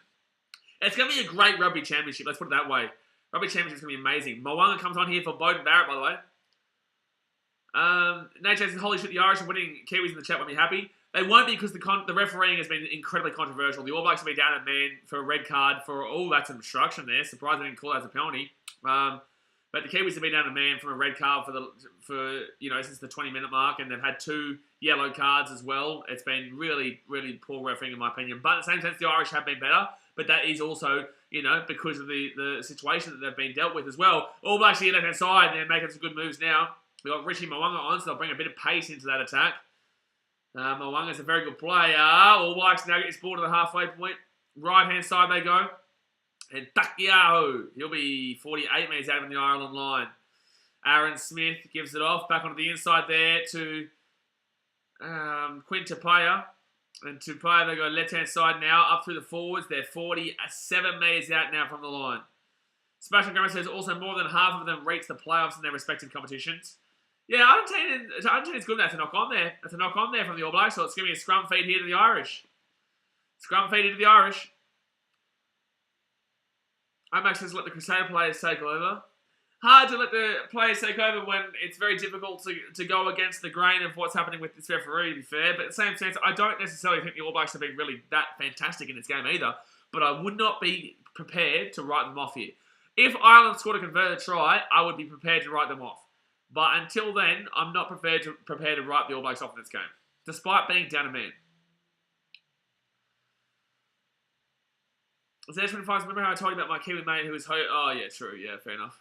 S1: It's going to be a great rugby championship, let's put it that way. Rugby championship's going to be amazing. Mo'unga comes on here for Bowden Barrett, by the way. Nate says, holy shit, the Irish are winning. Kiwis in the chat won't be happy. They won't be because the refereeing has been incredibly controversial. The All Blacks have been down a man for a red card for, that's an obstruction there. Surprised they didn't call that as a penalty. But the Kiwis have been down a man from a red card for since the 20-minute mark, and they've had 2 yellow cards as well. It's been really, really poor refereeing in my opinion. But in the same sense, the Irish have been better. But that is also, because of the situation that they've been dealt with as well. All Blacks here left-hand side, they're making some good moves now. We've got Richie Mo'unga on, so they'll bring a bit of pace into that attack. Mo'unga's a very good player. All Blacks now get this ball to the halfway point. Right-hand side they go. And Takiaho, he'll be 48 metres out of the Ireland line. Aaron Smith gives it off. Back onto the inside there to Quinn Tapia. And to play, they go left-hand side now, up through the forwards. They're 47 metres out now from the line. Sebastian Graham says also more than half of them reach the playoffs in their respective competitions. Yeah, Argentina's good enough to knock on there. That's a knock on there from the All Blacks, so it's going to be a scrum feed here to the Irish. Scrum feed into the Irish. Max says let the Crusader players take over. Hard to let the players take over when it's very difficult to go against the grain of what's happening with this referee, to be fair. But at the same sense, I don't necessarily think the All Blacks have been really that fantastic in this game either. But I would not be prepared to write them off here. If Ireland scored a converted try, I would be prepared to write them off. But until then, I'm not prepared to write the All Blacks off in this game, despite being down a man. Remember how I told you about my Kiwi mate who was... Oh, yeah, true. Yeah, fair enough.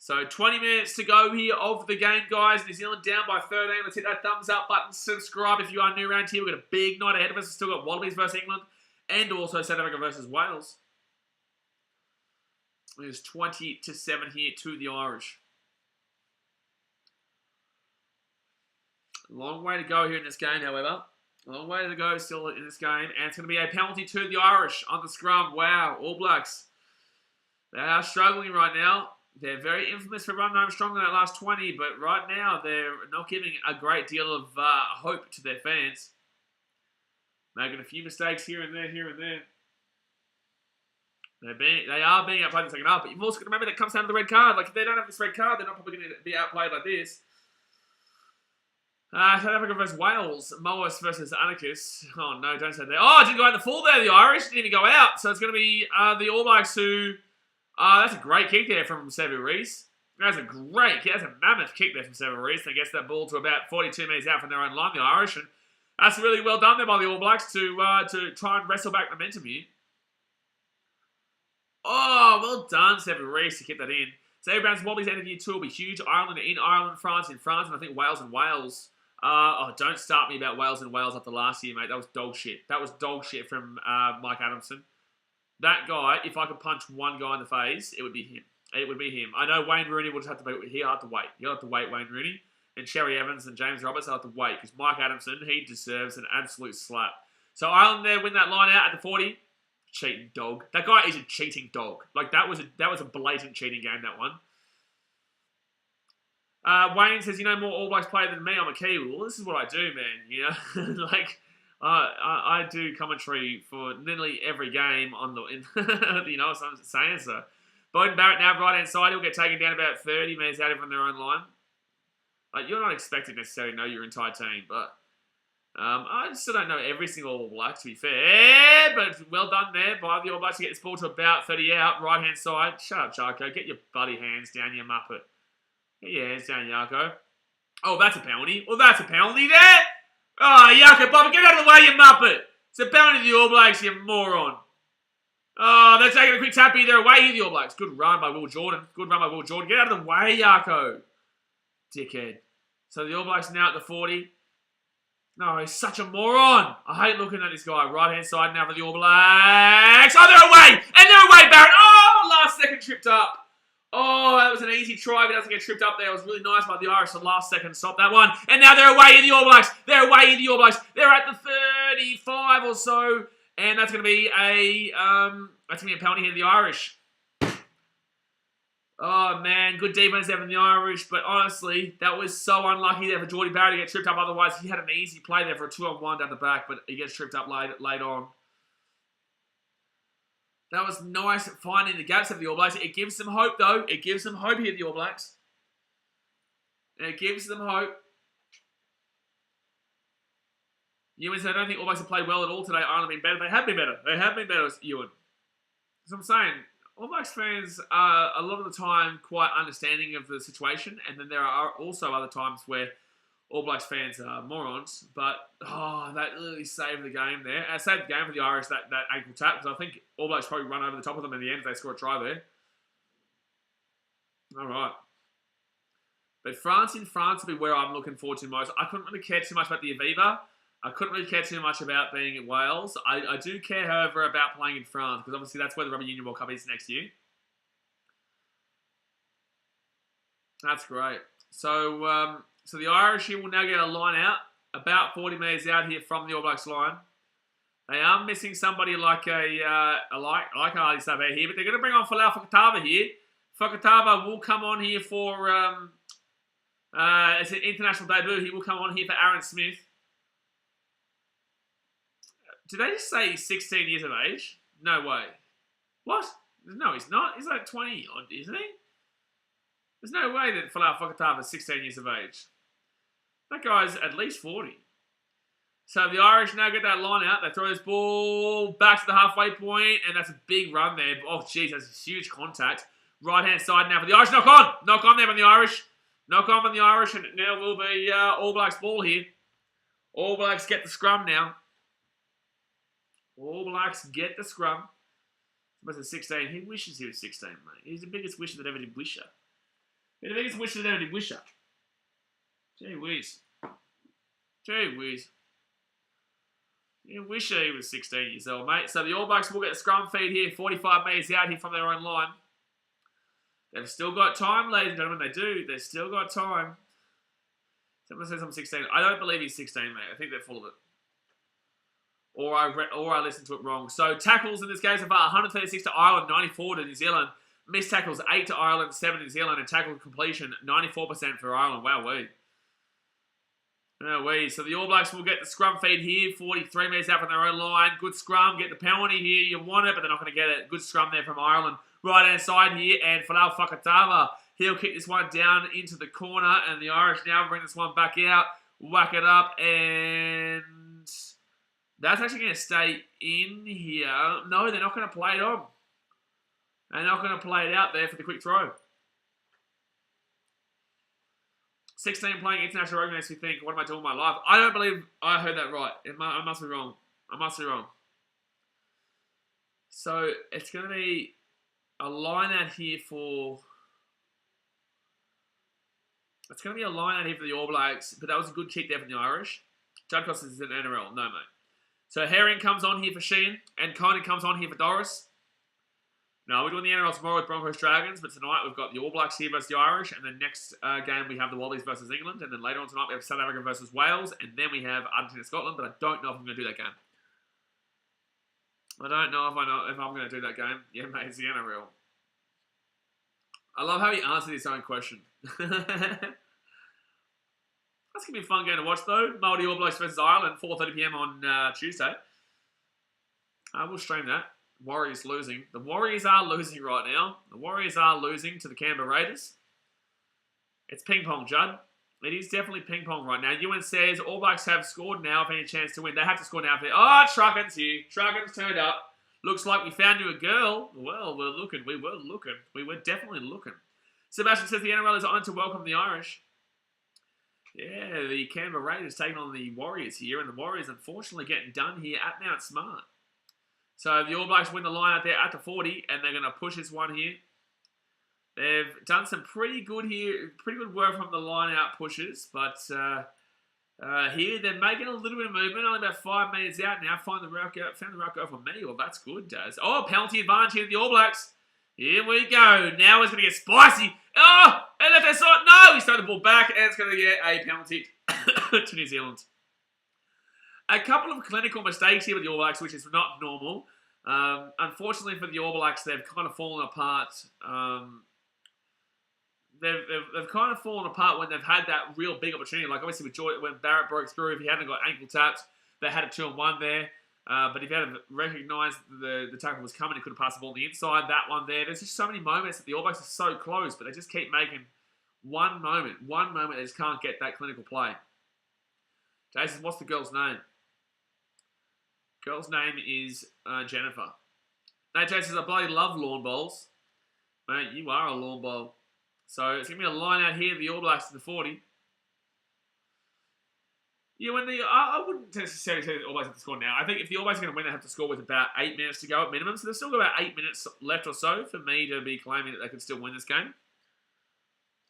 S1: So 20 minutes to go here of the game, guys. New Zealand down by 13. Let's hit that thumbs up button. Subscribe if you are new around here. We've got a big night ahead of us. We've still got Wallabies versus England and also South Africa versus Wales. There's 20-7 here to the Irish. Long way to go here in this game, however. A long way to go still in this game. And it's going to be a penalty to the Irish on the scrum. Wow, All Blacks. They are struggling right now. They're very infamous for running home strong in that last 20, but right now they're not giving a great deal of hope to their fans. Making a few mistakes here and there, They are being outplayed in the second half, but you've also got to remember that comes down to the red card. Like, if they don't have this red card, they're not probably going to be outplayed like this. South Africa versus Wales. Moas versus Anarchist. Oh, no, don't say that. Oh, didn't go out in the full there, the Irish. Didn't even go out. So it's going to be the All Blacks who... that's a great kick there from Sevu Reece. That's a mammoth kick there from Sevu Reece. That gets that ball to about 42 metres out from their own line, the Irish. And that's really well done there by the All Blacks to try and wrestle back momentum here. Oh, well done, Sevu Reece, to get that in. Xavier Brown's Wallabies end of year 2 will be huge. Ireland in Ireland, France in France, and I think Wales and Wales. Don't start me about Wales and Wales after last year, mate. That was dog shit. That was dog shit from Mike Adamson. That guy, if I could punch one guy in the face, it would be him. It would be him. I know Wayne Rooney will just have to wait. He'll have to wait. He'll have to wait, Wayne Rooney. And Sherry Evans and James Roberts will have to wait because Mike Adamson, he deserves an absolute slap. So Ireland there win that line out at the 40. Cheating dog. That guy is a cheating dog. Like, that was a blatant cheating game, that one. Wayne says, you know more All Blacks player than me. I'm a Kiwi. Well, this is what I do, man. You know? Like... I do commentary for nearly every game on the, you know what I'm saying? So, Bowden Barrett now right hand side. He'll get taken down about 30 metres out from their own line. Like, you're not expected necessarily to know your entire team, but I still don't know every single All Black, to be fair. But well done there by the All Blacks to get this ball to about 30 out, right hand side. Shut up, Jarko. Get your bloody hands down, you muppet. Get your hands down, Jarko. Oh, that's a penalty. Well, that's a penalty there. Oh, Yucca, Bobby, get out of the way, you muppet! It's a penalty to the All Blacks, you moron. Oh, they're taking a quick tappy. They're away here, the All Blacks. Good run by Will Jordan. Get out of the way, Yarko. Dickhead. So the All Blacks now at the 40. No, he's such a moron. I hate looking at this guy. Right-hand side now for the All Blacks. Oh, they're away! And they're away, Barrett. Oh, last second tripped up. Oh, that was an easy try, but it doesn't get tripped up there. It was really nice by the Irish. The last second stop that one. And now they're away in the All Blacks. They're at the 35 or so. And that's going to be a penalty here to the Irish. Oh, man. Good defense there from the Irish. But honestly, that was so unlucky there for Geordie Barrett to get tripped up. Otherwise, he had an easy play there for a 2-on-1 down the back. But he gets tripped up late on. That was nice at finding the gaps of the All Blacks. It gives them hope, though. It gives them hope here, the All Blacks. It gives them hope. Ewan said, I don't think All Blacks have played well at all today. Ireland have been better. They have been better. They have been better, Ewan. So I'm saying, All Blacks fans are a lot of the time quite understanding of the situation. And then there are also other times where All Blacks fans are morons, but that really saved the game there. Saved the game for the Irish, that ankle tap, because I think All Blacks probably run over the top of them in the end if they score a try there. All right. But France in France will be where I'm looking forward to most. I couldn't really care too much about the Aviva. I couldn't really care too much about being in Wales. I do care, however, about playing in France, because obviously that's where the Rugby Union World Cup is next year. That's great. So the Irish here will now get a line out. about 40 metres out here from the All Blacks line. They are missing somebody like like Ali Sabe here, but they're going to bring on Folau Fakatava here. Fakatava will come on here for it's an international debut. He will come on here for Aaron Smith. Did they just say he's 16 years of age? No way. What? No, he's not. He's like 20 odd, isn't he? There's no way that Folau Fakatava is 16 years of age. That guy's at least 40. So the Irish now get that line out. They throw this ball back to the halfway point, and that's a big run there. Oh, jeez, that's a huge contact. Right-hand side now for the Irish. Knock on! Knock on there from the Irish. Knock on from the Irish, and it now will be All Blacks ball here. All Blacks get the scrum now. All Blacks get the scrum. He's 16. He wishes he was 16, mate. He's the biggest wisher that ever did wisher. He's the biggest wisher that ever did wisher. Gee whiz. Gee whiz. You wish he was 16 years old, mate. So the All Blacks will get a scrum feed here, 45 metres out here from their own line. They've still got time, ladies and gentlemen. They do. They've still got time. Someone says I'm 16. I don't believe he's 16, mate. I think they're full of it. Or I listened to it wrong. So tackles in this game so far, 136 to Ireland, 94 to New Zealand. Missed tackles, 8 to Ireland, 7 to New Zealand. And tackle completion, 94% for Ireland. Wow-wee. So the All Blacks will get the scrum feed here, 43 metres out from their own line. Good scrum, get the penalty here. You want it, but they're not going to get it. Good scrum there from Ireland. Right-hand side here, and Folau Fakatava, he'll kick this one down into the corner, and the Irish now bring this one back out, whack it up, and that's actually going to stay in here. No, they're not going to play it on. They're not going to play it out there for the quick throw. 16 playing international rugby makes me think, what am I doing with my life? I don't believe I heard that right. I must be wrong. I must be wrong. So it's going to be a line out here for... It's going to be a line out here for the All Blacks, but that was a good kick there from the Irish. Judd Costa is in NRL. No, mate. So Herring comes on here for Sheehan, and Conan comes on here for Doris. No, we're doing the NRL tomorrow with Broncos Dragons, but tonight we've got the All Blacks here versus the Irish, and then next game we have the Wallabies versus England, and then later on tonight we have South Africa versus Wales, and then we have Argentina Scotland, but I don't know if I'm going to do that game. I don't know if I'm going to do that game. Yeah, mate, it's the NRL. I love how he answered his own question. That's going to be a fun game to watch, though. Māori All Blacks versus Ireland, 4:30 p.m. on Tuesday. I will stream that. Warriors losing. The Warriors are losing right now. The Warriors are losing to the Canberra Raiders. It's ping pong, Judd. It is definitely ping pong right now. Ewan says All Blacks have scored now if any chance to win. They have to score now. Oh, Trucken's here. Trucken's turned up. Looks like we found you a girl. Well, we're looking. We were looking. We were definitely looking. Sebastian says the NRL is honoured to welcome the Irish. Yeah, the Canberra Raiders taking on the Warriors here, and the Warriors unfortunately getting done here at Mount Smart. So the All Blacks win the line out there at the 40, and they're going to push this one here. They've done some pretty good work from the line out pushes, but here they're making a little bit of movement, only about 5 metres out now. Found the route go for me. Well, that's good, Daz. Oh, penalty advantage here to the All Blacks. Here we go. Now it's going to get spicy. Oh, and left hand side. No, he's throwing the ball back, and it's going to get a penalty to New Zealand. A couple of clinical mistakes here with the All Blacks, which is not normal. Unfortunately for the All Blacks, they've kind of fallen apart. They've kind of fallen apart when they've had that real big opportunity. Like obviously with Jordan, when Barrett broke through, if he hadn't got ankle tapped, they had a 2-on-1 there. But if he had recognised the tackle was coming, he could have passed the ball on the inside. That one there. There's just so many moments that the All Blacks are so close, but they just keep making one moment, they just can't get that clinical play. Jason, what's the girl's name? Girl's name is Jennifer. Now, Jason says, I bloody love lawn bowls. Mate, you are a lawn bowl. So it's going to be a line out here, the All Blacks to the 40. Yeah, I wouldn't necessarily say the All Blacks have to score now. I think if the All Blacks are going to win, they have to score with about 8 minutes to go at minimum. So there's still got about 8 minutes left or so for me to be claiming that they could still win this game.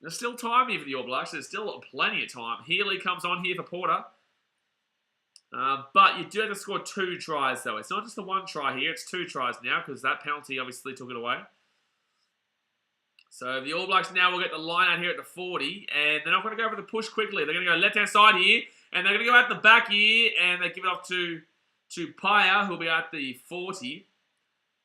S1: There's still time here for the All Blacks. There's still plenty of time. Healy comes on here for Porter. But you do have to score 2 tries, though. It's not just the 1 try here. It's 2 tries now because that penalty obviously took it away. So the All Blacks now will get the line out here at the 40. And they're not going to go for the push quickly. They're going to go left-hand side here. And they're going to go out the back here, and they give it off to Paya, who'll be at the 40.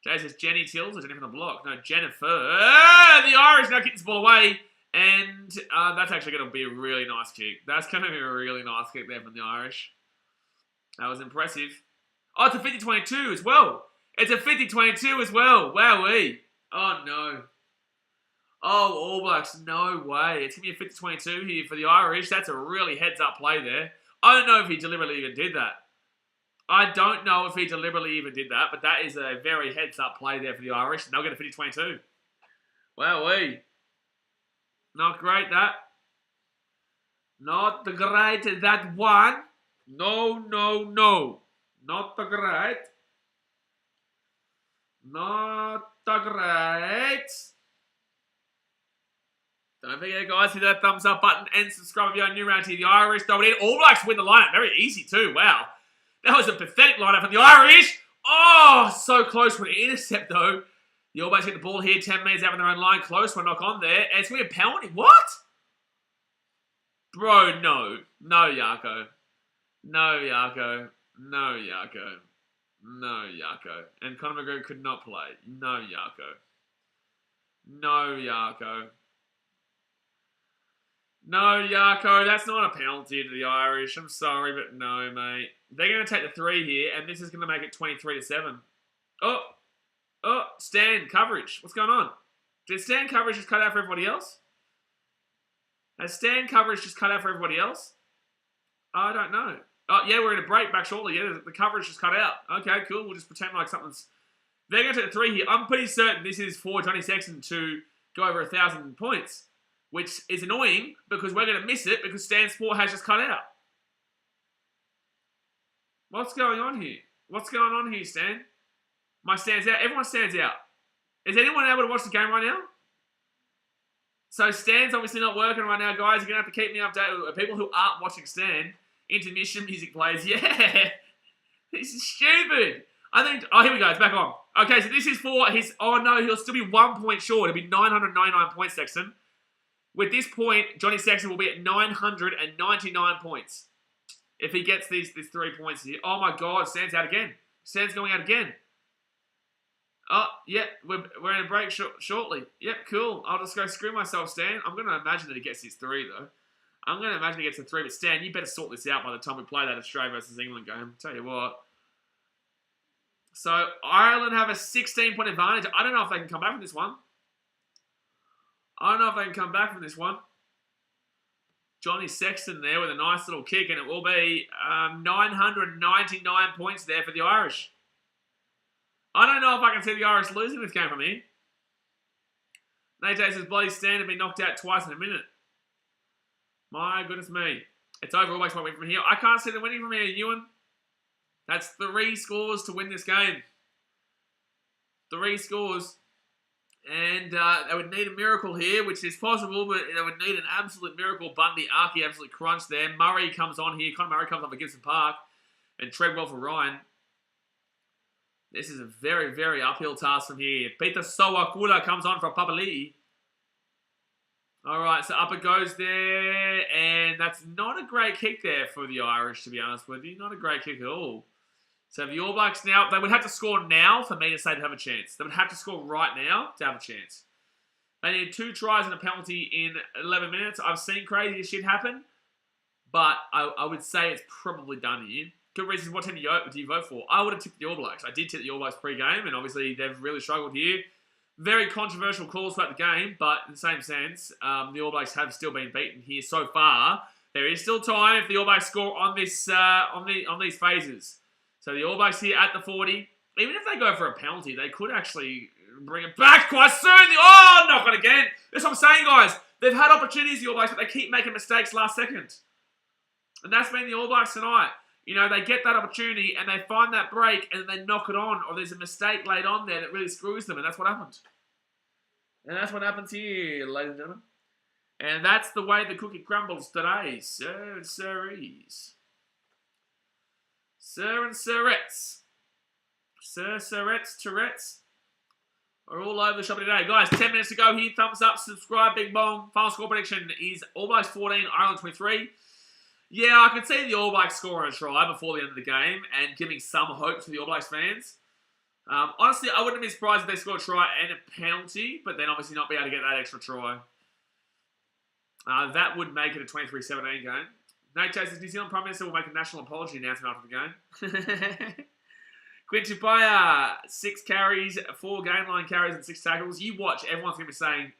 S1: Jay says Jenny Tills or Jennifer on the block. No, Jennifer. The Irish now kicking this ball away. And that's actually going to be a really nice kick. That's going to be a really nice kick there from the Irish. That was impressive. Oh, it's a 50-22 as well. It's a 50-22 as well. Wowee. Oh, no. Oh, All Blacks, no way. It's going to be a 50-22 here for the Irish. That's a really heads-up play there. I don't know if he deliberately even did that. But that is a very heads-up play there for the Irish. And they'll get a 50-22. Wowee. Not great, that. Not the great, that one. No. Not the great. Not the great. Don't forget, guys, hit that thumbs up button and subscribe if you're new around here. The Irish dominate. All Blacks win the lineup. Very easy, too. Wow. That was a pathetic lineup for the Irish. Oh, so close for an intercept, though. The All Blacks get the ball here. 10 minutes out on their own line. Close for a knock on there. And it's going to be a penalty. What? Bro, no. No, Yako. No, Yako. No, Yako. No, Yako. And Conor McGregor could not play. No, Yako. No, Yako. No, Yako. That's not a penalty to the Irish. I'm sorry, but no, mate. They're going to take the 3 here, and this is going to make it 23-7. Oh, stand coverage. What's going on? Did stand coverage just cut out for everybody else? Has stand coverage just cut out for everybody else? I don't know. Oh, yeah, we're in a break back shortly. Yeah, the coverage just cut out. Okay, cool. We'll just pretend like something's... They're going to take the 3 here. I'm pretty certain this is for Johnny Sexton to go over 1,000 points, which is annoying because we're going to miss it because Stan Sport has just cut out. What's going on here? What's going on here, Stan? My stands out. Everyone stands out. Is anyone able to watch the game right now? So Stan's obviously not working right now, guys. You're going to have to keep me updated with people who aren't watching Stan. Intermission music plays. Yeah. This is stupid. I think... Oh, here we go. It's back on. Okay, so this is for his... Oh, no. He'll still be 1 point short. It'll be 999 points, Sexton. With this point, Johnny Sexton will be at 999 points. If he gets these 3 points here. Oh, my God. Stan's out again. Stan's going out again. Oh, yeah, we're in a break shortly. Yep, cool. I'll just go screw myself, Stan. I'm going to imagine that he gets his 3, though. I'm going to imagine he gets the 3, but Stan, you better sort this out by the time we play that Australia versus England game. Tell you what. So, Ireland have a 16-point advantage. I don't know if they can come back from this one. Johnny Sexton there with a nice little kick, and it will be 999 points there for the Irish. I don't know if I can see the Irish losing this game from here. Nate says bloody Stan had been knocked out twice in a minute. My goodness me. It's over. All Blacks might win from here. I can't see them winning from here, Ewan. That's 3 scores to win this game. 3 scores. And they would need a miracle here, which is possible, but they would need an absolute miracle. Bundy, Archie absolutely crunched there. Murray comes on here. Conor Murray comes on for Gibson Park. And Treadwell for Ryan. This is a very, very uphill task from here. Peter Sowakula comes on for Papali'i. All right, so up it goes there. And that's not a great kick there for the Irish, to be honest with you. Not a great kick at all. So the All Blacks now, they would have to score now for me to say they have a chance. They would have to score right now to have a chance. They need 2 tries and a penalty in 11 minutes. I've seen crazy shit happen, but I would say it's probably done here. Good reasons. What team do you vote for? I would have tipped the All Blacks. I did tip the All Blacks pre-game, and obviously they've really struggled here. Very controversial calls throughout the game, but in the same sense, the All Blacks have still been beaten here so far. There is still time if the All Blacks score on this on these phases. So the All Blacks here at the 40. Even if they go for a penalty, they could actually bring it back quite soon. Oh, knock it again. That's what I'm saying, guys. They've had opportunities, the All Blacks, but they keep making mistakes last second. And that's been the All Blacks tonight. You know, they get that opportunity and they find that break and they knock it on, or there's a mistake laid on there that really screws them, and that's what happened. And that's what happens here, ladies and gentlemen. And that's the way the cookie crumbles today, sir and sirs. Sir and sirettes. Sir, sirettes, Tourette's are all over the shop today. Guys, 10 minutes to go here. Thumbs up, subscribe, big bong. Final score prediction is All Blacks 14, Ireland 23. Yeah, I could see the All Blacks scoring a try before the end of the game and giving some hope to the All Blacks fans. Honestly, I wouldn't be surprised if they scored a try and a penalty, but then obviously not be able to get that extra try. That would make it a 23-17 game. Nate Chase, New Zealand Prime Minister will make a national apology announcement after the game. Quinn Tupaya, 6 carries, 4 game line carries and 6 tackles. You watch, everyone's going to be saying,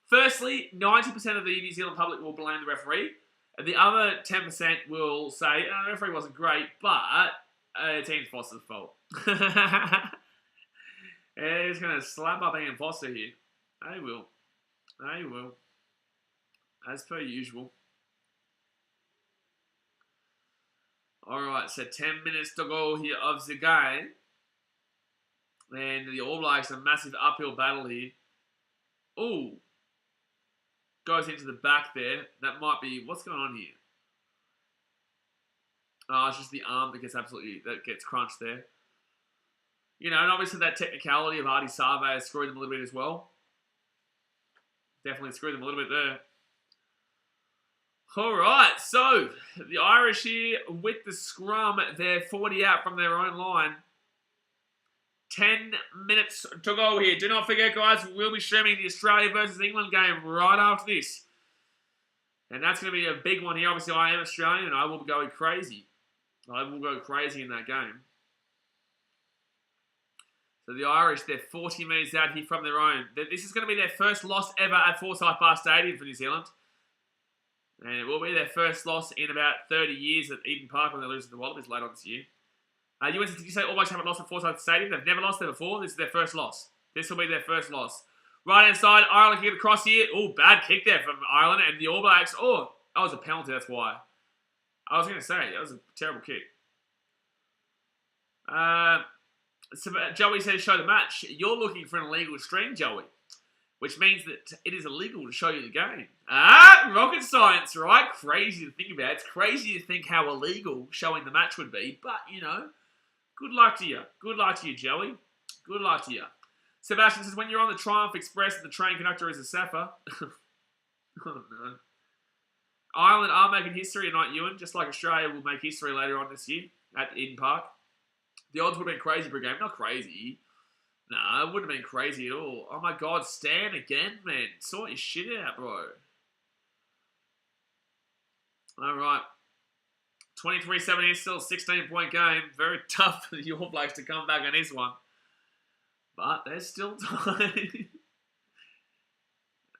S1: firstly, 90% of the New Zealand public will blame the referee. The other 10% will say, the referee wasn't great, but Ian Foster's fault. He's going to slap up Ian Foster here. They will. They will. As per usual. Alright, so 10 minutes to go here of the game. And the All Blacks, a massive uphill battle here. Ooh. Goes into the back there. That might be... What's going on here? Oh, it's just the arm that gets crunched there. You know, and obviously that technicality of Artie Save has screwed them a little bit as well. Definitely screwed them a little bit there. Alright, so the Irish here with the scrum. They're 40 out from their own line. 10 minutes to go here. Do not forget, guys, we'll be streaming the Australia versus England game right after this. And that's going to be a big one here. Obviously, I am Australian and I will be going crazy. I will go crazy in that game. So the Irish, they're 40 metres out here from their own. This is going to be their first loss ever at Forsyth Bar Stadium for New Zealand. And it will be their first loss in about 30 years at Eden Park when they lose to the Wallabies later on this year. UNC, did you say All Blacks haven't lost at Forsyth Stadium? They've never lost there before. This is their first loss. This will be their first loss. Right-hand side, Ireland can get across here. Oh, bad kick there from Ireland. And the All Blacks, oh, that was a penalty, that's why. I was going to say, that was a terrible kick. So Joey says, show the match. You're looking for an illegal stream, Joey. Which means that it is illegal to show you the game. Rocket science, right? Crazy to think about. It's crazy to think how illegal showing the match would be. But, you know, good luck to you. Good luck to you, Joey. Good luck to you. Sebastian says, when you're on the Triumph Express, the train conductor is a Safa. Oh, no. Ireland are making history and not Ewan, just like Australia will make history later on this year at Eden Park. The odds would have been crazy for a game. Not crazy. Nah, it wouldn't have been crazy at all. Oh my god, Stan again, man. Sort your shit out, bro. Alright. 23-17 is still a 16-point game. Very tough for the All Blacks to come back on this one. But there's still time.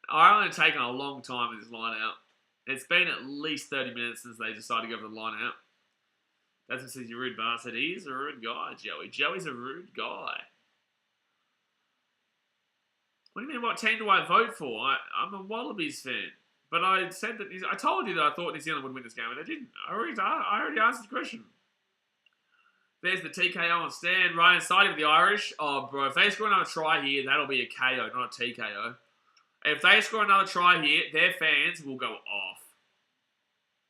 S1: Ireland have taken a long time with this line out. It's been at least 30 minutes since they decided to go for the line out. That's what says you rude bastard. He is a rude guy, Joey. Joey's a rude guy. What do you mean, what team do I vote for? I'm a Wallabies fan. But I said that... I told you that I thought New Zealand would win this game, and I didn't. I already answered the question. There's the TKO on Stan, right inside of the Irish. Oh, bro, if they score another try here, that'll be a KO, not a TKO. If they score another try here, their fans will go off.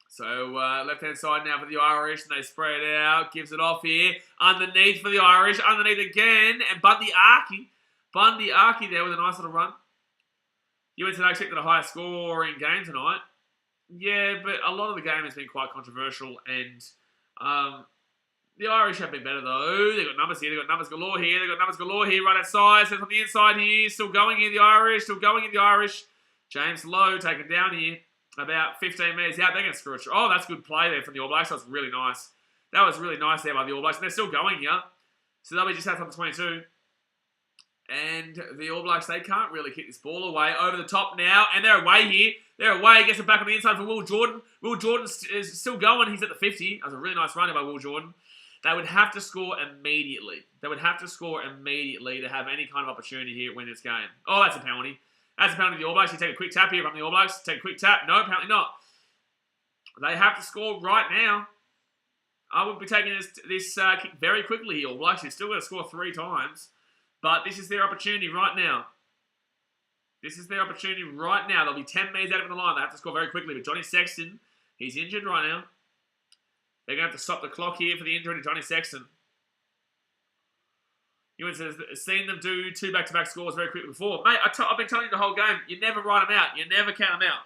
S1: So, left-hand side now for the Irish, and they spread it out. Gives it off here. Underneath for the Irish. Underneath again. And Bundy Aki there with a nice little run. You went to expected a higher scoring game tonight. Yeah, but a lot of the game has been quite controversial, and the Irish have been better, though. They've got numbers here. They've got numbers galore here. They've got numbers galore here right outside. So from the inside here, still going in the Irish. Still going in the Irish. James Lowe taken down here. About 15 metres out. They're going to screw it. Oh, that's good play there from the All Blacks. That was really nice. That was really nice there by the All Blacks. And they're still going here. So they'll be just outside the 22. And the All Blacks, they can't really kick this ball away. Over the top now. And they're away here. They're away. Gets it back on the inside for Will Jordan. Will Jordan is still going. He's at the 50. That was a really nice run by Will Jordan. They would have to score immediately. They would have to score immediately to have any kind of opportunity here to win this game. Oh, that's a penalty. That's a penalty to the All Blacks. You take a quick tap here from the All Blacks. Take a quick tap. No, apparently not. They have to score right now. I would be taking this kick very quickly here, All Blacks. You've still got to score 3 times. But this is their opportunity right now. This is their opportunity right now. They'll be 10 metres out of the line. They have to score very quickly. But Johnny Sexton, he's injured right now. They're going to have to stop the clock here for the injury to Johnny Sexton. Ewan says, seen them do 2 back-to-back scores very quickly before. Mate, I've been telling you the whole game, you never write them out. You never count them out.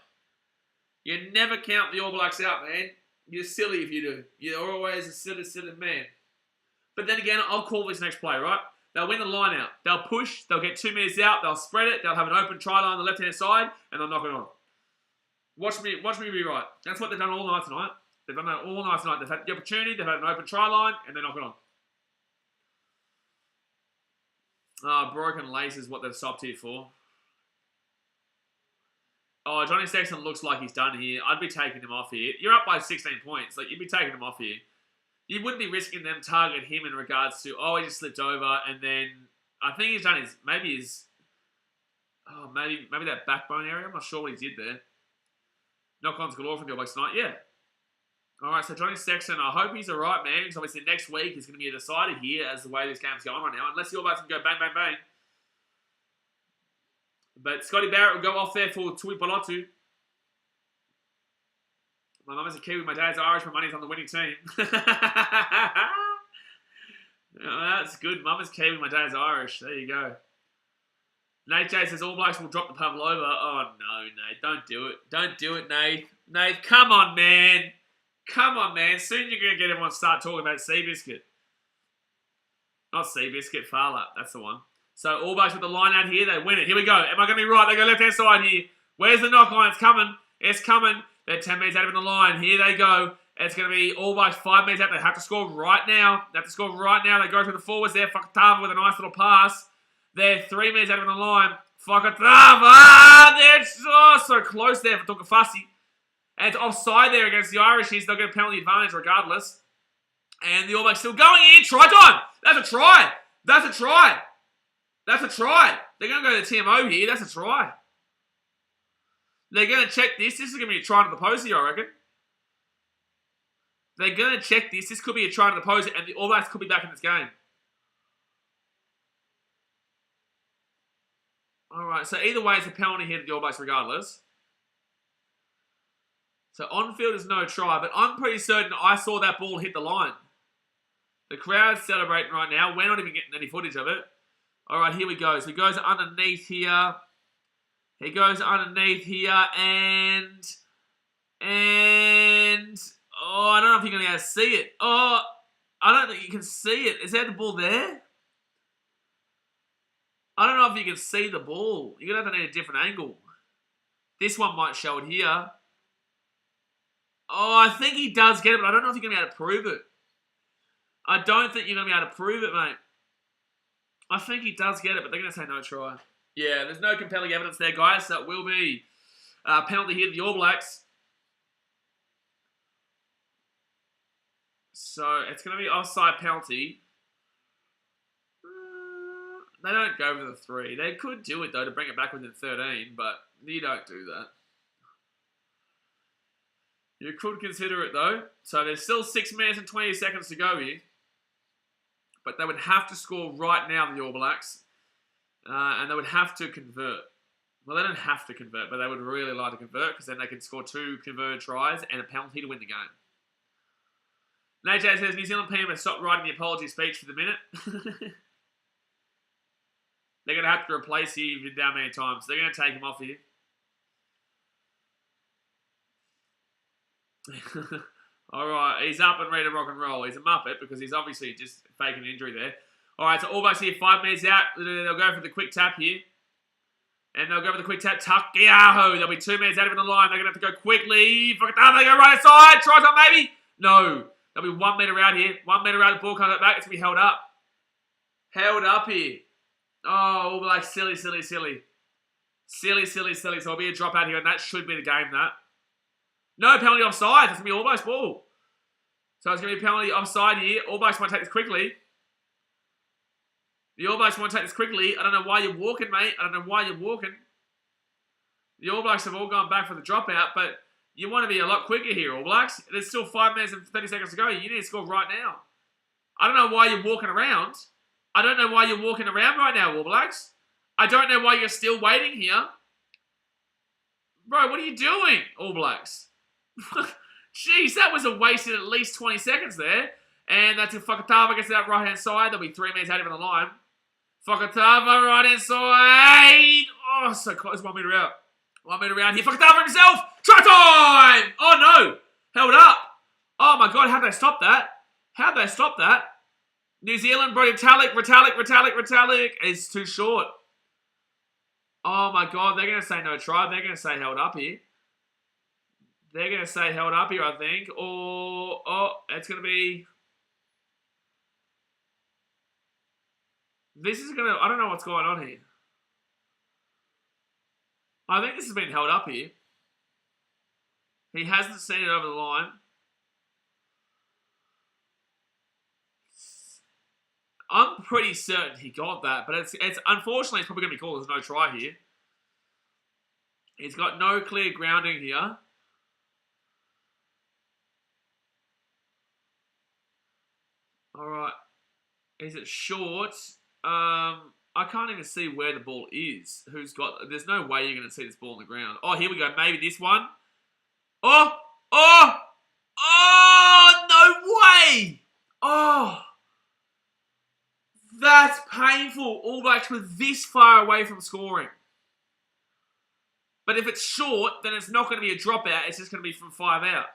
S1: You never count the All Blacks out, man. You're silly if you do. You're always a silly man. But then again, I'll call this next play, right? They'll win the line out. They'll push. They'll get 2 minutes out. They'll spread it. They'll have an open try line on the left-hand side, and they'll knock it on. Watch me be right. That's what they've done all night tonight. They've done that all night tonight. They've had the opportunity. They've had an open try line, and they knock it on. Broken lace is what they've stopped here for. Oh, Johnny Sexton looks like he's done here. I'd be taking him off here. You're up by 16 points. Like, you'd be taking him off here. You wouldn't be risking them target him in regards to, oh, he just slipped over, and then I think he's done maybe that backbone area. I'm not sure what he did there. Knock-ons galore from the All Blacks tonight. Yeah. All right, so Johnny Sexton, I hope he's all right, man, because obviously next week is going to be a decider here as the way this game's going right now, unless the All Blacks can go bang, bang, bang. But Scotty Barrett will go off there for Tui Palotu. My mum is a Kiwi, my dad's Irish, my money's on the winning team. Oh, that's good. Mum is Kiwi, my dad's Irish. There you go. Nate J says All Blacks will drop the Pavlova. Oh, no, Nate. Don't do it. Don't do it, Nate. Nate, come on, man. Come on, man. Soon you're going to get everyone to start talking about Seabiscuit. Not Seabiscuit, Farla. That's the one. So All Blacks with the line out here. They win it. Here we go. Am I going to be right? They go left-hand side here. Where's the knock on? It's coming. It's coming. They're 10 minutes out of the line. Here they go. It's going to be All Blacks 5 minutes out. They have to score right now. They have to score right now. They go through the forwards there. Fakatava with a nice little pass. They're 3 minutes out of the line. Fakatava! They're so close there for Tukafasi. And it's offside there against the Irishies. They'll get a penalty advantage regardless. And the All Blacks still going in. Try time! That's a try! That's a try! That's a try! They're going to go to the TMO here. That's a try. They're going to check this. This is going to be a try to the post here, I reckon. They're going to check this. This could be a try to the post, and the All Blacks could be back in this game. Alright, so either way, it's a penalty here to the All Blacks regardless. So on-field is no try, but I'm pretty certain I saw that ball hit the line. The crowd's celebrating right now. We're not even getting any footage of it. Alright, here we go. So he goes underneath here. He goes underneath here, and oh, I don't know if you're going to be able to see it. Oh, I don't think you can see it. Is there the ball there? I don't know if you can see the ball. You're going to have to need a different angle. This one might show it here. Oh, I think he does get it, but I don't know if you're going to be able to prove it. I don't think you're going to be able to prove it, mate. I think he does get it, but they're going to say no try. Yeah, there's no compelling evidence there, guys. So it will be a penalty here to the All Blacks. So it's going to be offside penalty. They don't go for the 3. They could do it, though, to bring it back within 13, but you don't do that. You could consider it, though. So there's still 6 minutes and 20 seconds to go here. But they would have to score right now, the All Blacks. And they would have to convert. Well, they don't have to convert, but they would really like to convert because then they can score 2 converted tries and a penalty to win the game. Nate J says, New Zealand PM has stopped writing the apology speech for the minute. They're going to have to replace here down many times. They're going to take him off here. Alright, he's up and ready to rock and roll. He's a muppet because he's obviously just faking an injury there. Alright, so All Blacks here, 5 minutes out. They'll go for the quick tap here. And they'll go for the quick tap. Tuck, yahoo! They'll be 2 minutes out of the line. They're going to have to go quickly. They go right side. Try time, maybe? No. There'll be 1 metre out here. 1 metre out, the ball comes back. It's going to be held up. Held up here. Oh, All Blacks, silly. Silly. So it'll be a drop out here, and that should be the game, that. No, penalty offside. That's going to be All Blacks ball. So it's going to be a penalty offside here. All Blacks want to take this quickly. The All Blacks want to take this quickly. I don't know why you're walking, mate. I don't know why you're walking. The All Blacks have all gone back for the dropout, but you want to be a lot quicker here, All Blacks. There's still 5 minutes and 30 seconds to go. You need to score right now. I don't know why you're walking around. I don't know why you're walking around right now, All Blacks. I don't know why you're still waiting here. Bro, what are you doing, All Blacks? Jeez, that was a wasted at least 20 seconds there. And that's if Fakatava gets to that right-hand side. There'll be 3 minutes out of the line. Fakatava, right-hand side. Oh, so close. 1 metre out. 1 minute around here. Fakatava himself. Try time. Oh, no. Held up. Oh, my God. How'd they stop that? How'd they stop that? New Zealand, bro. Retallick. It's too short. Oh, my God. They're going to say no try. They're going to say held up here. They're going to say held up here, I think. Or, it's going to be... This is going to... I don't know what's going on here. I think this has been held up here. He hasn't seen it over the line. I'm pretty certain he got that, but it's unfortunately it's probably going to be called as no try here. He's got no clear grounding here. All right. Is it short? I can't even see where the ball is. There's no way you're going to see this ball on the ground. Oh, here we go. Maybe this one. Oh, no way. Oh, that's painful. All Blacks were this far away from scoring. But if it's short, then it's not going to be a dropout. It's just going to be from 5 out.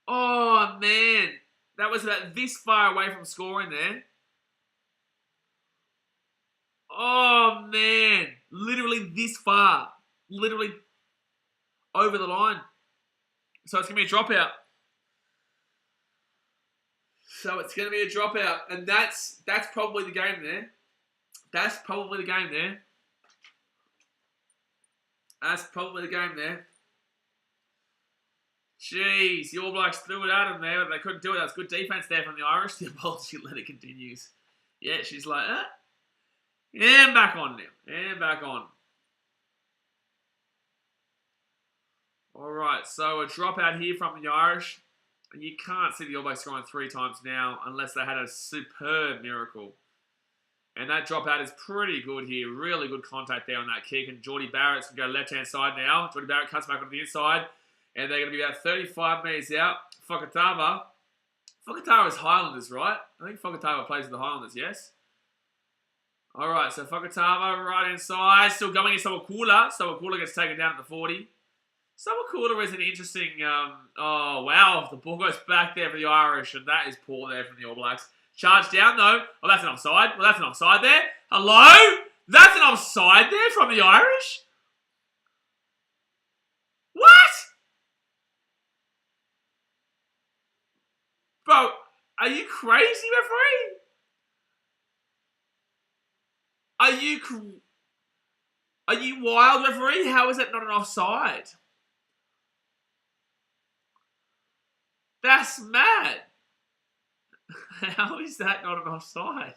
S1: Oh, man. That was about this far away from scoring there. Oh, man. Literally this far. Literally over the line. So it's going to be a dropout. And that's probably the game there. That's probably the game there. Jeez, the All Blacks threw it at him there, but they couldn't do it. That was good defense there from the Irish. The apology letter continues. Yeah, she's like, and back on now. And back on. All right, so a dropout here from the Irish. You can't see the All Blacks scoring 3 times now unless they had a superb miracle. And that dropout is pretty good here. Really good contact there on that kick. And Geordie Barrett's going to go left-hand side now. Geordie Barrett cuts back on the inside. And they're going to be about 35 metres out. Fakatava is Highlanders, right? I think Fakatava plays with the Highlanders, yes? All right, so Fakatava right inside. Still going in Sawakula. Sawakula gets taken down at the 40. Sawakula is an interesting... oh, wow. The ball goes back there for the Irish. And that is poor there from the All Blacks. Charge down, though. Oh, that's an offside. Well, that's an offside there. Hello? That's an offside there from the Irish? What? Bro, are you crazy, referee? Are you wild, referee? How is that not an offside? That's mad. How is that not an offside?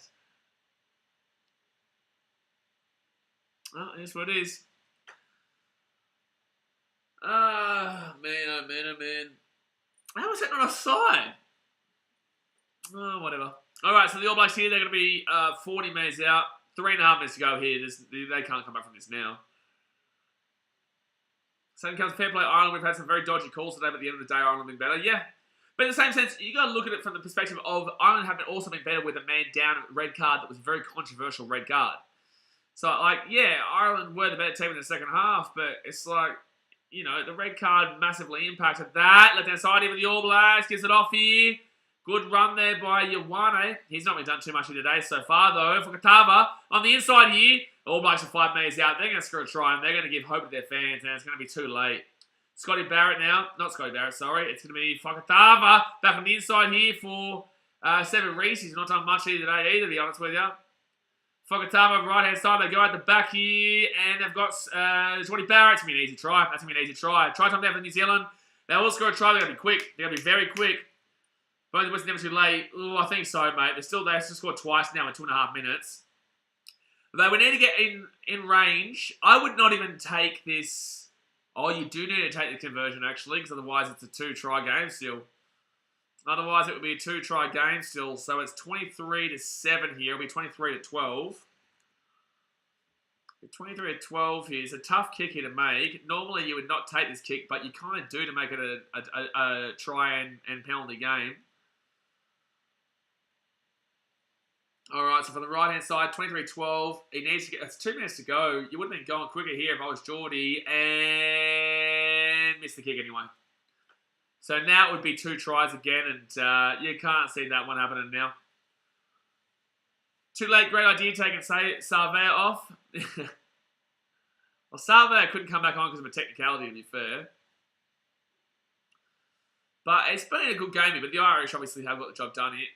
S1: Oh, here's what it is. Ah, man, oh man, oh man. How is that not offside? Oh, whatever. All right, so the All Blacks here, they're going to be 40 metres out. 3.5 minutes to go here. They can't come back from this now. Same comes fair play Ireland. We've had some very dodgy calls today, but at the end of the day, Ireland have been better. Yeah. But in the same sense, you got to look at it from the perspective of Ireland have also been better with a man down red card that was a very controversial red card. So, like, yeah, Ireland were the better team in the second half, but it's like, you know, the red card massively impacted that. Left-hand side here with the All Blacks. Gives it off here. Good run there by Ioane. He's not been done too much here today so far, though. Fakatava on the inside here. All Blacks are 5 metres out. They're going to score a try, and they're going to give hope to their fans, and it's going to be too late. Scotty Barrett now. Not Scotty Barrett, sorry. It's going to be Fakatava back on the inside here for Seven Reese. He's not done much here today either, to be honest with you. Fakatava, right-hand side. They go at the back here, and they've got Scotty Barrett. It's going to be an easy try. That's going to be an easy try. Try time there for New Zealand. They will score a try. They're going to be quick. They're going to be very quick. But it was never too late. Oh, I think so, mate. They have to score twice now in 2.5 minutes. They would need to get in range. I would not even take this. Oh, you do need to take the conversion, actually, because otherwise it's a 2-try game still. Otherwise, it would be a 2-try game still. So it's 23-7 here. It'll be 23-12. 23-12 here. It's a tough kick here to make. Normally, you would not take this kick, but you kind of do to make it a try and penalty game. All right, so for the right-hand side, 23-12. He needs to get... That's 2 minutes to go. You would have been going quicker here if I was Geordie. And missed the kick anyway. So now it would be 2 tries again, and you can't see that one happening now. Too late, great idea taking Sarvea off. Well, Sarvea couldn't come back on because of a technicality, to be fair. But it's been a good game here, but the Irish obviously have got the job done here.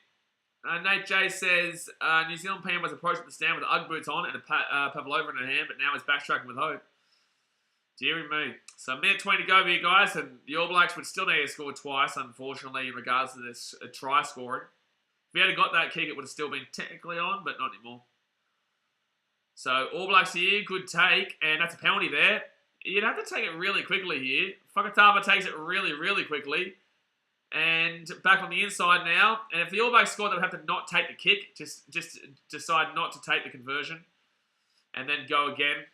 S1: Nate J says, New Zealand PM was approaching the stand with the Ugg boots on and a pavlova in her hand, but now he's backtracking with hope. Deary me. So, minute 20 to go here, guys, and the All Blacks would still need to score twice, unfortunately, in regards to this try scoring. If he had got that kick, it would have still been technically on, but not anymore. So, All Blacks here, good take, and that's a penalty there. You'd have to take it really quickly here. Fakatava takes it really, really quickly. And back on the inside now. And if the All Blacks score, they would have to not take the kick. Just decide not to take the conversion. And then go again.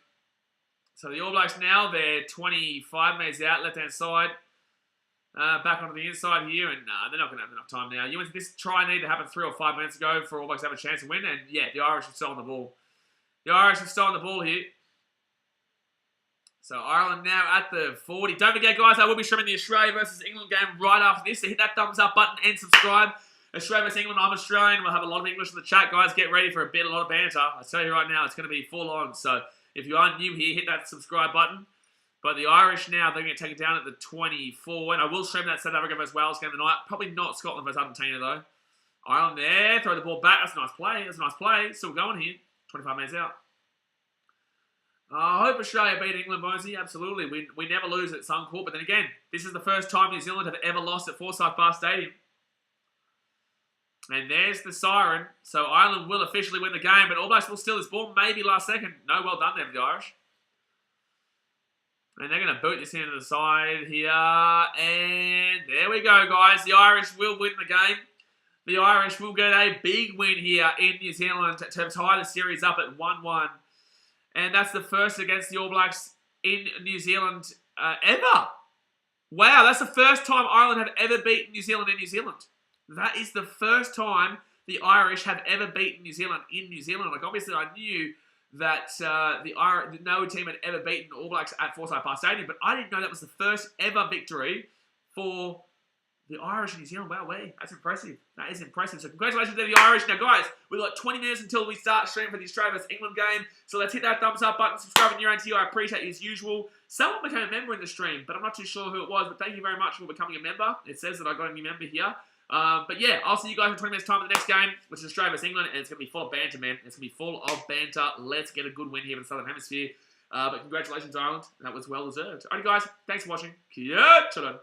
S1: So the All Blacks now, they're 25 metres out, left-hand side. Back onto the inside here. And they're not going to have enough time now. This try needed to happen 3 or 5 minutes ago for All Blacks to have a chance to win. And yeah, the Irish have stolen the ball. The Irish have stolen the ball here. So Ireland now at the 40. Don't forget, guys, I will be streaming the Australia versus England game right after this. So hit that thumbs up button and subscribe. Australia versus England, I'm Australian. We'll have a lot of English in the chat, guys. Get ready for a lot of banter. I tell you right now, it's going to be full on. So if you are new here, hit that subscribe button. But the Irish now, they're going to take it down at the 24. And I will stream that South Africa versus Wales game tonight. Probably not Scotland versus Argentina, though. Ireland there. Throw the ball back. That's a nice play. That's a nice play. Still going here. 25 minutes out. I hope Australia beat England, Bonesy. Absolutely. We never lose at Suncorp. But then again, this is the first time New Zealand have ever lost at Forsyth Bar Stadium. And there's the siren. So Ireland will officially win the game, but All Blacks will steal this ball maybe last second. No, well done there for the Irish. And they're going to boot this into the side here. And there we go, guys. The Irish will win the game. The Irish will get a big win here in New Zealand to tie the series up at 1-1. And that's the first against the All Blacks in New Zealand ever. Wow, that's the first time Ireland have ever beaten New Zealand in New Zealand. That is the first time the Irish have ever beaten New Zealand in New Zealand. Like, obviously, I knew that no team had ever beaten All Blacks at Forsyth Park Stadium, but I didn't know that was the first ever victory for the Irish in New Zealand. Wow, that's impressive. That is impressive. So congratulations to the Irish. Now, guys, we've got 20 minutes until we start streaming for the Australia vs England game. So let's hit that thumbs up button, subscribe if you're into you. I appreciate you as usual. Someone became a member in the stream, but I'm not too sure who it was. But thank you very much for becoming a member. It says that I got a new member here. But yeah, I'll see you guys in 20 minutes time in the next game, which is Australia vs England, and it's going to be full of banter, man. It's going to be full of banter. Let's get a good win here in the Southern Hemisphere. But congratulations, Ireland. That was well deserved. Alright, guys, thanks for watching. Kia ora.